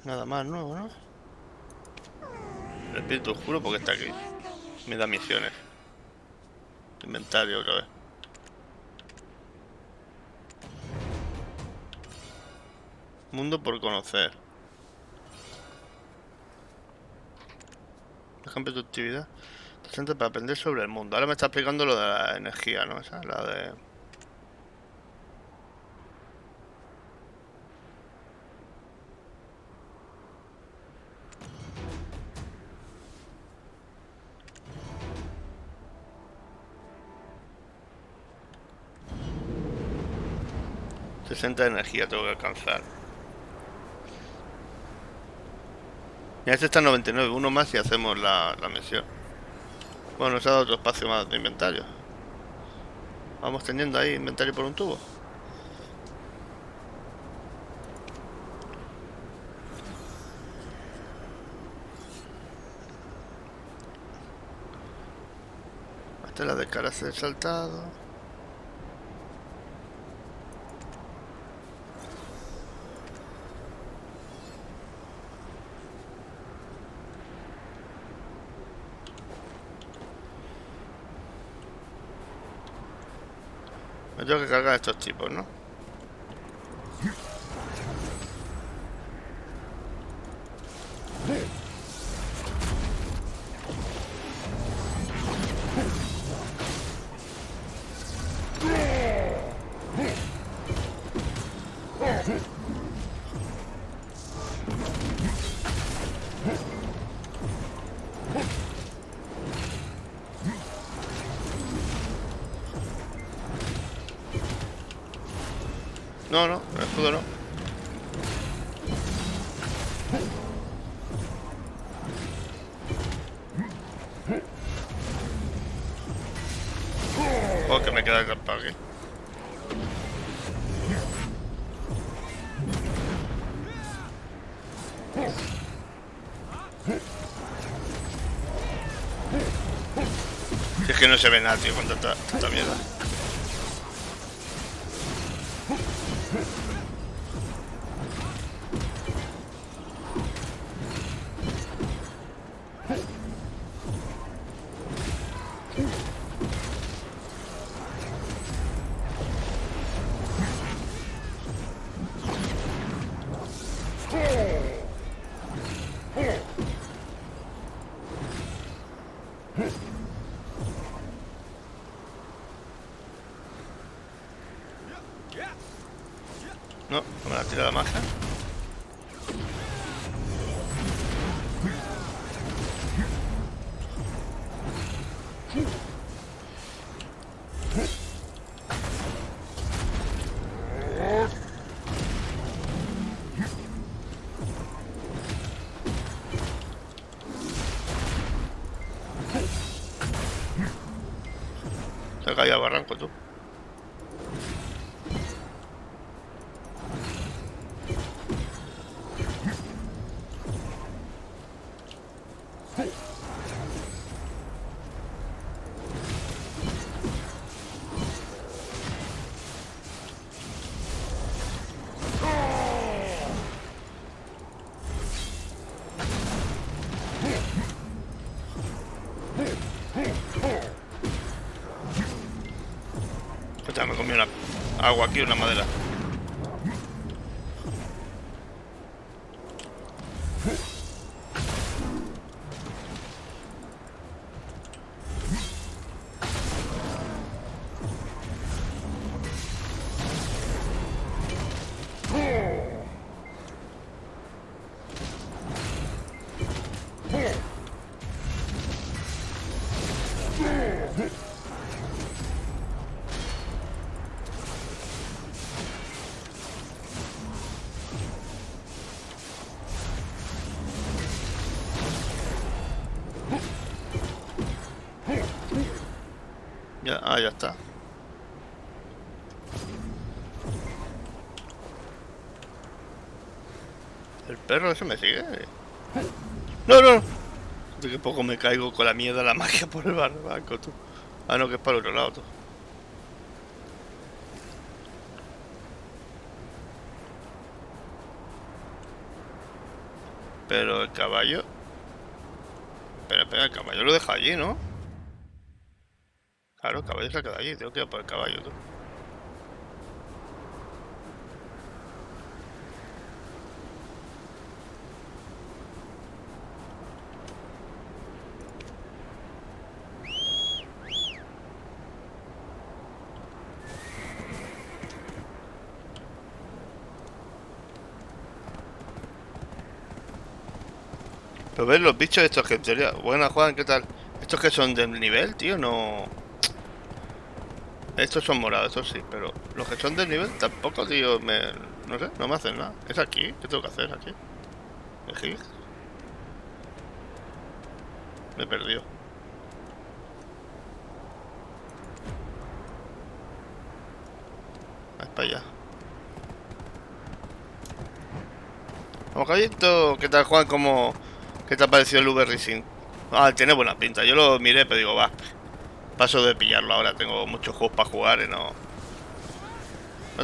Nada más nuevo, ¿no? El espíritu oscuro porque está aquí. Me da misiones. Inventario otra vez. Mundo por conocer. Ejemplo de tu actividad. Presente para aprender sobre el mundo. Ahora me está explicando lo de la energía, ¿no? Esa, la de... ...60 de energía tengo que alcanzar. Y este está en 99, uno más y hacemos la misión. Bueno, nos ha dado otro espacio más de inventario. Vamos teniendo ahí inventario por un tubo. Tela de carácter saltado. Me tengo que cargar a estos tipos, ¿no? No, no, el escudo no. Oh, que me queda atrapado aquí. Si es que no se ve nada, tío, con tanta mierda. No, no me la tira la magia. Se ha caído al barranco, tú. Ya me comí una agua aquí, una madera. Ya, ya está. El perro ese me sigue. No, no. De que poco me caigo con la mierda de la magia por el barranco, tú. Ah, no, que es para el otro lado, tú. Pero el caballo... Espera, el caballo lo deja allí, ¿no? Claro, el caballo se ha quedado allí, tengo que ir por el caballo, tú. Pero ves los bichos estos que en teoría... Buenas, Juan, ¿qué tal? Estos que son del nivel, tío, no... Estos son morados, estos sí, pero los que son del nivel tampoco, tío, no sé, no me hacen nada. ¿Es aquí? ¿Qué tengo que hacer aquí? ¿Elegir? Me he perdido. Es para allá. Vamos, caballito. ¿Qué tal, Juan? ¿Qué te ha parecido el V-Racing? Ah, tiene buena pinta. Yo lo miré, pero digo, va. Paso de pillarlo ahora, tengo muchos juegos para jugar y no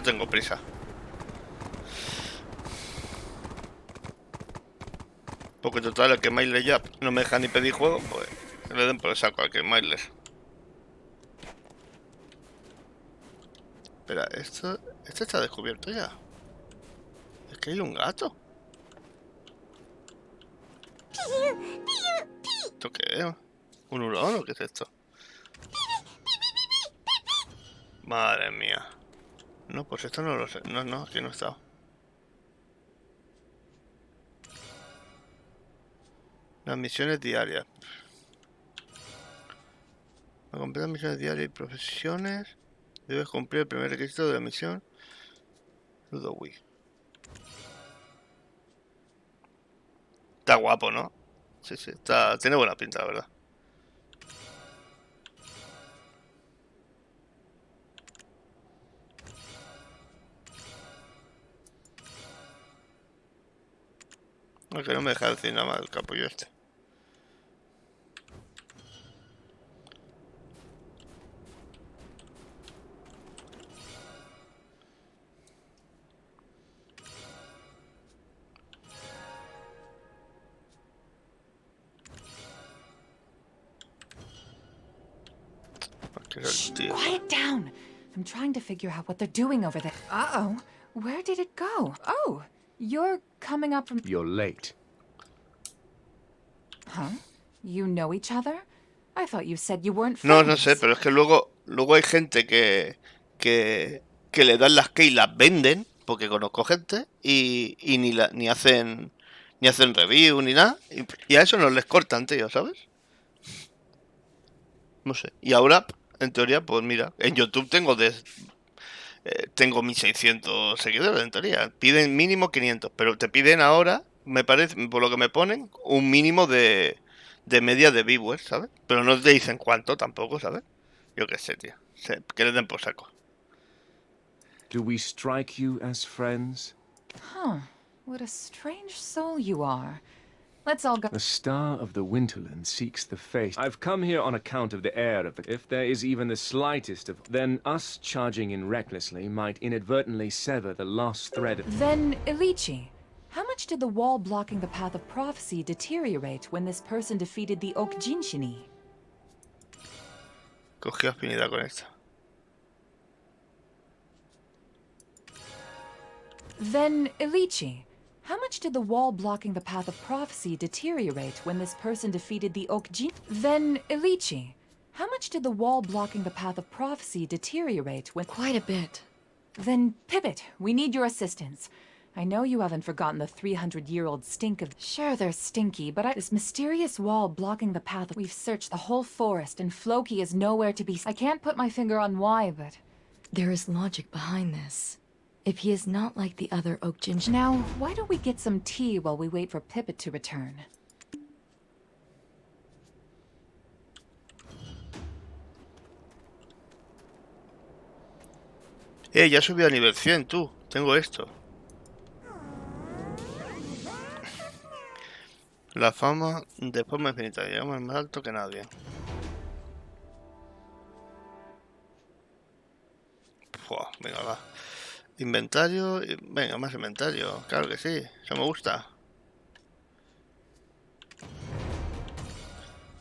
tengo prisa. Porque total, el que Mailer ya no me deja ni pedir juego, pues que le den por el saco al que Mailer. Espera, esto está descubierto ya. Es que hay un gato. ¿Esto qué es? ¿Un hurón o qué es esto? Madre mía. No, pues esto no lo sé. No, aquí no he estado. Las misiones diarias. Para completar misiones diarias y profesiones, debes cumplir el primer requisito de la misión. Ludowi. Está guapo, ¿no? Sí, tiene buena pinta, la verdad. Aunque no me deja decir nada más del capullo este. Shh, quiet down. I'm trying to figure out what they're doing over there. Uh-oh. Where did it go? Oh, you're coming up from... You're late. Huh? You know each other? I thought you said you weren't No, friends. no sé, pero es que luego hay gente que le dan las que y las venden, porque conozco gente, y ni hacen review ni nada, y a eso no les cortan, tío, ¿sabes? No sé. Y ahora, en teoría, pues mira, en YouTube tengo 1600 seguidores, en teoría. Piden mínimo 500, pero te piden ahora, me parece, por lo que me ponen, un mínimo de media de viewers, ¿sabes? Pero no te dicen cuánto tampoco, ¿sabes? Yo qué sé, tío. Que le den por saco. Do we strike you as friends? Huh. What a strange soul you are. Let's all go... The star of the Winterland seeks the face. I've come here on account of the air of the... If there is even the slightest of... Then us charging in recklessly might inadvertently sever the lost thread of... Then, Ilichi, how much did the wall blocking the path of prophecy deteriorate when this person defeated the Okjinshini? Cogí afinidad con esta. Then, Ilichi, how much did the wall blocking the path of prophecy deteriorate when this person defeated the Okjin? Then, Ilichi, how much did the wall blocking the path of prophecy deteriorate when... Quite a bit. Then, Pivot, we need your assistance. I know you haven't forgotten the 300-year-old stink of... Sure, they're stinky, but this mysterious wall blocking the path... We've searched the whole forest, and Floki is nowhere to be... I can't put my finger on why, but... There is logic behind this. If he is not like the other Okjin... Now, why don't we get some tea while we wait for Pipit to return? Ya subí a nivel 100, tú. Tengo esto. La fama de forma infinita. Llegamos más alto que nadie. Venga, va. Inventario. Venga, más inventario. Claro que sí. Eso me gusta.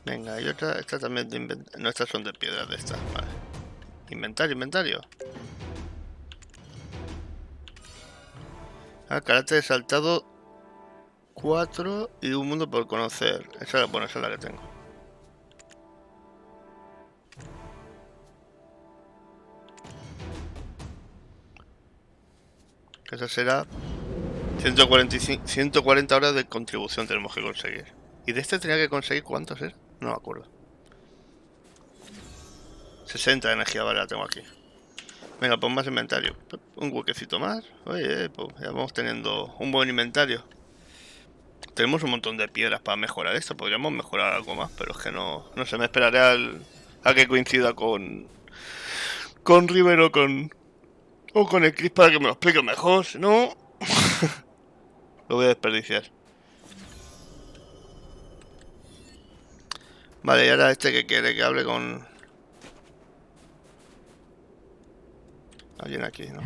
Venga, y otra. Esta también de inventario. No, estas son de piedras de estas. Vale. Inventario. Carácter saltado 4 y un mundo por conocer. Esa es la que tengo. Esa será 140 horas de contribución tenemos que conseguir. ¿Y de este tenía que conseguir cuántos es? No me acuerdo. 60 de energía, vale, la tengo aquí. Venga, pues más inventario. Un huequecito más. Oye, pues ya vamos teniendo un buen inventario. Tenemos un montón de piedras para mejorar esto. Podríamos mejorar algo más, pero es que no sé, me esperaré a que coincida con River o con el Chris para que me lo explique mejor. Si no, lo voy a desperdiciar. Vale, y ahora este que quiere que hable con Alguien aquí, ¿no?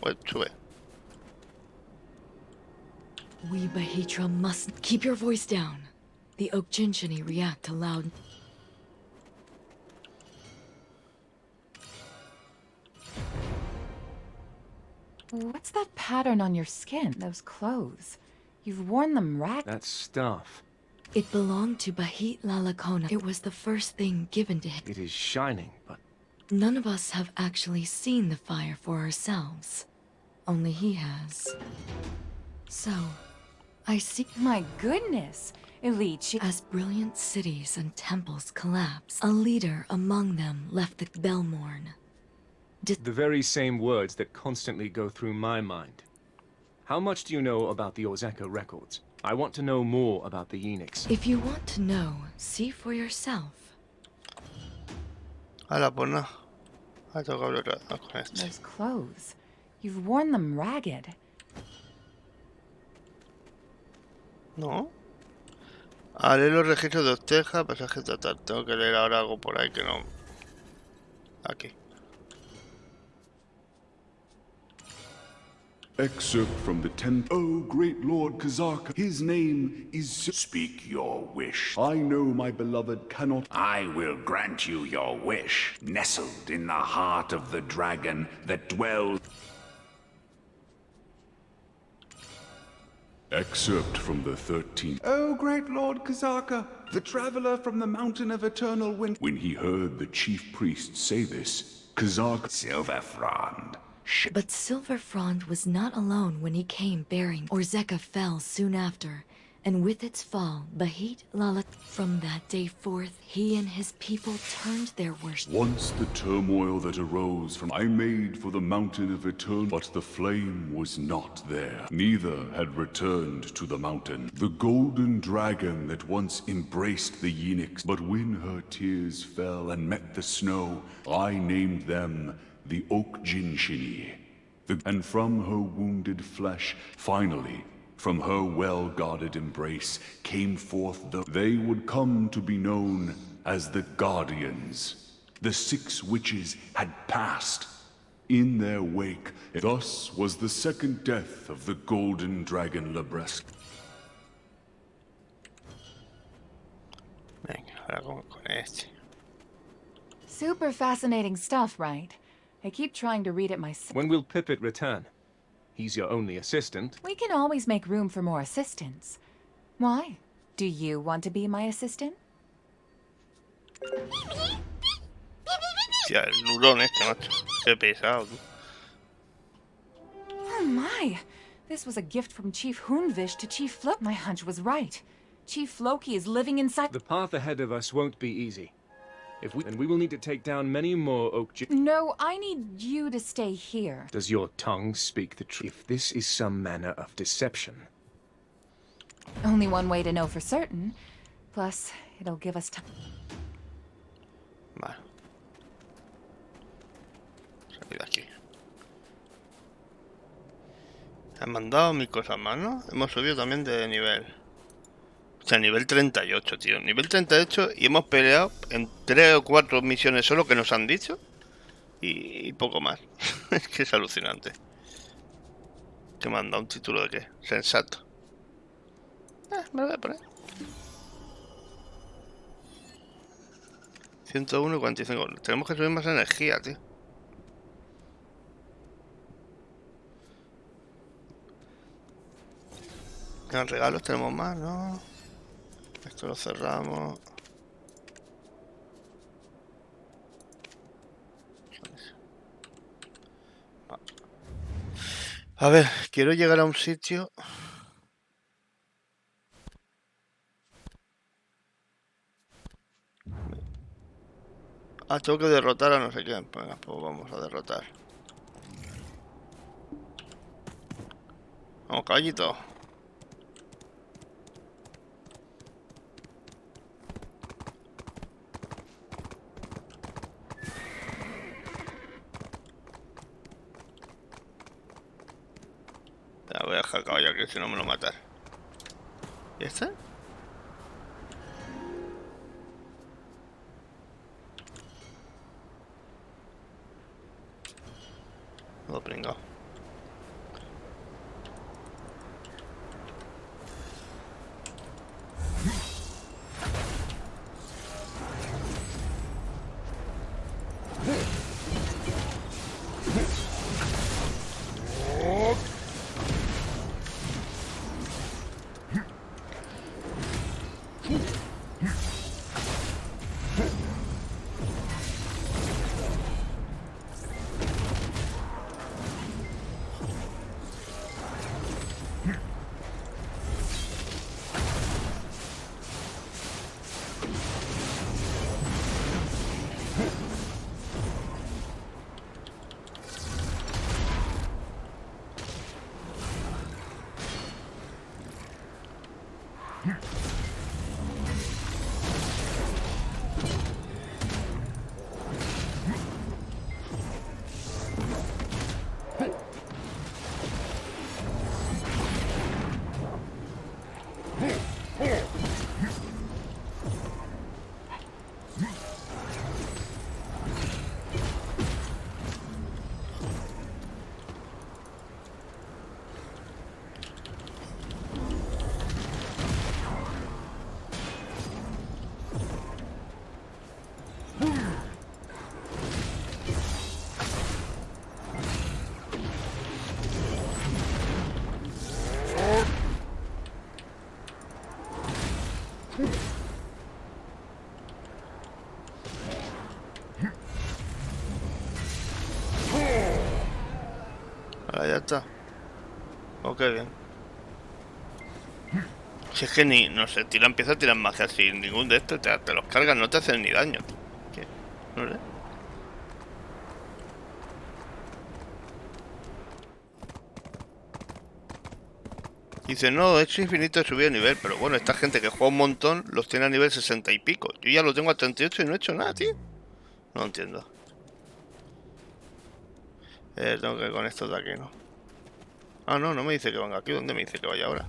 Pues sube. We Bahitra must keep your voice down. The Oak Jinchini react to loud. What's that pattern on your skin? Those clothes. You've worn them That stuff. It belonged to Bahit Lalakona. It was the first thing given to him. It is shining, but None of us have actually seen the fire for ourselves. Only he has. So, I see. My goodness! Elite. As brilliant cities and temples collapse, a leader among them left the Belmorn. the very same words that constantly go through my mind. How much do you know about the Ozeka records? I want to know more about the eunuchs. If you want to know, see for yourself. Hala, pues no. Ha tocado otra con este. Those clothes. You've worn them ragged. No. Haré los registros de Osteja, pasaje total. Tengo que leer ahora algo por ahí que no. Aquí. Excerpt from the 10th. Oh, great Lord Kazaka, his name is... Speak your wish. I know my beloved cannot... I will grant you your wish. Nestled in the heart of the dragon that dwells... Excerpt from the 13th. Oh, great Lord Kazaka, the traveler from the mountain of eternal wind. When he heard the chief priest say this, Kazaka... Silverfrond. But Silverfrond was not alone when he came bearing. Orzeka fell soon after, and with its fall, Bahit Lala. From that day forth, he and his people turned their worship. Once the turmoil that arose from I made for the mountain of eternal, but the flame was not there. Neither had returned to the mountain. The golden dragon that once embraced the eunuchs, but when her tears fell and met the snow, I named them the Oak Jinshini. And from her wounded flesh, finally, from her well-guarded embrace, came forth they would come to be known as the Guardians. The 6 witches had passed in their wake. Thus was the second death of the golden dragon Labresque. Venga, ahora con este. Super fascinating stuff, right? I keep trying to read it myself. When will Pippet return? He's your only assistant. We can always make room for more assistants. Why? Do you want to be my assistant? Tía, el lurón este, macho. Qué pesado, tú. Oh my! This was a gift from Chief Hoonvish to Chief Floki. My hunch was right. Chief Floki is living inside... The path ahead of us won't be easy. And we will need to take down many more Oak No, I need you to stay here. Does your tongue speak the truth? If this is some manner of deception... Only one way to know for certain. Plus, it'll give us time. Vale. Salí de aquí. Han mandado 1000 cosas más, ¿no? Hemos subido también de nivel. O sea, nivel 38, tío. Nivel 38 y hemos peleado en 3 o 4 misiones solo que nos han dicho. Y poco más. Es que es alucinante. ¿Qué me han dado? ¿Un título de qué? Sensato. Me lo voy a poner. 101 y 45. Tenemos que subir más energía, tío. ¿Qué regalos tenemos más? No. Esto lo cerramos. A ver, quiero llegar a un sitio. Ah, tengo que derrotar a no sé quién. Venga, pues vamos a derrotar. Vamos, caballito. Ya voy a dejar el caballo aquí, si no me lo matar. ¿Y este? Todo pringado. Ahora ya está. Oh, qué bien. Si es que ni, no sé, empieza a tirar magia sin ningún de estos, te los cargas, no te hacen ni daño. ¿Qué? No sé. Dice, no, he hecho infinito de subida de nivel, pero bueno, esta gente que juega un montón los tiene a nivel 60 y pico. Yo ya lo tengo a 38 y no he hecho nada, tío. No entiendo. Tengo que ir con estos de aquí, ¿no? Ah, no, no me dice que venga aquí. ¿Dónde me dice que vaya ahora?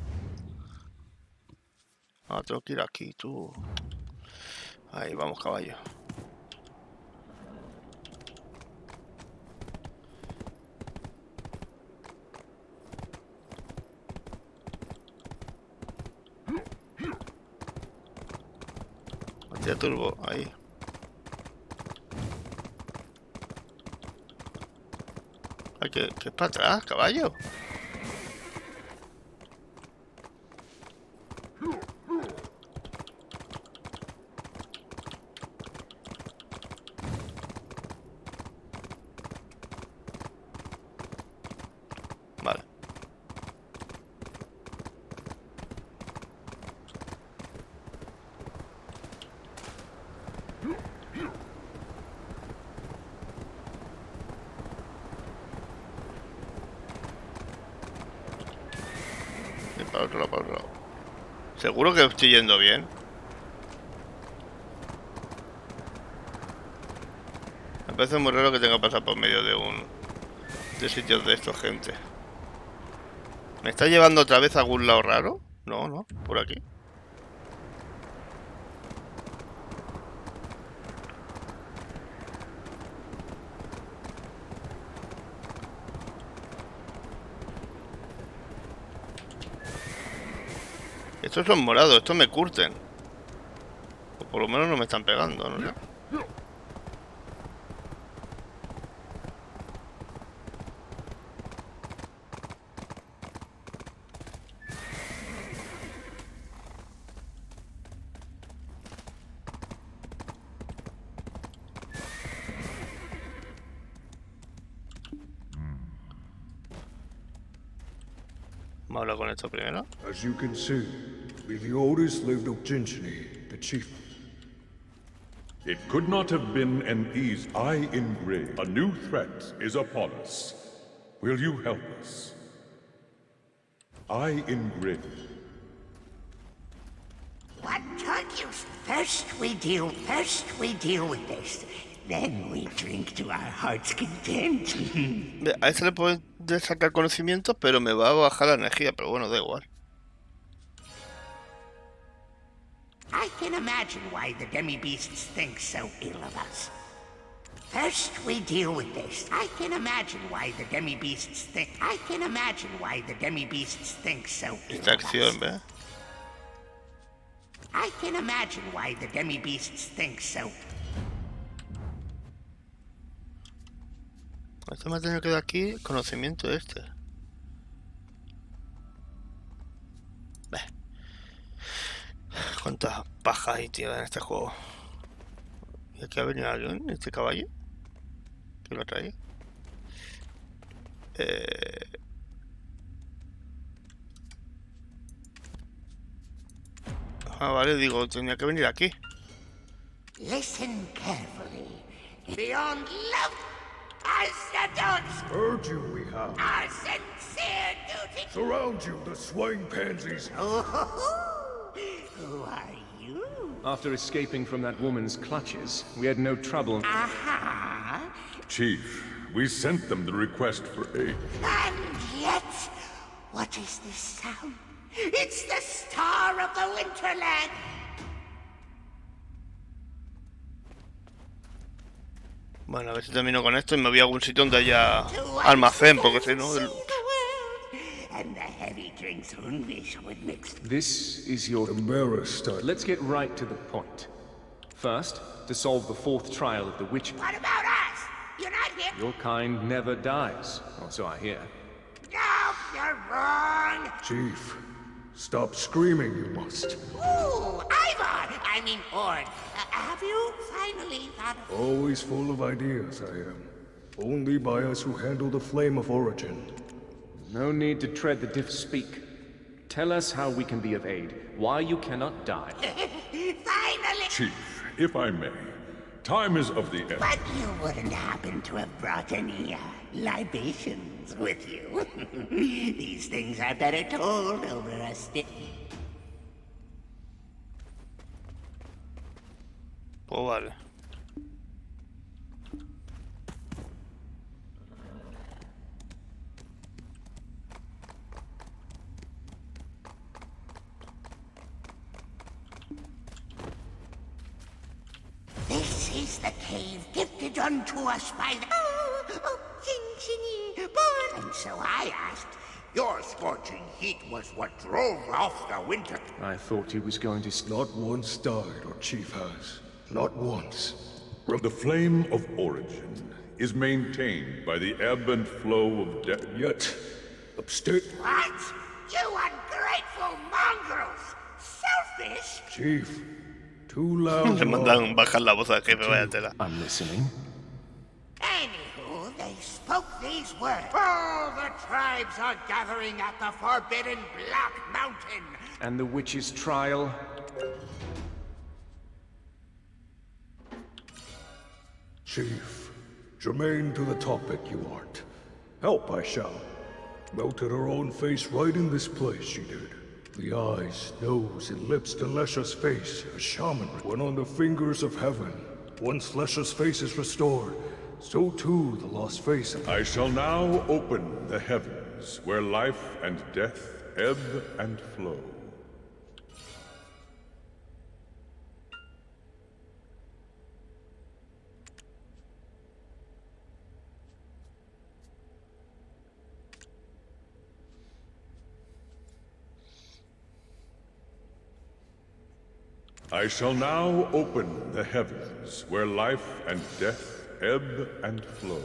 Ah, tengo que ir aquí, tú. Ahí, vamos, caballo. Hostia, turbo, ahí. Ay, que es para atrás, caballo. Vale. Y para otro lado, para otro lado. Seguro que estoy yendo bien. Me parece muy raro que tenga que pasar por medio de sitios de estos, gente. ¿Me está llevando otra vez a algún lado raro? No, no, por aquí. Estos son morados, estos me curten. O por lo menos no me están pegando, ¿no? Vamos a hablar con esto primero. As you can see, we the orders lived of Gentiany, the chief. It could not have been an easy. I engrave. A new threat is upon us. Will you help us? I engrave. What told you? First we deal with this. Then we drink to our heart's content. A este le puedo sacar conocimiento, pero me va a bajar la energía. Pero bueno, da igual. I can imagine why the demi-beasts think so ill of us. First, we deal with this. I can imagine why the demi-beasts think. I can imagine why the demi-beasts think so ill Esta of us. acción, ¿ves? I can imagine why the demi-beasts think so. Esto me ha tenido que dar aquí conocimiento este. Ve. Cuántas pajas hay, tío, en este juego. ¿Y aquí ha venido alguien? ¿Este caballo? ¿Qué lo trae? Ah, vale, digo, tenía que venir aquí. Listen carefully. Beyond love, as adults, Heard you, we have. our sincere duty. Surround you, the swine pansies. Oh, who are you? After escaping from that woman's clutches, we had no trouble. Aha. Chief, we sent them the request for aid. And yet, what is this sound? It's the star of the Winterland. Bueno, a ver si termino con esto y me voy a algún sitio donde haya almacén, porque si no... And the heavy drinks Unwish would mix. This is your embarrassed. Let's get right to the point. First, to solve the fourth trial of the witch. What about us? You're not here. Your kind never dies, or so I hear. No, you're wrong. Chief, stop screaming, you must. Ooh, Ivor! I mean, Ord. Have you finally thought of... Always full of ideas, I am. Only by us who handle the flame of origin. No need to tread the diff speak. Tell us how we can be of aid, why you cannot die. Finally! Chief, if I may, time is of the essence. But you wouldn't happen to have brought any, libations with you. These things are better told over a stick. Pues vale. This is the cave gifted unto us by the... And so I asked, Your scorching heat was what drove off the winter. I thought he was going to... Not once died, our chief has. Not once. The flame of origin is maintained by the ebb and flow of death. Yet, upstate... What? You ungrateful mongrels! Selfish! Chief, too loud. Le mandan bajar la voz al jefe, vaya tela. I'm listening. Anywho, they spoke these words. All the tribes are gathering at the Forbidden Black Mountain. And the witch's trial? Chief, germane to the topic you aren't. Help I shall. Melted her own face right in this place, she did. The eyes, nose, and lips to Lesha's face, a shaman, when on the fingers of heaven. Once Lesha's face is restored, so too the lost face of... I shall now open the heavens, where life and death ebb and flow. I shall now open the heavens, where life and death ebb and flow.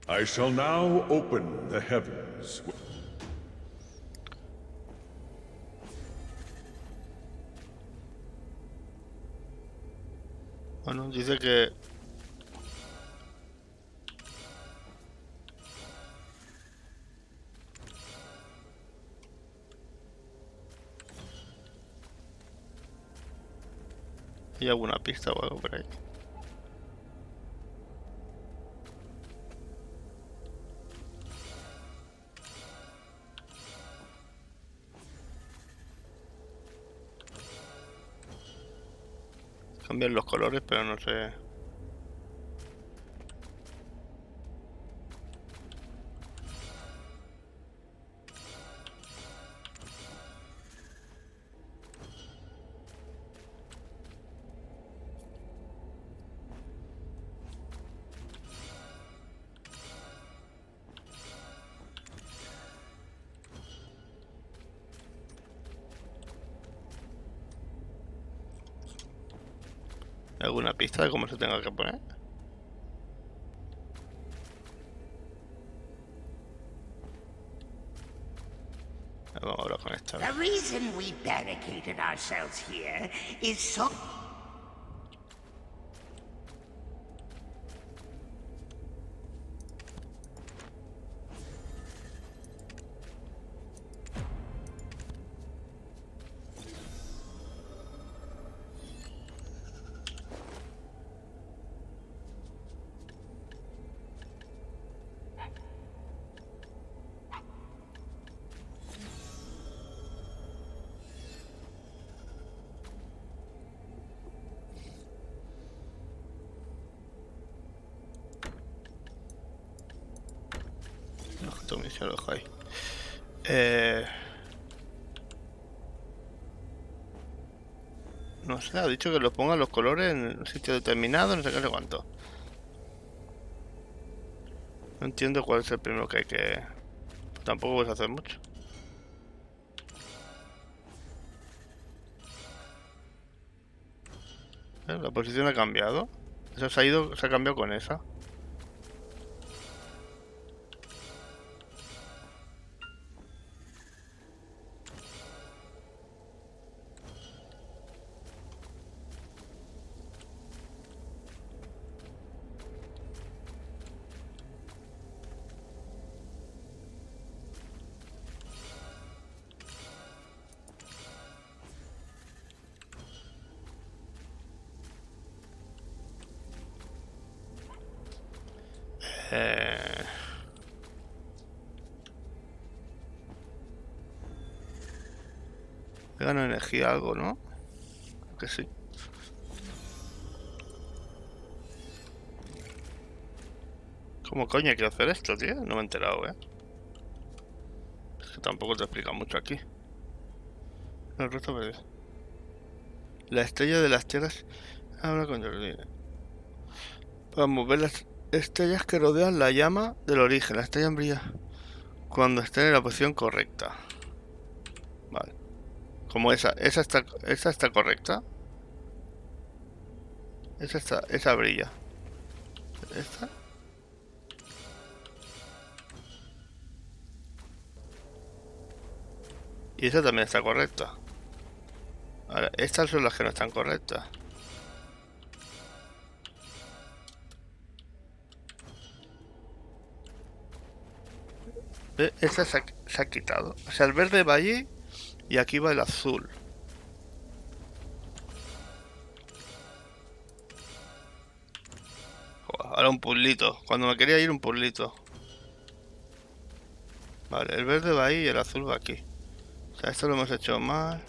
I shall now open the heavens. Bueno, dice que... ¿Hay alguna pista o algo por ahí? Cambian los colores, pero no sé... ¿Alguna pista de cómo se tenga que poner? Vamos ahora con esta. The reason we barricaded ourselves here is so... Objeto misión, lo dejo ahí. No sé, ha dicho que lo pongan los colores en un sitio determinado, no sé qué, no sé cuánto. No entiendo cuál es el primero que hay que... Tampoco puedes hacer mucho. La posición ha cambiado. Esa se ha ido, se ha cambiado con esa. Gana energía algo, ¿no? Que sí. ¿Cómo coño hay que hacer esto, tío? No me he enterado, ¿eh? Es que tampoco te explica mucho aquí. El resto me... La estrella de las tierras... Habla con Jordine. Para mover las estrellas que rodean la llama del origen. La estrella brilla cuando estén en la posición correcta. Vale. Como esa está correcta. Esa brilla. Esta. Y esa también está correcta. Ahora, estas son las que no están correctas. Esta se ha quitado. O sea, el verde va allí y aquí va el azul. Joder, ahora un puzzlito. Cuando me quería ir, un puzzlito. Vale, el verde va ahí y el azul va aquí. O sea, esto lo hemos hecho mal.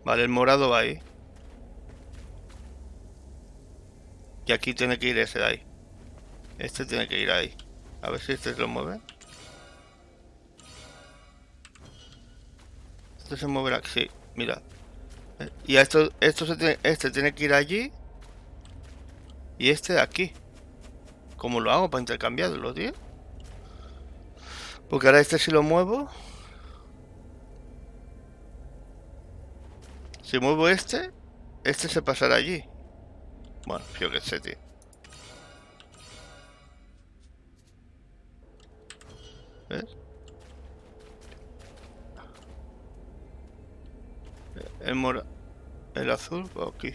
Vale, el morado va ahí. Y aquí tiene que ir ese de ahí. Este tiene que ir ahí. A ver si este se lo mueve. Este se mueve aquí. Sí, mira. Y a esto este tiene que ir allí. Y este de aquí. ¿Cómo lo hago para intercambiarlo, tío? Porque ahora este si lo muevo. Si muevo este se pasará allí. Bueno, yo qué sé, tío. ¿Ves? El azul va aquí.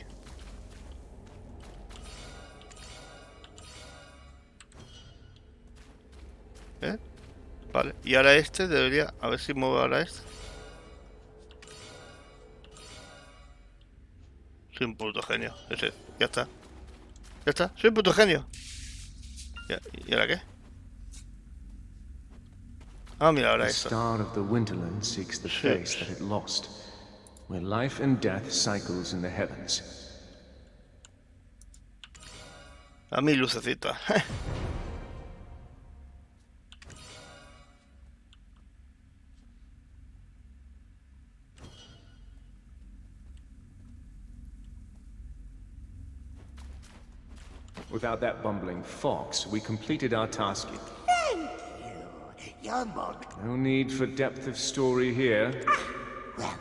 ¿Ves? Vale, y ahora este debería... A ver si muevo ahora este. Soy un puto genio. Ese, ya está. Ya está, soy un puto genio. ¿Y ahora qué? Ah, mira, ahora The esto. star of the Winterland seeks the face that it lost, where life and death cycles in the heavens. A mi lucecita. Without that bumbling fox, we completed our task. Thank you. You're more... No need for depth of story here. Well,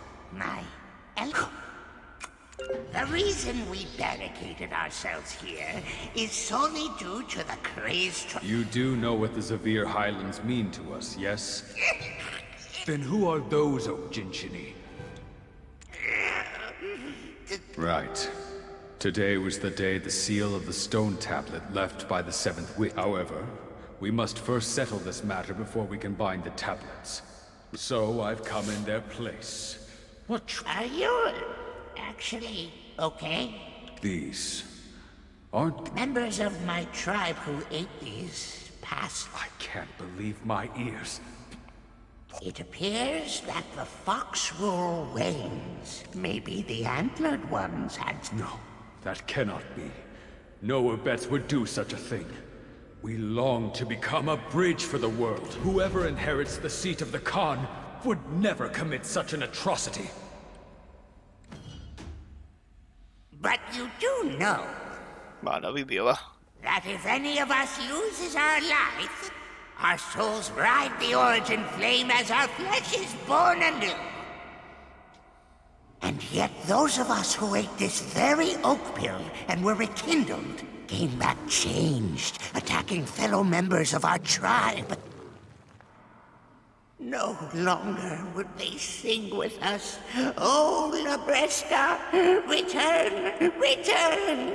the reason we barricaded ourselves here is solely due to the crazed... You do know what the Zavir Highlands mean to us, yes? Then who are those, O Jinshini? Right. Today was the day the seal of the stone tablet left by the seventh witch. However, we must first settle this matter before we can bind the tablets. So I've come in their place. What? Are you actually okay? These aren't Members of my tribe who ate these passed. I can't believe my ears. It appears that the fox rule wanes. Maybe the antlered ones had... No, that cannot be. No Abets would do such a thing. We long to become a bridge for the world. Whoever inherits the seat of the Khan would never commit such an atrocity. But you do know that if any of us loses our life, our souls ride the origin flame as our flesh is born anew. And yet those of us who ate this very oak pill and were rekindled came back changed, attacking fellow members of our tribe. No longer would they sing with us, "Oh, La Bresta, return, return!"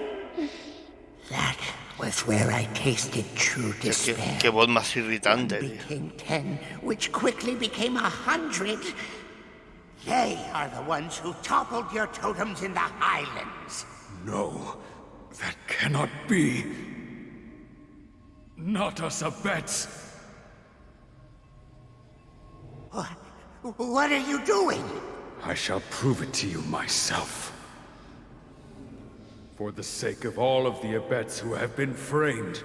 That was where I tasted true despair. Qué voz más irritante, One tío. became 10, which quickly became 100. They are the ones who toppled your totems in the Highlands. No, that cannot be. Not us Abets. What are you doing? I shall prove it to you myself. For the sake of all of the Abets who have been framed,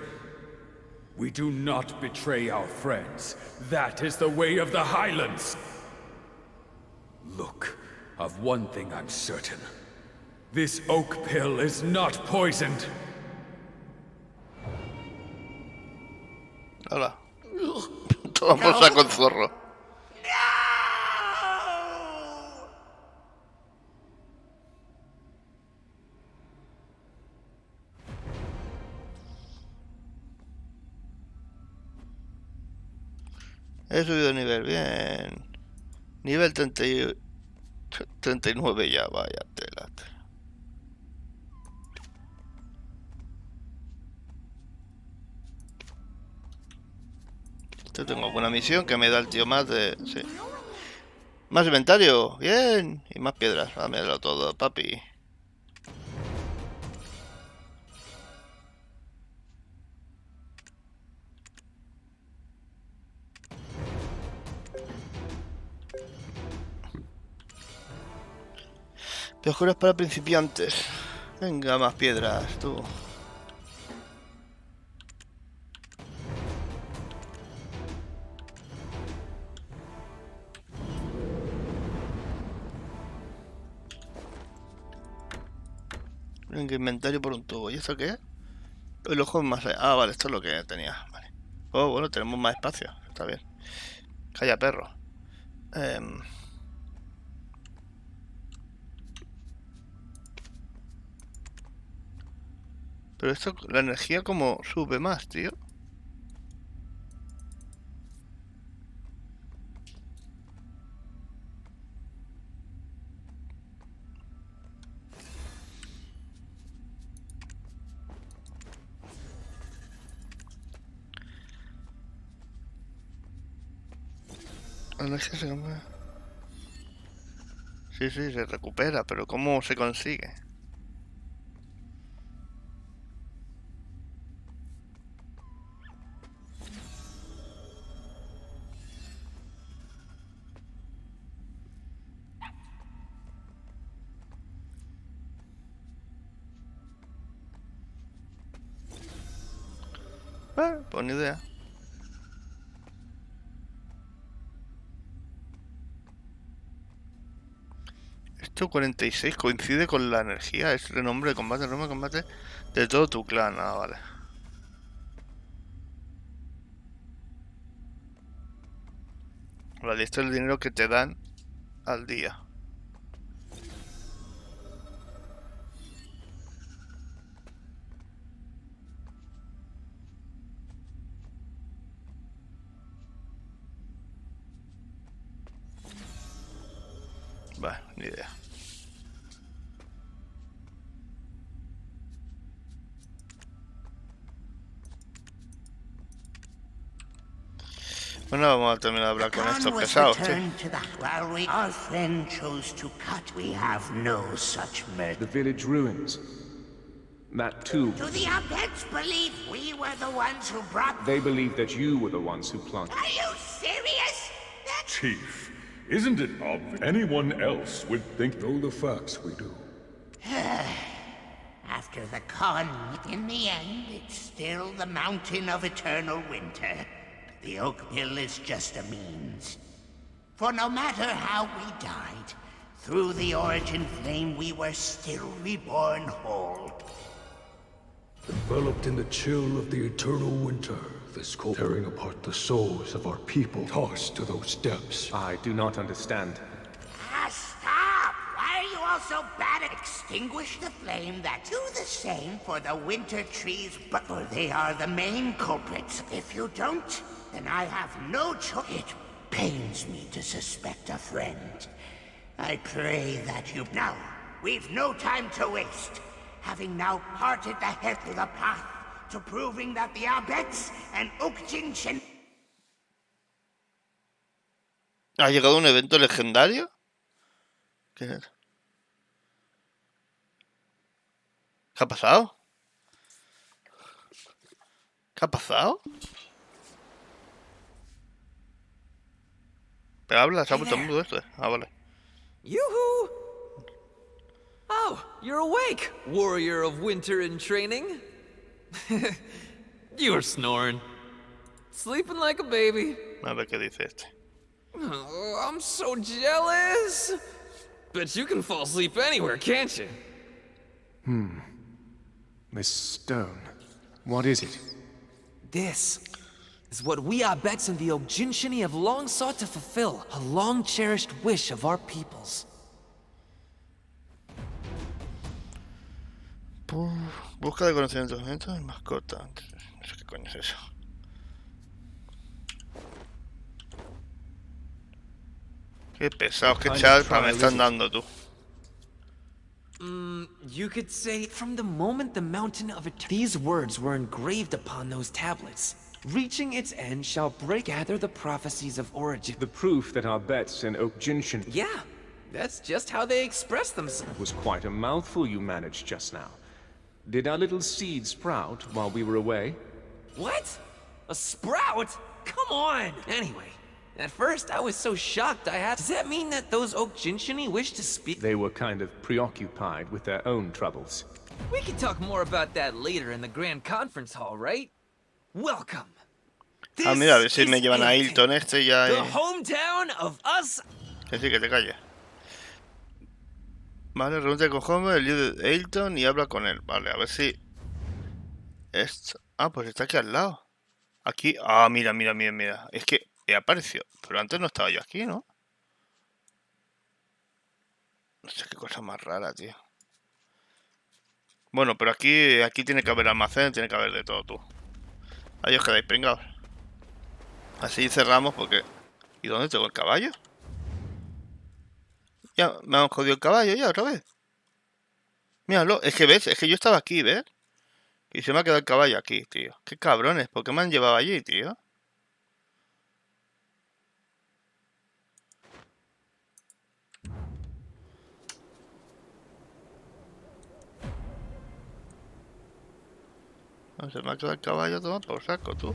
we do not betray our friends. That is the way of the Highlands. Look, of one thing I'm certain. This oak pill is not poisoned. Hola. Toma por saco el zorro. He subido de nivel, bien. Nivel 39 ya, vaya tela. Yo tengo alguna misión que me da el tío más de... Sí. Más inventario, bien. Y más piedras, dámelo todo, papi. Mejoras para principiantes. Venga, más piedras, tú. Venga, inventario por un tubo. ¿Y esto qué es? El ojo más... Ah, vale, esto es lo que tenía. Vale. Oh, bueno, tenemos más espacio. Está bien. Calla, perro. Pero esto, la energía como sube más, tío. La energía se cambia. Sí, sí, se recupera, pero ¿cómo se consigue? Pues ni idea. Esto 46 coincide con la energía. Es renombre de combate, renombre de combate de todo tu clan. Ah, vale. Vale, esto es el dinero que te dan al día. Bueno, ni idea. Bueno, vamos a terminar de hablar con estos Was pesados, tío. returned to the while our friend chose to cut. We have no such mercy. The village ruins. That too. Do the Abeds believe we were the ones who brought... They believe that you were the ones who planted. Are you serious? Chief, isn't it obvious? Anyone else would think... Know the facts, we do. After the con, in the end, it's still the Mountain of Eternal Winter. The Oak Hill is just a means. For no matter how we died, through the origin flame we were still reborn whole. Enveloped in the chill of the eternal winter, this cold tearing apart the souls of our people, tossed to those depths. I do not understand. Stop! Why are you all so bad at extinguish the flame that do the same for the winter trees, but for they are the main culprits. If you don't, then I have no choice. It pains me to suspect a friend. I pray that you... Now, we've no time to waste. Having now parted the head through the path to proving that the Abets and Ukjinshin... ¿Ha llegado un evento legendario? ¿Qué es? ¿Qué ha pasado? ¿Qué ha pasado? Pero habla, se ha vuelto mudo esto. Ah, vale. Yoo-hoo! Oh, you're awake, warrior of winter in training. You were snoring. Sleeping like a baby. A ver qué dice este. Oh, I'm so jealous. Bet you can fall asleep anywhere, can't you? This stone. What is it? This is what we Abets and the Ogjinshini have long sought to fulfill, a long-cherished wish of our peoples. Busca de conocimientos de mascota. No sé qué coño es eso. Qué pesados, qué charpa me están dando tú. You could say, from the moment the Mountain of these words were engraved upon those tablets. Reaching its end shall gather the prophecies of origin. The proof that our bets in Oak Jinshin... Yeah, that's just how they express themselves. It was quite a mouthful you managed just now. Did our little seed sprout while we were away? What? A sprout? Come on! Anyway, at first I was so shocked I had... Does that mean that those Oak Jinshini wish to speak? They were kind of preoccupied with their own troubles. We can talk more about that later in the Grand Conference Hall, right? Welcome. Ah, mira, a ver si me llevan a Hilton este ya. The hometown of us. Que sí, que te calles. Vale, reúnete con Homer, el líder de Hilton, y habla con él. Vale, a ver si... Esto... Ah, pues está aquí al lado. Aquí... Ah, mira, mira, mira, mira. Es que he aparecido. Pero antes no estaba yo aquí, ¿no? No sé qué cosa más rara, tío. Bueno, pero aquí tiene que haber almacén, tiene que haber de todo, tú. Ahí os quedáis pringados. Así cerramos porque... ¿Y dónde tengo el caballo? Ya, me han jodido el caballo ya otra vez. Míralo, es que ves, es que yo estaba aquí, ¿ves? Y se me ha quedado el caballo aquí, tío. Qué cabrones, ¿por qué me han llevado allí, tío? No, se me ha quedado el caballo todo por saco, tú.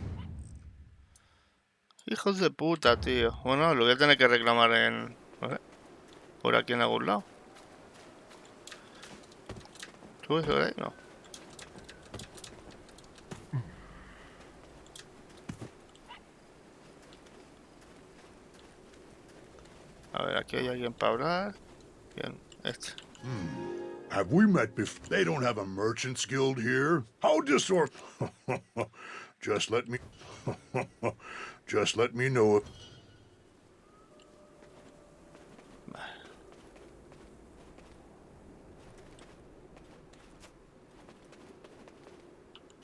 Hijos de puta, tío. Bueno, lo voy a tener que reclamar en... No sé, por aquí en algún lado. ¿Subes por ahí? No. A ver, aquí hay alguien para hablar. Bien, este. Have we met before? They don't have a merchant's guild here. How Just let me... Just let me know if...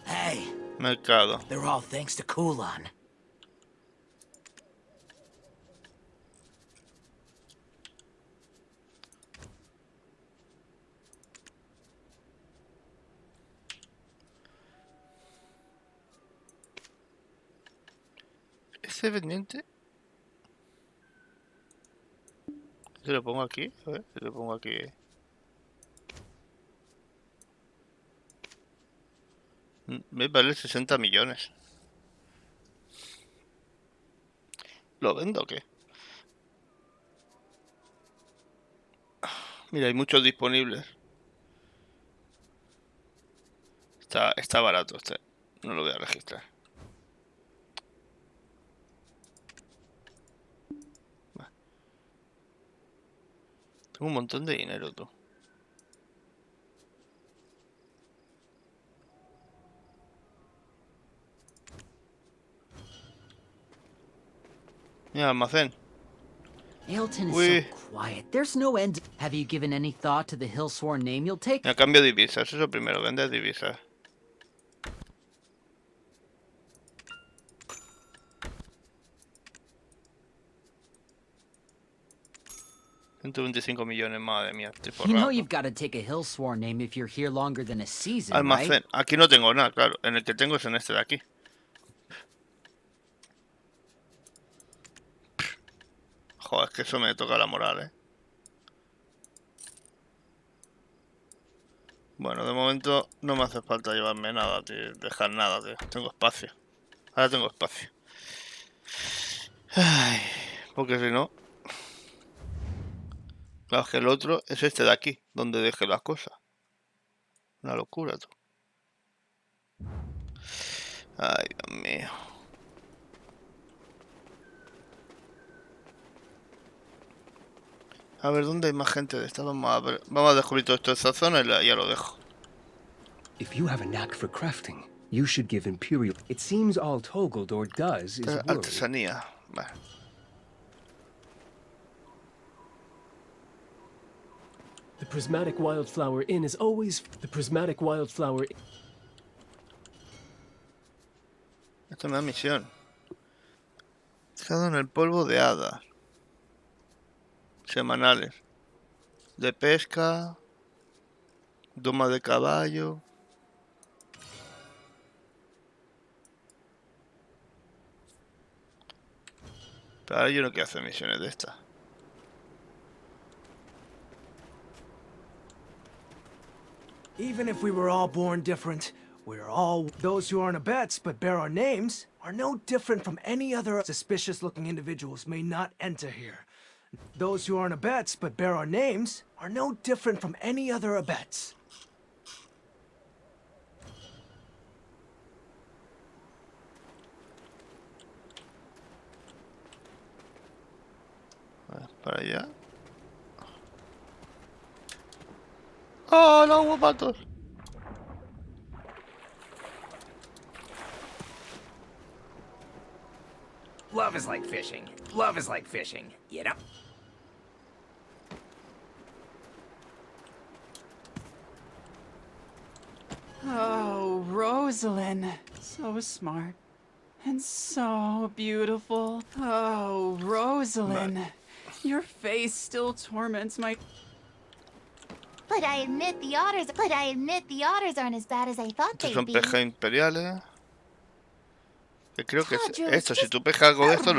Hey. Mercado. They're all thanks to Kulon. ¿Este pendiente? ¿Se lo pongo aquí? A ver, se lo pongo aquí. Me vale 60 millones. ¿Lo vendo o qué? Mira, hay muchos disponibles. Está barato este. No lo voy a registrar. Vale. Tengo un montón de dinero, tú. Mira, almacén. Ailton is Uy. so quiet. There's no end. Have you given any thought to the hill-sworn name you'll take? A cambio de divisas, eso es lo primero, vender divisas. $125 millones, madre mía, estoy You know forrado. you've got to take a hill-sworn name if you're here longer than a season, Almacén. right? Aquí no tengo nada, claro. En el que tengo es en este de aquí. Joder, es que eso me toca la moral, Bueno, de momento no me hace falta llevarme nada, tío. Dejar nada, tío. Tengo espacio. Ahora tengo espacio. Ay, porque si no... Claro, es que el otro es este de aquí, donde deje las cosas. Una locura, tú. Ay, Dios mío. A ver, ¿dónde hay más gente de esta? Vamos a ver. Vamos a descubrir todo esto de esta zona y ya lo dejo. If you have a knack for crafting, you should give Imperial. It seems all Togeldor does is worry. Artesanía. Vale. The Prismatic Wildflower Inn is always... The Prismatic Wildflower Inn... Esto me da misión. Estado en el polvo de hadas. Semanales. De pesca. Doma de caballo. Pero ahora yo no quiero hacer misiones de estas. Even if we were all born different, we're all those who aren't abets but bear our names are no different from any other suspicious-looking individuals may not enter here. Those who aren't abets but bear our names are no different from any other abets. Para allá. ¡Oh, no hubo patos! Love is like fishing. Love is like fishing, you know? Oh, Rosalind. So smart. And so beautiful. Oh, Rosalind. Your face still torments my... But I admit the otters aren't as bad as I thought Estos they'd son be. pejas imperiales. Que creo que es esto. Si tú pescas algo de esto,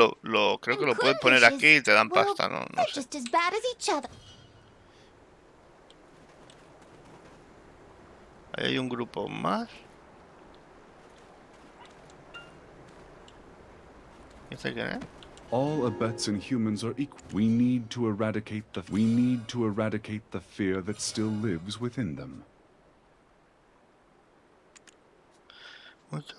creo que lo puedes poner aquí y te dan pasta, ¿no? No sé. Just as bad as each other. Ahí hay un grupo más. ¿Este quién es? All abets and humans are equal. We need to eradicate the fear that still lives within them. Mucho.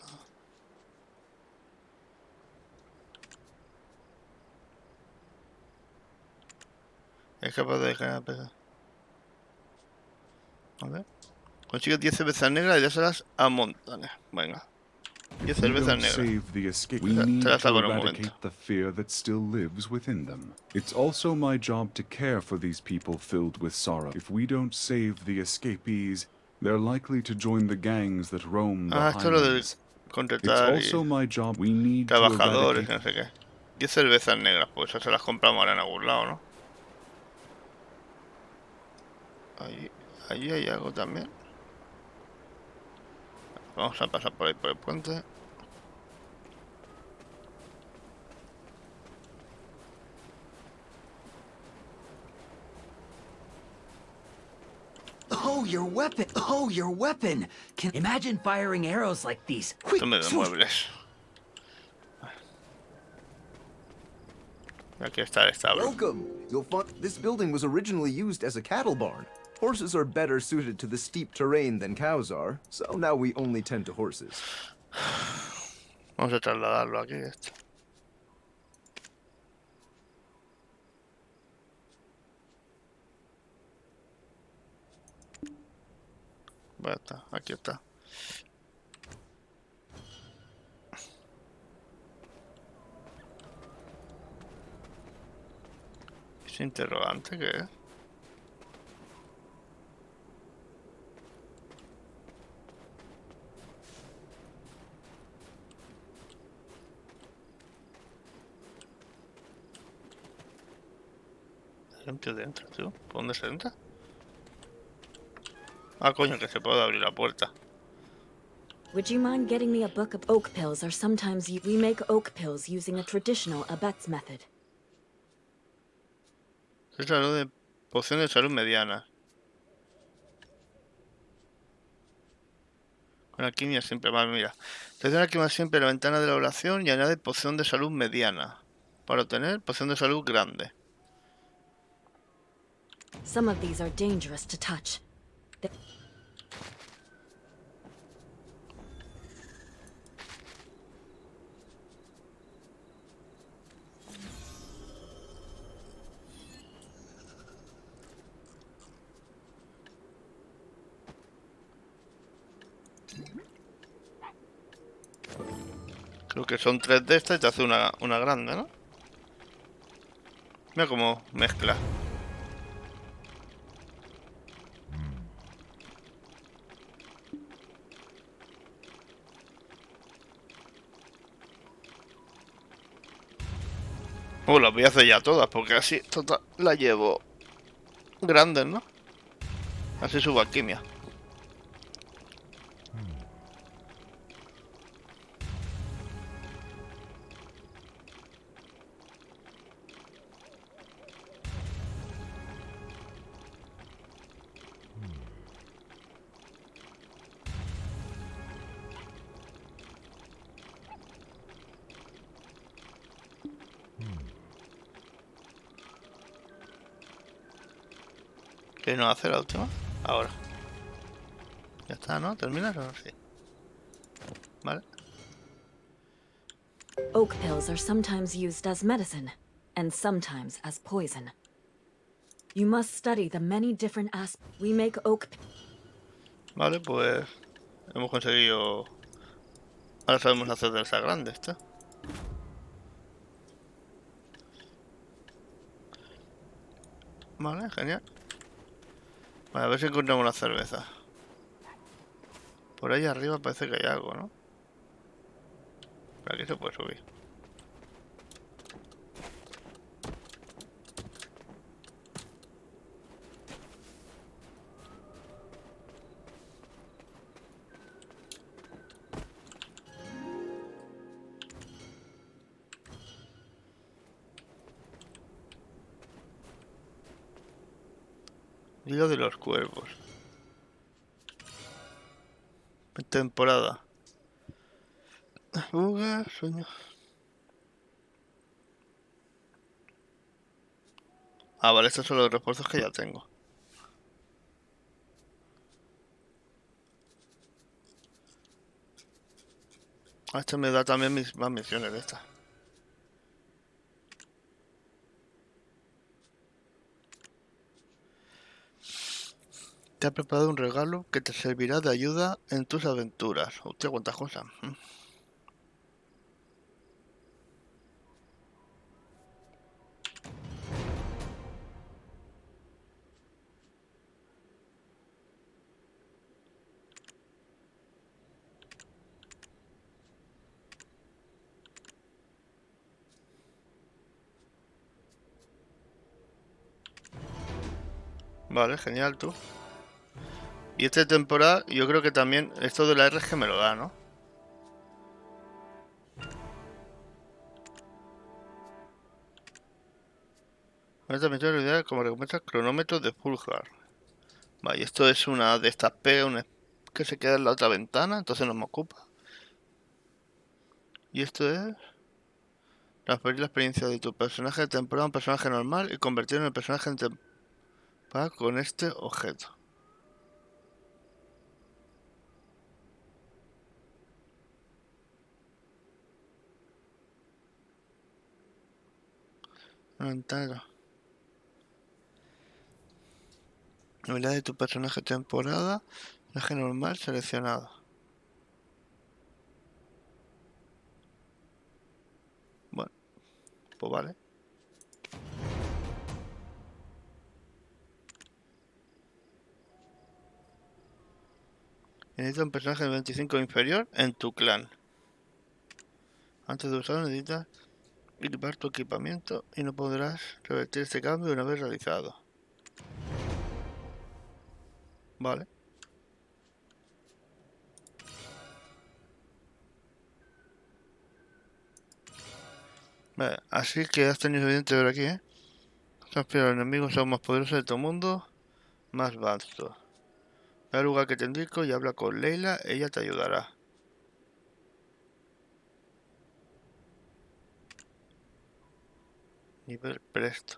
Es capaz de dejar pesar. A ver. Consigue 10 cervezas negras y dárselas a montones. Venga. 10 cervezas negras. We need Te las to hago en un eradicate momento. the fear that still lives within them. It's also my job to care for these people filled with sorrow. If we don't save the escapees, they're likely to join the gangs that roam the Esto es lo de highlands. It's contratar also my job. We need to trabajadores, eradicate... no sé qué. 10 cervezas negras, pues esas se las compramos ahora en algún lado, ¿no? Allí hay algo también. Vamos a pasar por ahí por el puente. Oh, your weapon! Oh, your weapon! Can imagine firing arrows like these. Tome de muebles. Aquí está el establo. Welcome. You'll find this building was originally used as a cattle barn. Horses are better suited to the steep terrain than cows are, so now we only tend to horses. Vamos a trasladarlo aquí. Esto. Ya está, aquí está. ¿Es interrogante qué es? Limpio dentro, tío. ¿Por dónde se entra? Ah, coño, que se puede abrir la puerta. Would you mind getting me a book of oak pills, or sometimes we make oak pills using a traditional Abet's method? Es salud de poción de salud mediana. Con alquimia siempre más, mira. Selecciona alquimia siempre la ventana de la oración y añade poción de salud mediana. Para obtener poción de salud grande. Some of these are dangerous to touch. Creo que son 3 de estas y te hace una grande, ¿no? Mira cómo mezcla. Las voy a hacer ya todas, porque así total, las llevo grandes, ¿no? Así subo alquimia. ¿Qué no hace la última? Ahora. Ya está, ¿no? ¿Terminas o no? Sí. Vale. Oak pills are sometimes used as medicine, and sometimes as poison. You must study the many different aspects. We make oak. Vale, pues hemos conseguido. Ahora sabemos hacer de esa grande, ¿está? Vale, genial. Vale, a ver si encontramos una cerveza. Por ahí arriba parece que hay algo, ¿no? Por aquí se puede subir. Hilo de los cuervos. Temporada. Fuga, sueño. Ah, vale, estos son los refuerzos que ya tengo. Este me da también más misiones de estas. Te ha preparado un regalo que te servirá de ayuda en tus aventuras. Hostia, cuántas cosas. Vale, genial, tú. Y esta temporada, yo creo que también esto de la R es que me lo da, ¿no? Con esta misión realidad como recompensa cronómetro de Fulgar. Vale, esto es una de estas pegas que se queda en la otra ventana, entonces no me ocupa. Y esto es transferir la experiencia de tu personaje de temporada a un personaje normal y convertirlo en el personaje en temporada con este objeto. Una ventana. Habilidad de tu personaje temporada, personaje normal seleccionado. Bueno, pues vale. Necesitas un personaje de 25 inferior en tu clan. Antes de usarlo necesitas equipar tu equipamiento y no podrás revertir este cambio una vez realizado. Vale. Vale, así que has tenido evidente ver aquí, ¿eh? Los enemigos son más poderosos de todo el mundo, más vasto. Ve al lugar que te indico y habla con Leila, ella te ayudará. Nivel presto.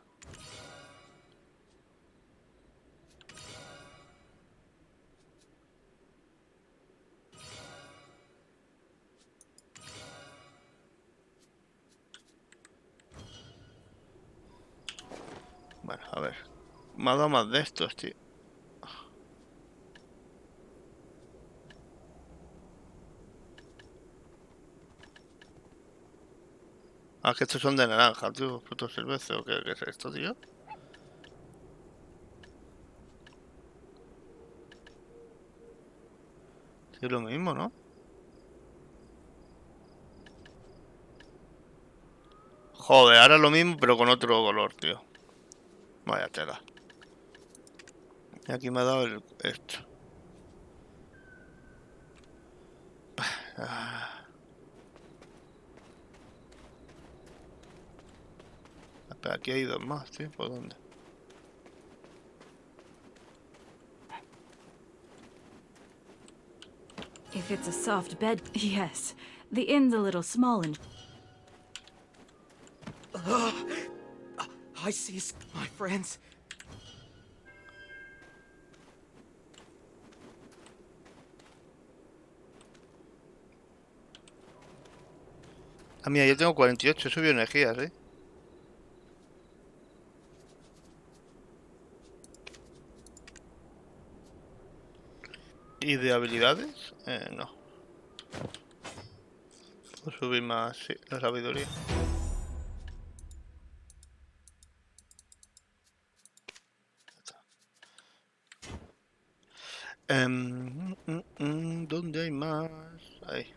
Bueno, a ver. Me ha dado más de estos, tío. Ah, que estos son de naranja, tío. Frutos silvestres o qué es esto, tío. Sí, es lo mismo, ¿no? Joder, ahora es lo mismo, pero con otro color, tío. Vaya tela. Y aquí me ha dado esto. Ah. Espera, aquí hay dos más, tío. ¿Por dónde? If it's a soft bed, yes. The inn's a little small and... I see, my friends. Ah, mira, yo tengo 48, he subido energías, ¿eh? ¿Y de habilidades? No. Puedo subir más, sí, la sabiduría. ¿Dónde hay más? Ahí.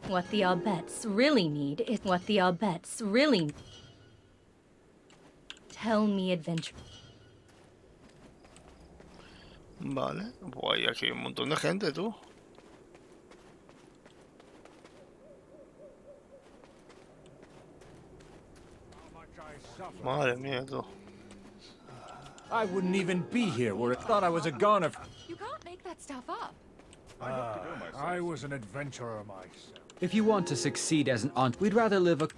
What the Albets really need is what the Albets really need. Tell me adventure. Vale, pues aquí hay un montón de gente, tú. Madre mía, tú. I wouldn't even be here were it thought I was a goner. You can't make that stuff up. I was an adventurer myself. If you want to succeed as an aunt, we'd rather live a...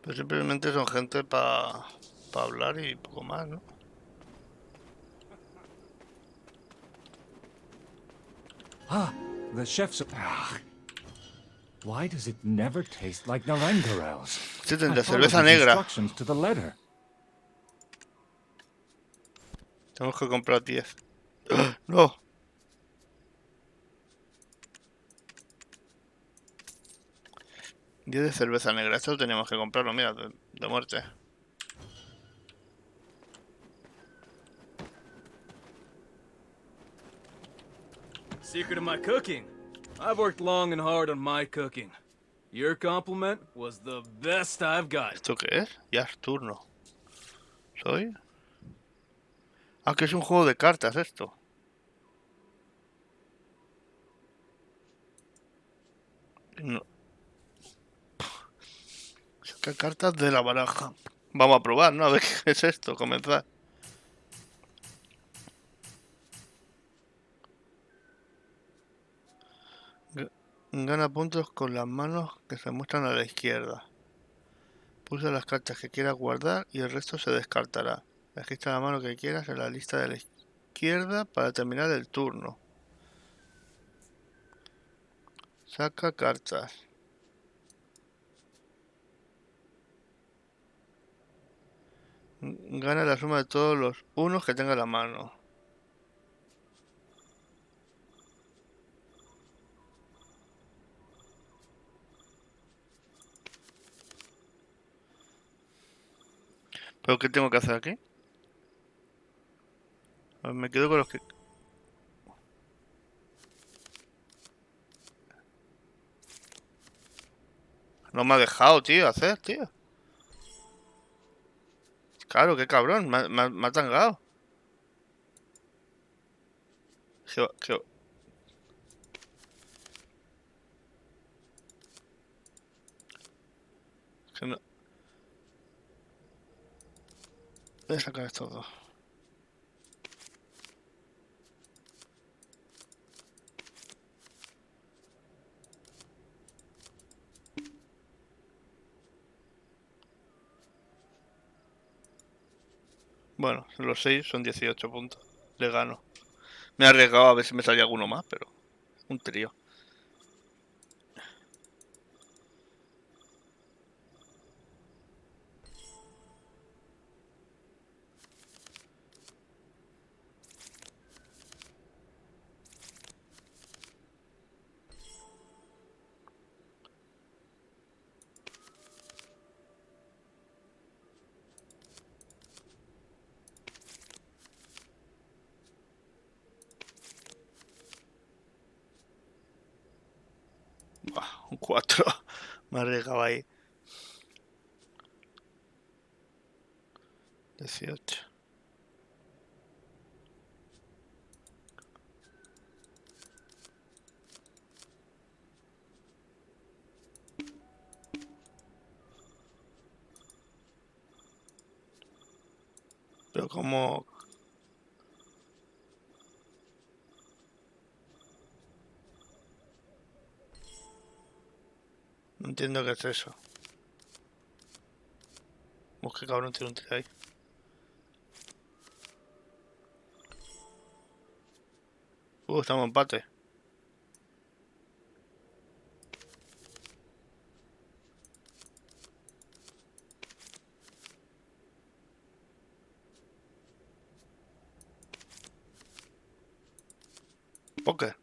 Pero simplemente son gente para hablar y poco más, ¿no? Ah, the chef's... Why does it never taste like Narangarels? Sí, tendrá cerveza negra. Instructions to the letter. Tenemos que comprar 10. ¡No! De cerveza negra. Esto tenemos que comprarlo, mira, de muerte. Secret of my cooking. I've worked long and hard on my cooking. Your compliment was the best I've got. ¿Esto qué es? Ya es turno. ¿Soy? Ah, que es un juego de cartas esto. No. Saca cartas de la baraja. Vamos a probar, ¿no? A ver qué es esto, comenzar. Gana puntos con las manos que se muestran a la izquierda. Pulsa las cartas que quieras guardar y el resto se descartará. Registra la mano que quieras en la lista de la izquierda para terminar el turno. Saca cartas. Gana la suma de todos los unos que tenga la mano. ¿Pero qué tengo que hacer aquí? Pues me quedo con los que... No me ha dejado, tío, hacer, tío. Claro, qué cabrón, me ha tangado. Que no... Voy a sacar estos dos. Bueno, los 6 son 18 puntos. Le gano. Me he arriesgado a ver si me salía alguno más, pero... Un trío. Un 4. Me he arriesgado ahí. 18. Pero como... No entiendo qué es eso. Qué cabrón tiene un trío ahí. Estamos en empate. Póker.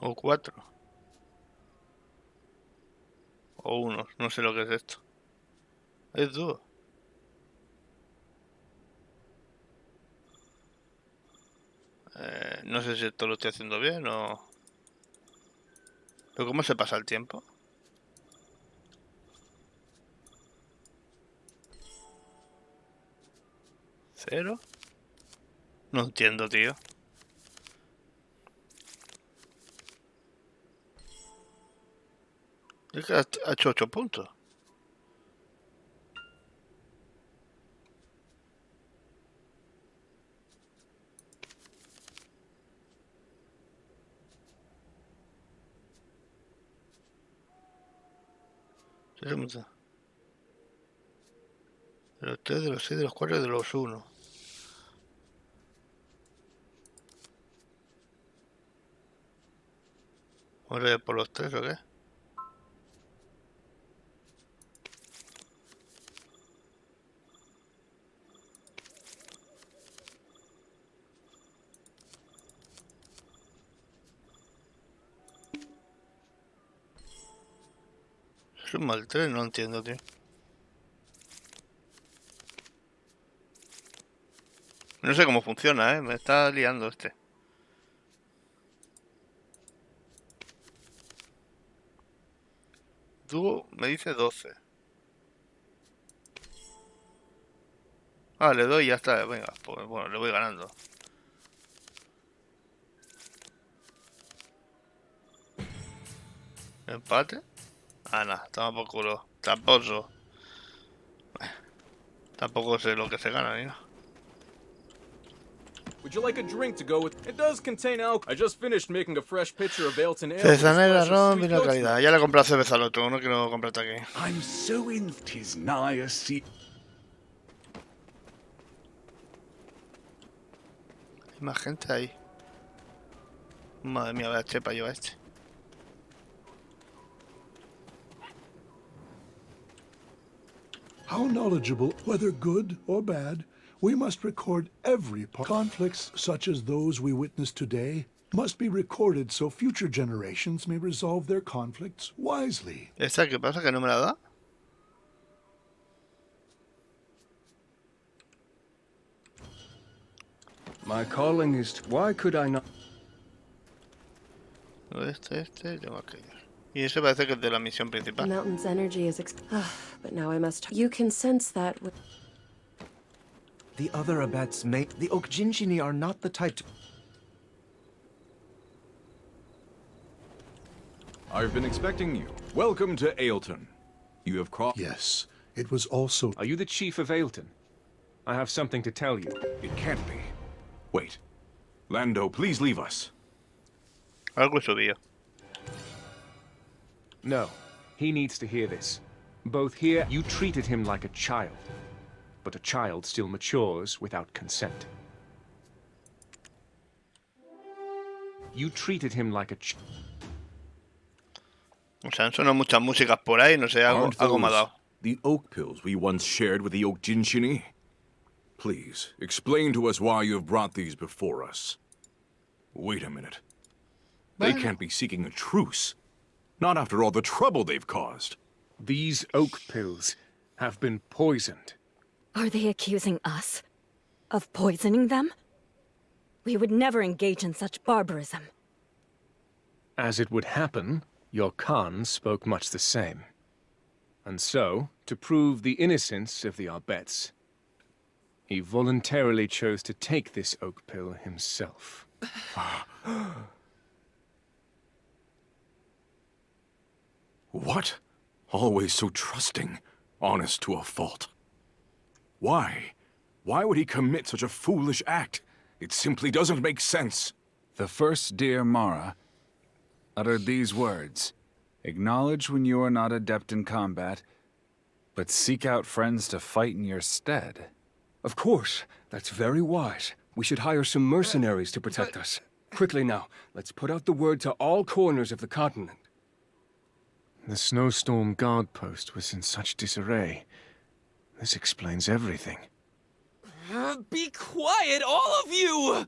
O 4. O 1. No sé lo que es esto. Es dúo. No sé si esto lo estoy haciendo bien o... ¿Pero cómo se pasa el tiempo? ¿Cero? No entiendo, tío. Es que ha hecho 8 puntos. De los 3, de los 6, de los 4 y de los 1. ¿Vamos a ir por los 3 o qué? Es un mal 3, no entiendo, tío. No sé cómo funciona, me está liando este. Dúo me dice 12. Ah, le doy y ya está. Venga, pues bueno, le voy ganando. ¿Empate? Ah, nada, toma por culo. Tramposo. Tampoco sé lo que se gana ni nada. Would you like a drink to go with? It does contain alcohol. I just finished making a fresh pitcher of Alton Ale with a Cesanera, splash of ron, sweet vino de goat's calidad. milk. Ya le compré a cerveza al otro, no quiero comprarte aquí. I'm so in. 'Tis nigh a sea. Hay más gente ahí. Madre mía, vaya chepa lleva este. How knowledgeable, whether good or bad, we must record every part. Conflicts such as those we witness today must be recorded so future generations may resolve their conflicts wisely. ¿Esta qué pasa? ¿Que no me la da? My calling is... Why could I not... Este, y tengo aquello. Y ese parece que es de la misión The principal. mountain's energy is but now I must... You can sense that with... The other abets may... The Okjinshini are not the type to... I've been expecting you. Welcome to Ailton. You have crossed... Yes, it was also... Are you the chief of Ailton? I have something to tell you. It can't be. Wait. Lando, please leave us. Algo subió. No, he needs to hear this. Both here, you treated him like a child. But a child still matures without consent. You treated him like a child. O sea, han sonado muchas músicas por ahí, no sé, algo me ha dado. The oak pills we once shared with the Okjinshini? Please, explain to us why you have brought these before us. Wait a minute. They can't be seeking a truce. Not after all the trouble they've caused. These oak pills have been poisoned. Are they accusing us of poisoning them? We would never engage in such barbarism. As it would happen, your Khan spoke much the same. And so, to prove the innocence of the Arbets, he voluntarily chose to take this oak pill himself. What? Always so trusting, honest to a fault. Why? Why would he commit such a foolish act? It simply doesn't make sense. The first dear Mara uttered these words. Acknowledge when you are not adept in combat, but seek out friends to fight in your stead. Of course, that's very wise. We should hire some mercenaries to protect us. Quickly now, let's put out the word to all corners of the continent. The snowstorm guard post was in such disarray. This explains everything. Be quiet, all of you!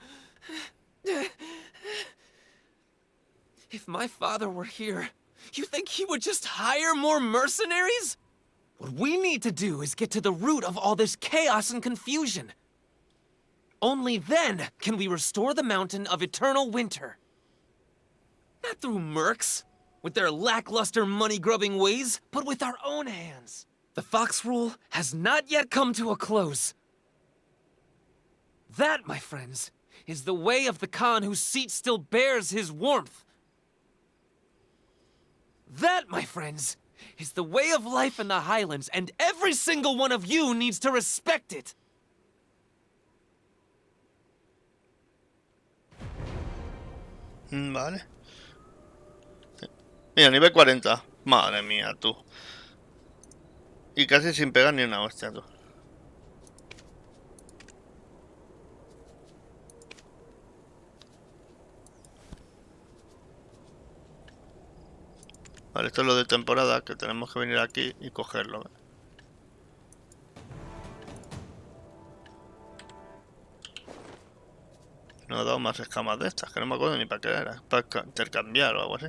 If my father were here, you think he would just hire more mercenaries? What we need to do is get to the root of all this chaos and confusion. Only then can we restore the mountain of eternal winter. Not through mercs, with their lackluster money-grubbing ways, but with our own hands. The Fox Rule has not yet come to a close. That, my friends, is the way of the Khan whose seat still bears his warmth. That, my friends, is the way of life in the Highlands, and every single one of you needs to respect it. Vale. Mira, nivel 40. Madre mía, tú. Y casi sin pegar ni una hostia, tú. Vale, esto es lo de temporada, que tenemos que venir aquí y cogerlo. No he dado más escamas de estas, que no me acuerdo ni para qué era. Para intercambiar o algo así.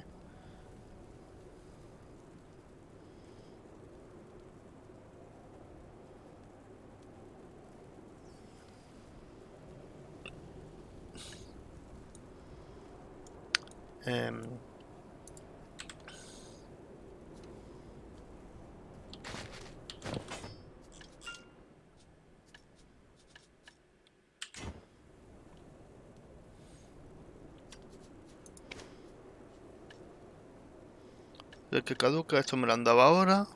El que caduca, esto me lo han dado ahora.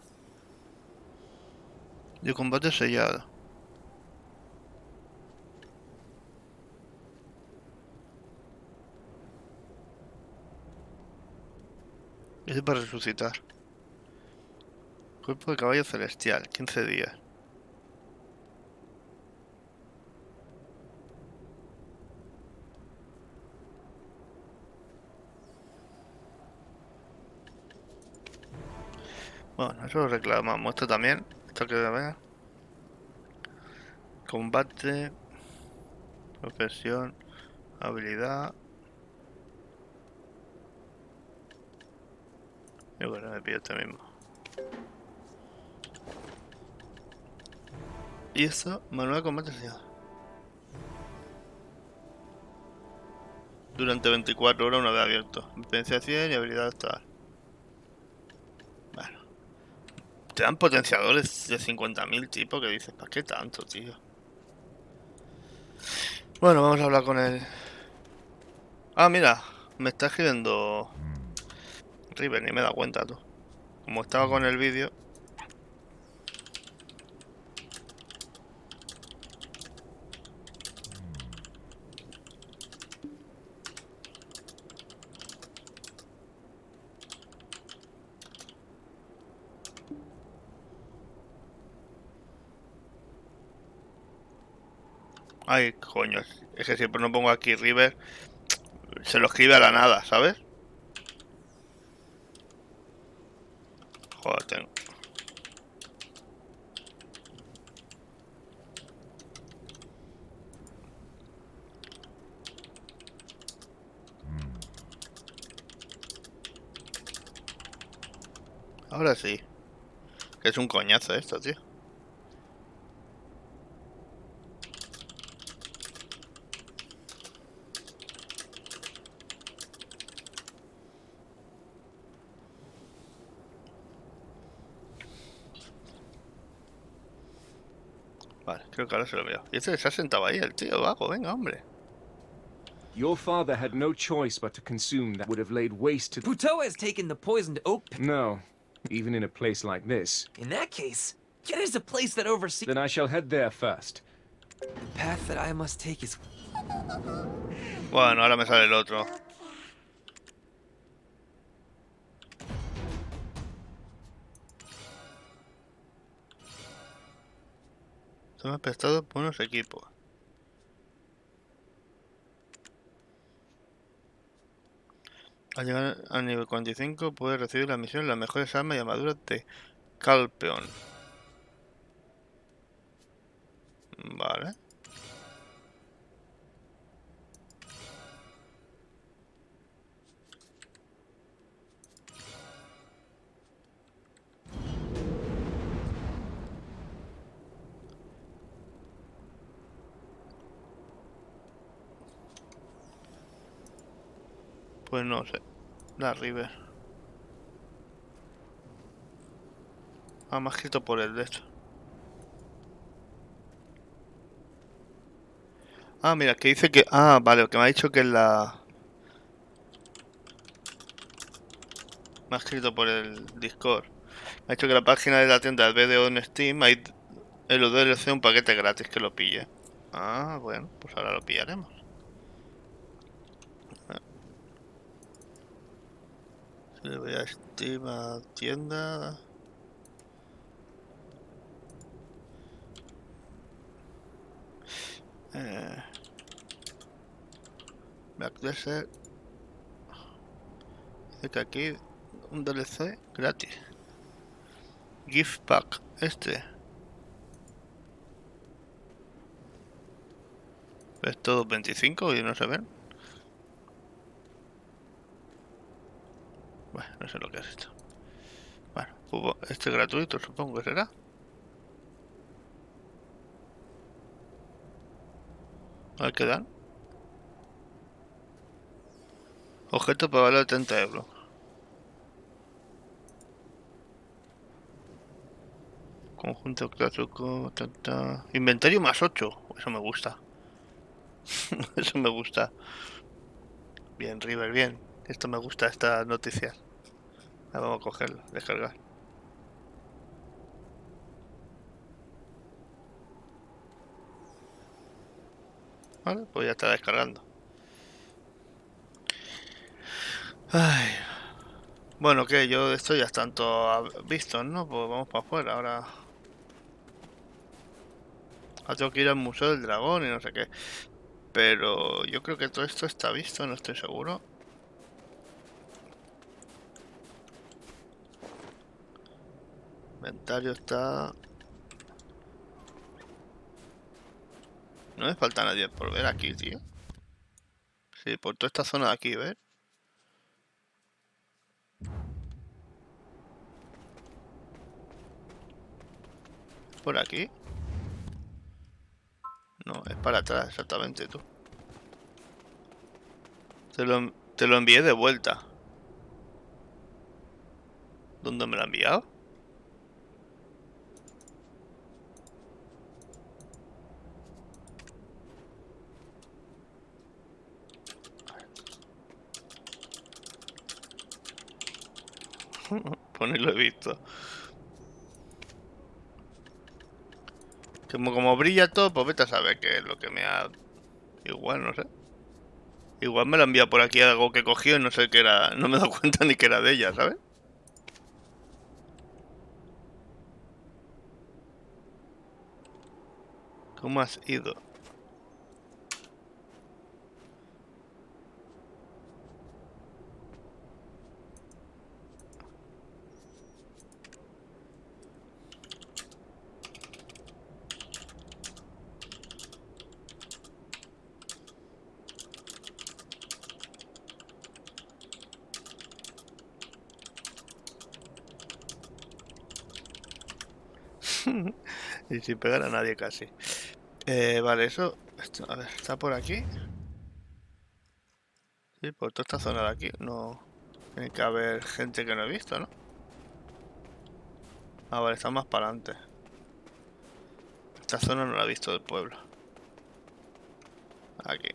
De combate sellado. Ese para resucitar. Cuerpo de caballo celestial, 15 días. Bueno, eso lo reclamamos. Esto también. Esto que ver. Combate. Profesión. Habilidad. Y bueno, me pido este mismo. Y eso, manual de combate sellado. Durante 24 horas una vez abierto. Experiencia 100 y habilidad actual. Bueno. Te dan potenciadores de 50.000 tipos que dices, ¿para qué tanto, tío? Bueno, vamos a hablar con él. Ah, mira, me está escribiendo River, ni me he dado cuenta, tú. Como estaba con el vídeo. Ay, coño, es que siempre no pongo aquí River. Se lo escribe a la nada, ¿sabes? Joder, tengo. Ahora sí. Que es un coñazo esto, tío. Vale, creo que ahora se lo veo. Y este se ha sentado ahí, el tío vago, venga, hombre. Your father had no choice but to consume that would have laid waste to... Puto has taken the poisoned oak. No, even in a place like this. In that case, it is a place that oversees... Then I shall head there first. The path that I must take is... Bueno, ahora me sale el otro. Toma prestado por unos equipos. Al llegar al nivel 45 puedes recibir la misión Las mejores armas y armaduras de Calpeón. Vale. Pues no sé. La River. Ah, me ha escrito por el de hecho. Ah, mira, que dice que... Ah, vale, que me ha dicho que en la... Me ha escrito por el Discord. Me ha dicho que la página de la tienda del BDO en Steam hay en los DLC un paquete gratis que lo pille. Ah, bueno, pues ahora lo pillaremos. Si le voy a Steam a tienda... Black Desert. Dice que aquí un DLC gratis. Gift Pack, este. Es todo 25 y no se ven. Bueno, no sé lo que es esto. Bueno, pues este gratuito supongo que será. A ver qué dan. Objeto para valer 30 euros. Conjunto clásico. Inventario más 8. Eso me gusta. Eso me gusta. Bien, River, bien. Esto me gusta, estas noticias. Vamos a cogerlo, descargar. Vale, pues ya está descargando. Ay. Bueno, que yo esto ya están todos vistos, ¿no? Pues vamos para afuera. Ahora tengo que ir al Museo del Dragón y no sé qué. Pero yo creo que todo esto está visto, no estoy seguro. Inventario está... No me falta nadie por ver aquí, tío. Sí, por toda esta zona de aquí, ¿ves? Por aquí. No, es para atrás, exactamente, tú. Te lo envié de vuelta. ¿Dónde me lo ha enviado? Pues ni lo he visto. Como brilla todo, pues vete a saber qué es lo que me ha... Igual, no sé. Igual me lo ha enviado por aquí algo que cogió y no sé qué era. No me he dado cuenta ni que era de ella, ¿sabes? ¿Cómo has ido? Y sin pegar a nadie casi. Vale, eso... a ver, ¿está por aquí? Sí, por toda esta zona de aquí. No... Tiene que haber gente que no he visto, ¿no? Ah, vale, está más para adelante. Esta zona no la he visto del pueblo. Aquí.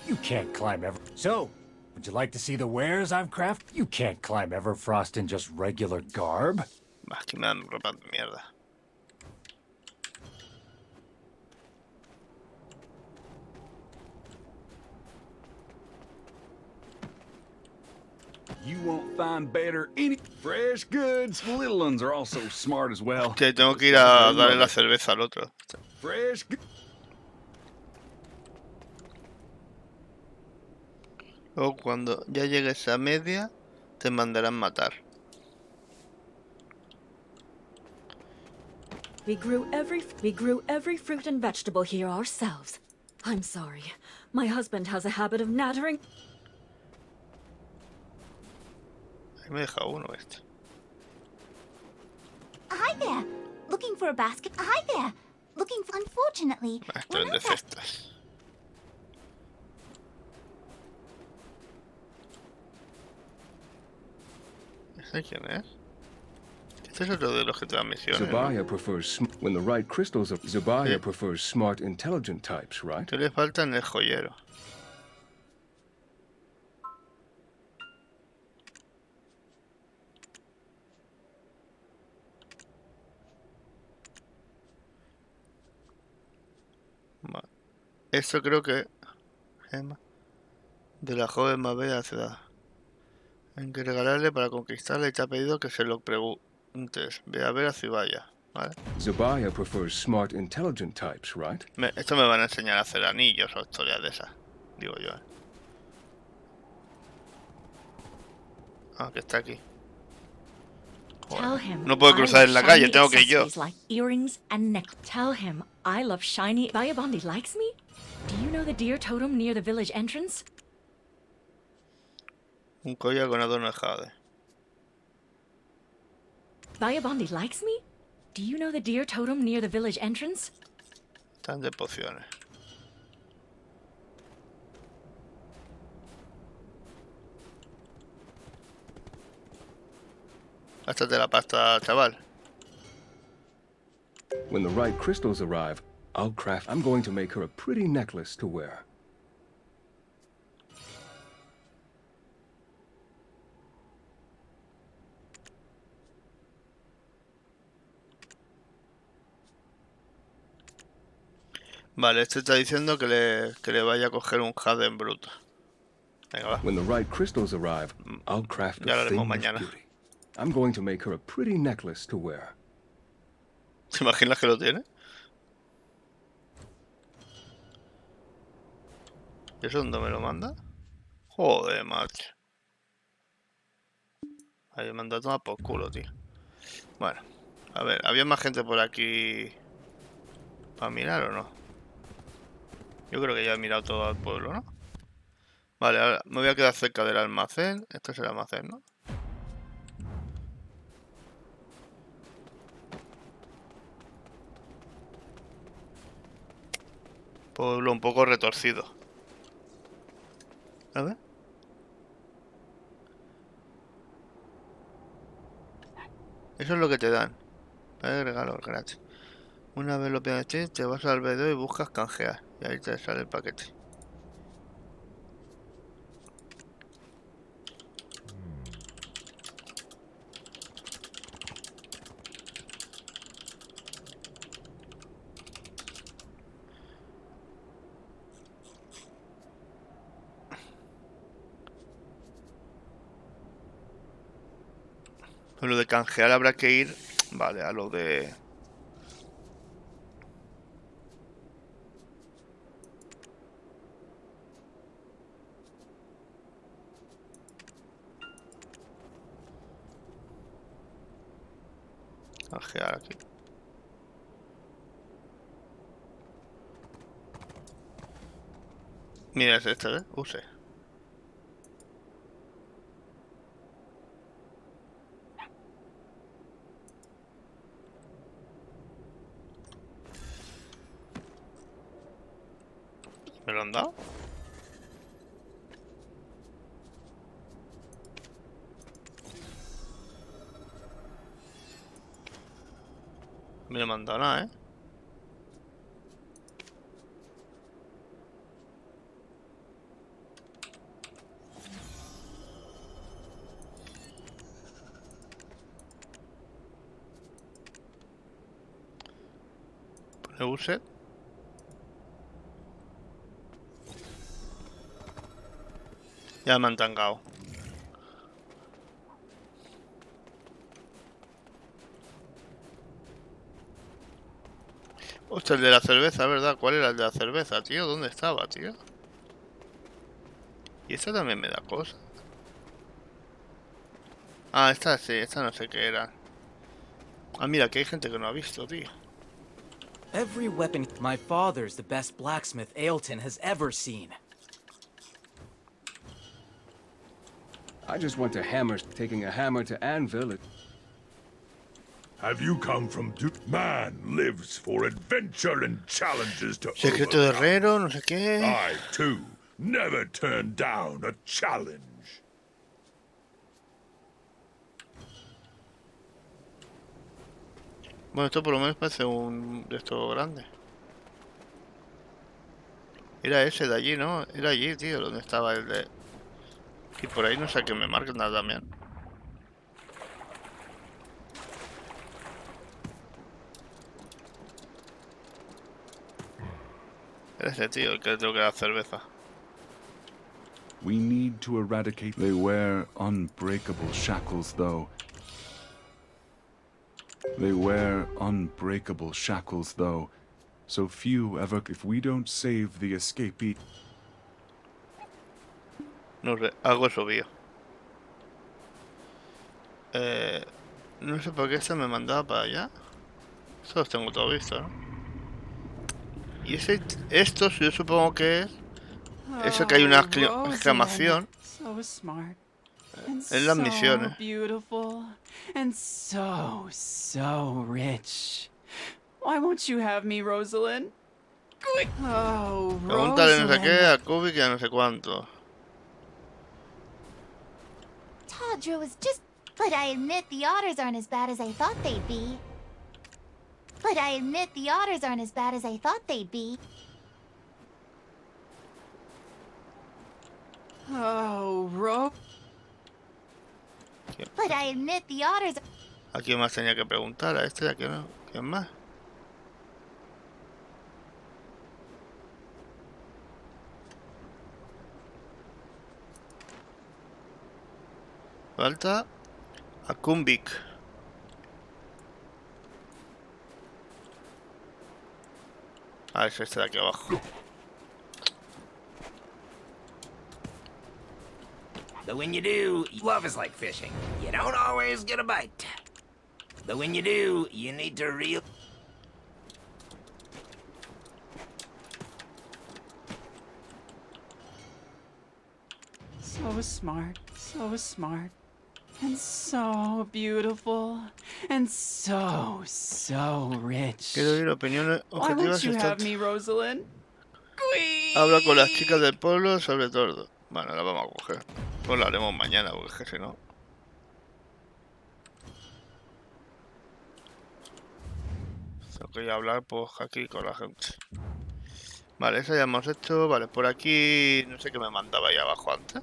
You can't climb ever. So, would you like to see the wares I've crafted? You can't climb Everfrost in just regular garb. Aquí me dan ropa de mierda. You won't find better any fresh goods. Little ones are also smart as well. Que tengo que ir a darle la cerveza al otro. Fresh goods. Luego cuando ya llegues a media, te mandarán matar. We grew every fruit and vegetable here ourselves. I'm sorry. My husband has a habit of nattering. Ahí me deja uno este. Hi there. Looking for a basket? Hi there. Looking for... Unfortunately... Esto es de cestas. ¿Ese quién es? Este es otro de los que te dan misiones, Sabio ¿no? prefers when the right crystals of Sabio prefers smart, intelligent types, right? ¿Qué le falta en el joyero? Vale. Esto creo que... Gema. De la joven más bella de la ciudad. En que regalarle para conquistarla y te ha pedido que se lo preguntes. Ve a ver a Cibaya, ¿vale? Sabio prefers smart, intelligent types, right? Esto me van a enseñar a hacer anillos o historias de esas, digo yo. Ah, que está aquí. Tell him No puedo cruzar en la calle, shiny tengo que ir yo. accessories like earrings and neck. Tell him I love shiny. Vagabondy likes me? Do you know the deer totem near the village entrance? Un collar con adorno de jade. Vagabondy likes me? Do you know the deer totem near the village entrance? Están de pociones. Gástate la pasta, chaval. When the right crystals arrive, I'm going to make her a pretty necklace to wear. Vale, este está diciendo que le vaya a coger un jade en bruto. Venga, va. When the right crystals arrive, I'll craft Ya lo a haremos thing mañana. of beauty. I'm going to make her a pretty necklace to wear. ¿Te imaginas que lo tiene? ¿Y eso dónde me lo manda? Joder, macho. Ahí me manda a tomar por culo, tío. Bueno, a ver, ¿había más gente por aquí para mirar o no? Yo creo que ya he mirado todo el pueblo, ¿no? Vale, ahora me voy a quedar cerca del almacén. Este es el almacén, ¿no? Pueblo un poco retorcido. A ver. Eso es lo que te dan. Regalo gratis. Una vez lo pides, te vas al video y buscas canjear. Y ahí te sale el paquete. Lo de canjear habrá que ir, vale, a lo de... Canjear aquí. Mira, es este, ¿eh? Use. ¿Me lo han dado? Me lo han dado nada, ¿eh? Pone use. Ya me han tangado. Hostia, el de la cerveza, ¿verdad? ¿Cuál era el de la cerveza, tío? ¿Dónde estaba, tío? Y esta también me da cosas. Ah, esta sí, esta no sé qué era. Ah, mira, que hay gente que no ha visto, tío. Every weapon... My father's the best blacksmith Ailton has ever seen. I just went to Hammers, taking a hammer to Anvil. Have you come from Man lives for adventure and challenges to Secreto de herrero, no sé qué. I, too, never turn down a challenge. Bueno, esto por lo menos parece un de estos grandes. Era ese de allí, ¿no? Era allí, tío, donde estaba el de... Y por ahí no sé qué me marca nada también. Era ese tío el que tengo que dar cerveza. We need to eradicate. They wear unbreakable shackles, though. They wear unbreakable shackles, though. So few ever... If we don't save the escapee... No sé, algo es obvio. No sé por qué este me mandaba para allá. Estos los tengo todo visto, ¿no? Y ese... Estos yo supongo que es... Eso que hay una exclamación. So smart. En las misiones. Beautiful. And so rich. Why won't you have me, Rosalind? Oh, Pregúntale no sé qué a Kubi que no sé cuánto. Tawdra was just... But I admit the otters aren't as bad as I thought they'd be. But I admit the otters aren't as bad as I thought they'd be. Oh, Ro. But I admit the otters. ¿A quién más tenía que preguntar? ¿A este? ¿A quién no? ¿Quién más? Falta a Kumbik. Ah, es este de aquí abajo. But when you do, love is like fishing. You don't always get a bite. But when you do, you need to reel. So smart, and so beautiful, and so rich. Quiero oír opiniones Why won't objetivas y you have estar... me, Rosalind? Habla con las chicas del pueblo sobre todo. Bueno, la vamos a coger. Pues la haremos mañana, porque es que si no... Tengo que ir a hablar pues aquí con la gente. Vale, eso ya hemos hecho. Vale, por aquí... No sé qué me mandaba ahí abajo antes.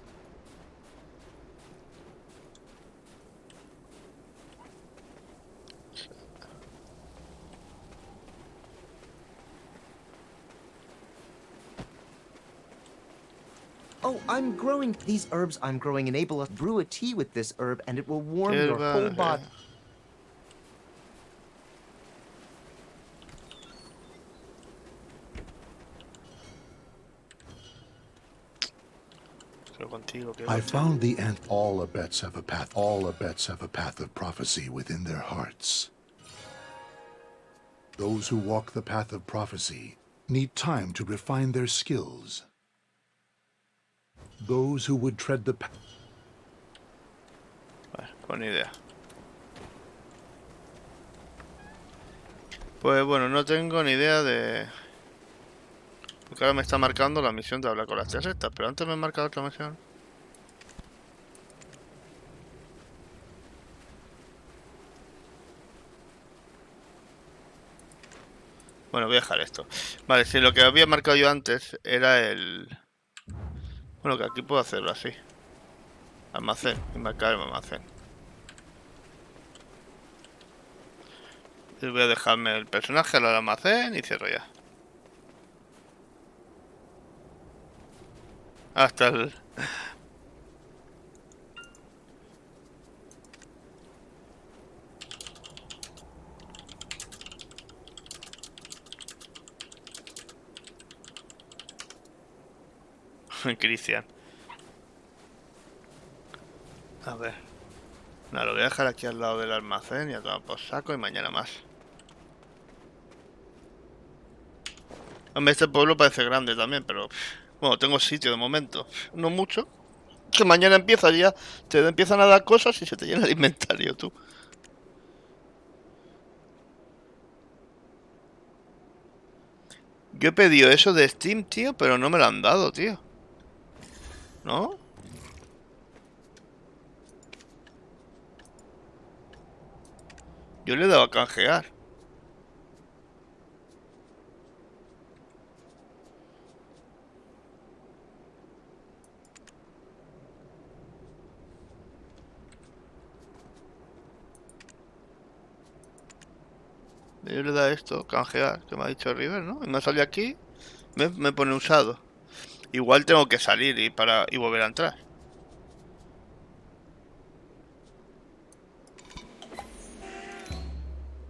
Oh, I'm growing these herbs I'm growing enable us to brew a tea with this herb and it will warm your whole body. I found the ant. All abets have a path. All abets have a path of prophecy within their hearts. Those who walk the path of prophecy need time to refine their skills. Those who would tread the path. Buena idea. Pues bueno, no tengo ni idea de... Porque ahora me está marcando la misión de hablar con las tías estas, pero antes me marca otra misión. Bueno, voy a dejar esto. Vale, si lo que había marcado yo antes era el... Bueno, que aquí puedo hacerlo así. Almacén, y marcar el almacén. Y voy a dejarme el personaje al almacén y cierro ya. Hasta el... Cristian. A ver. Nada, lo voy a dejar aquí al lado del almacén y a tomar por saco y mañana más. Hombre, este pueblo parece grande también, pero... Bueno, tengo sitio de momento. No mucho. Que mañana empieza ya. Te empiezan a dar cosas y se te llena el inventario, tú. Yo he pedido eso de Steam, tío, pero no me lo han dado, tío. ¿No? Yo le he dado a canjear. Yo le he dado esto, canjear, que me ha dicho River, ¿no? Y me sale aquí, me pone usado. Igual tengo que salir y volver a entrar.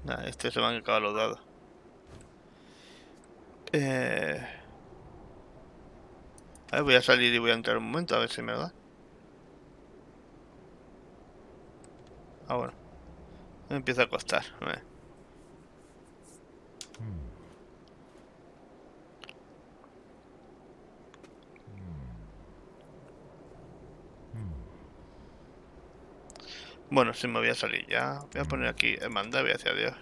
Nah, este se me han acabado los dados. A ver, voy a salir y voy a entrar un momento a ver si me da. Ah, bueno. Me empieza a costar. A ver. Bueno, sí me voy a salir ya. Voy a poner aquí el mandado y voy hacia Dios.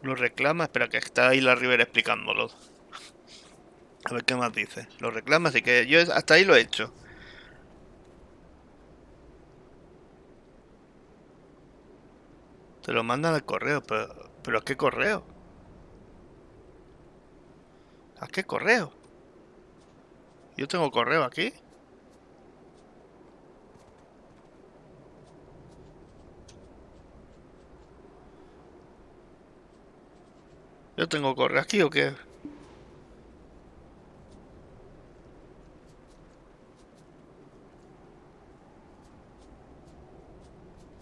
Lo reclama, espera que está ahí la River explicándolo. A ver qué más dice. Lo reclama, así que yo hasta ahí lo he hecho. Te lo mandan al correo, pero ¿a qué correo? ¿A qué correo? Yo tengo correo aquí. ¿Yo tengo correo aquí o qué?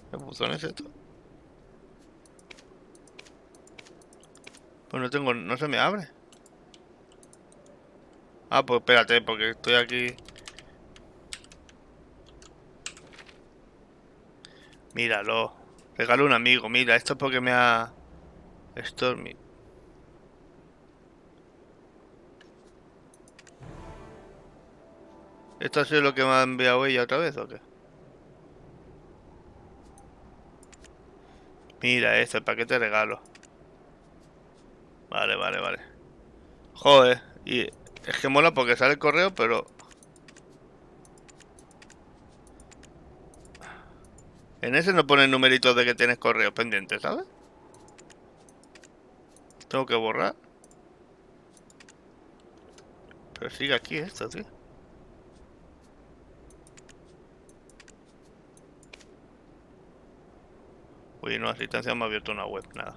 ¿Qué buzón es esto? Pues no tengo, no se me abre. Ah, pues espérate, porque estoy aquí. Míralo. Regalo a un amigo, mira, esto es porque me ha... Stormy. ¿Esto ha sido lo que me ha enviado ella otra vez o qué? Mira esto, el paquete de regalo. Vale, vale, vale. Joder, y es que mola porque sale el correo, pero... En ese no pone numeritos de que tienes correo pendiente, ¿sabes? Tengo que borrar. Pero sigue aquí esto, tío. Uy, no, asistencia me ha abierto una web, nada.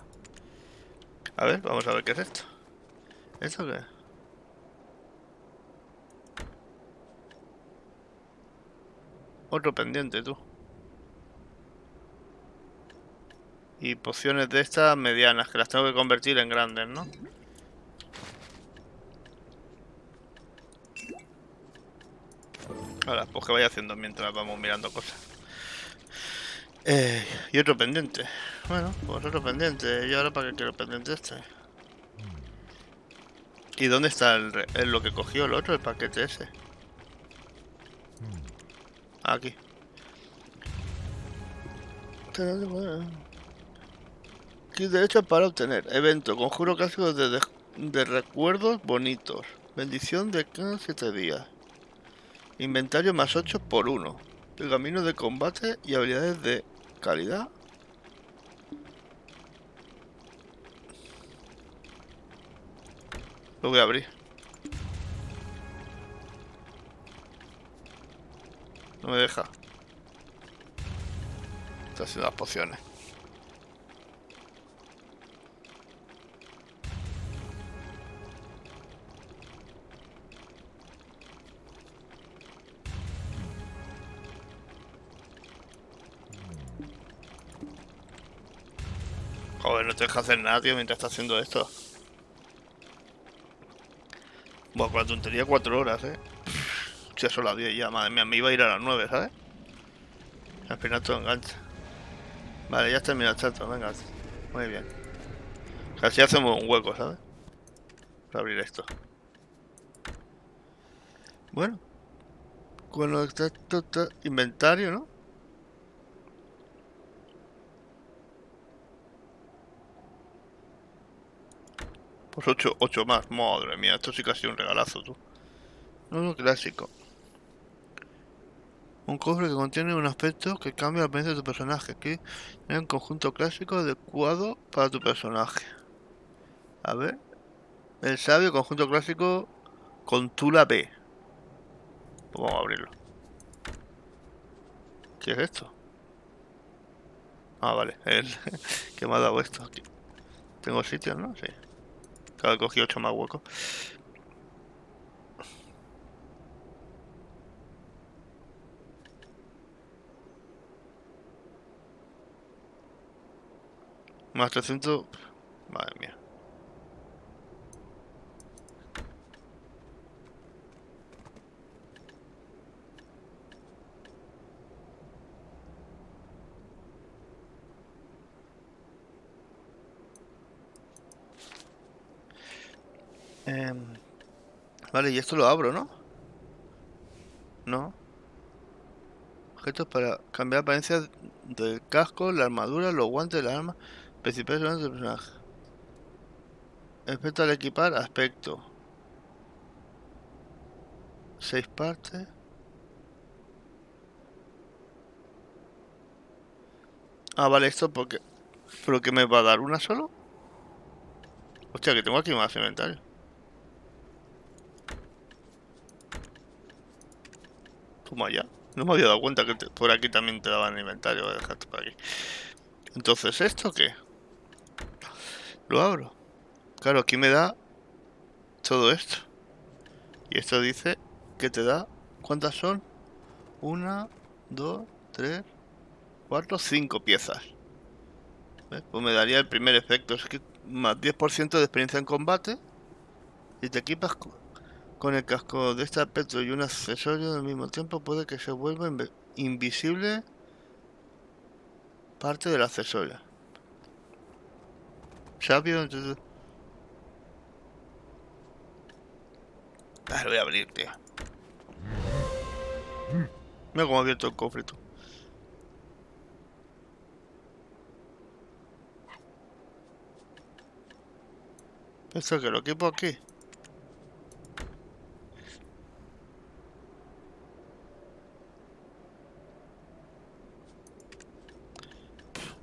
A ver, vamos a ver qué es esto. ¿Esto qué es? Otro pendiente, tú. Y pociones de estas medianas, que las tengo que convertir en grandes, ¿no? Ahora, pues que vaya haciendo mientras vamos mirando cosas. Y otro pendiente. Bueno, pues otro pendiente. ¿Y ahora para qué quiero el pendiente este? ¿Y dónde está lo que cogió el otro, el paquete ese? Aquí. Clic derecho para obtener. Evento. Conjuro clásico de recuerdos bonitos. Bendición de cada 7 días. Inventario más 8 por 1. Pergamino de combate y habilidades de calidad. Lo voy a abrir. No me deja. Está haciendo las pociones. Joder, no te deja hacer nada, tío, mientras está haciendo esto. Buah, con la tontería 4 horas, Si son las 10 ya, madre mía, me iba a ir a las 9, ¿sabes? Al final todo engancha. Vale, ya termina el chato, venga. Muy bien. Casi hacemos un hueco, ¿sabes? Para abrir esto. Bueno. Cuando está inventario, ¿no? Pues 8 más. Madre mía, esto sí que ha sido un regalazo, tú. No, clásico. Un cofre que contiene un aspecto que cambia la apariencia de tu personaje. Aquí hay un conjunto clásico adecuado para tu personaje. A ver. El sabio, conjunto clásico con tula B. Pues vamos a abrirlo. ¿Qué es esto? Ah, vale. El que me ha dado esto aquí. Tengo sitios, ¿no? Sí. Claro, he cogido 8 más huecos. Más 300. Madre mía. Vale, y esto lo abro, ¿no? No. Objetos para cambiar apariencia del casco, la armadura, los guantes, las armas principales del personaje. Efecto al equipar, aspecto. 6 partes. Ah, vale, esto porque... ¿Pero que me va a dar una solo? Hostia, que tengo aquí más inventario. Toma ya. No me había dado cuenta que por aquí también te daban inventario. Voy a dejarte por aquí. Entonces, ¿esto qué? Lo abro. Claro, aquí me da todo esto. Y esto dice que te da... ¿Cuántas son? 1, 2, 3, 4, 5 piezas. ¿Ves? Pues me daría el primer efecto. Es que más 10% de experiencia en combate. Si te equipas con el casco de este aspecto y un accesorio al mismo tiempo, puede que se vuelva invisible parte del accesorio. Sabio, entonces... lo voy a abrir, tío. Mira cómo ha abierto el cofre, tú. Esto que lo equipo aquí.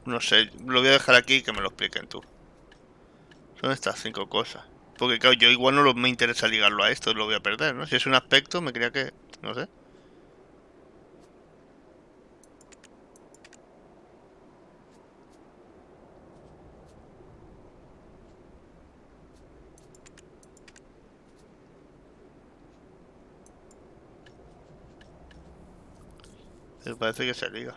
No sé, lo voy a dejar aquí y que me lo expliquen tú. Son estas 5 cosas. Porque claro, yo igual no me interesa ligarlo a esto, lo voy a perder, ¿no? Si es un aspecto, me creía que... No sé. Me parece que se liga.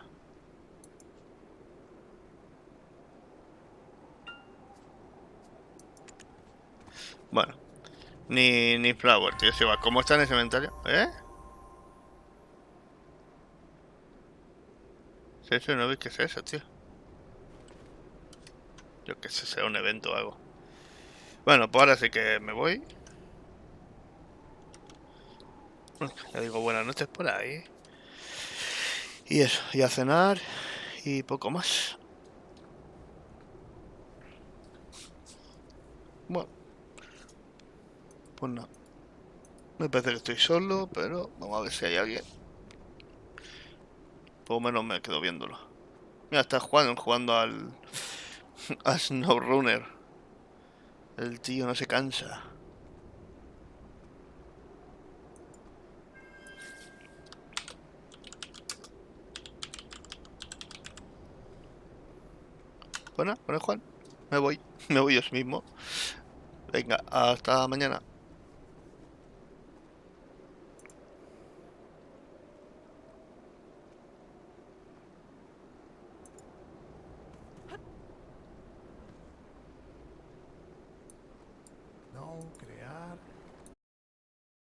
Bueno. Ni Flower, tío. Se va. ¿Cómo está en ese inventario? ¿Eh? ¿Sí, no veis qué es eso, tío? Yo que sé, será un evento o algo. Bueno, pues ahora sí que me voy. Ya digo buenas noches por ahí. Y eso, y a cenar y poco más. Bueno, pues no. Me parece que estoy solo, pero vamos a ver si hay alguien. Por lo menos me quedo viéndolo. Mira, está jugando al... a SnowRunner. El tío no se cansa. Bueno, Juan. Me voy. Me voy yo mismo. Venga, hasta mañana.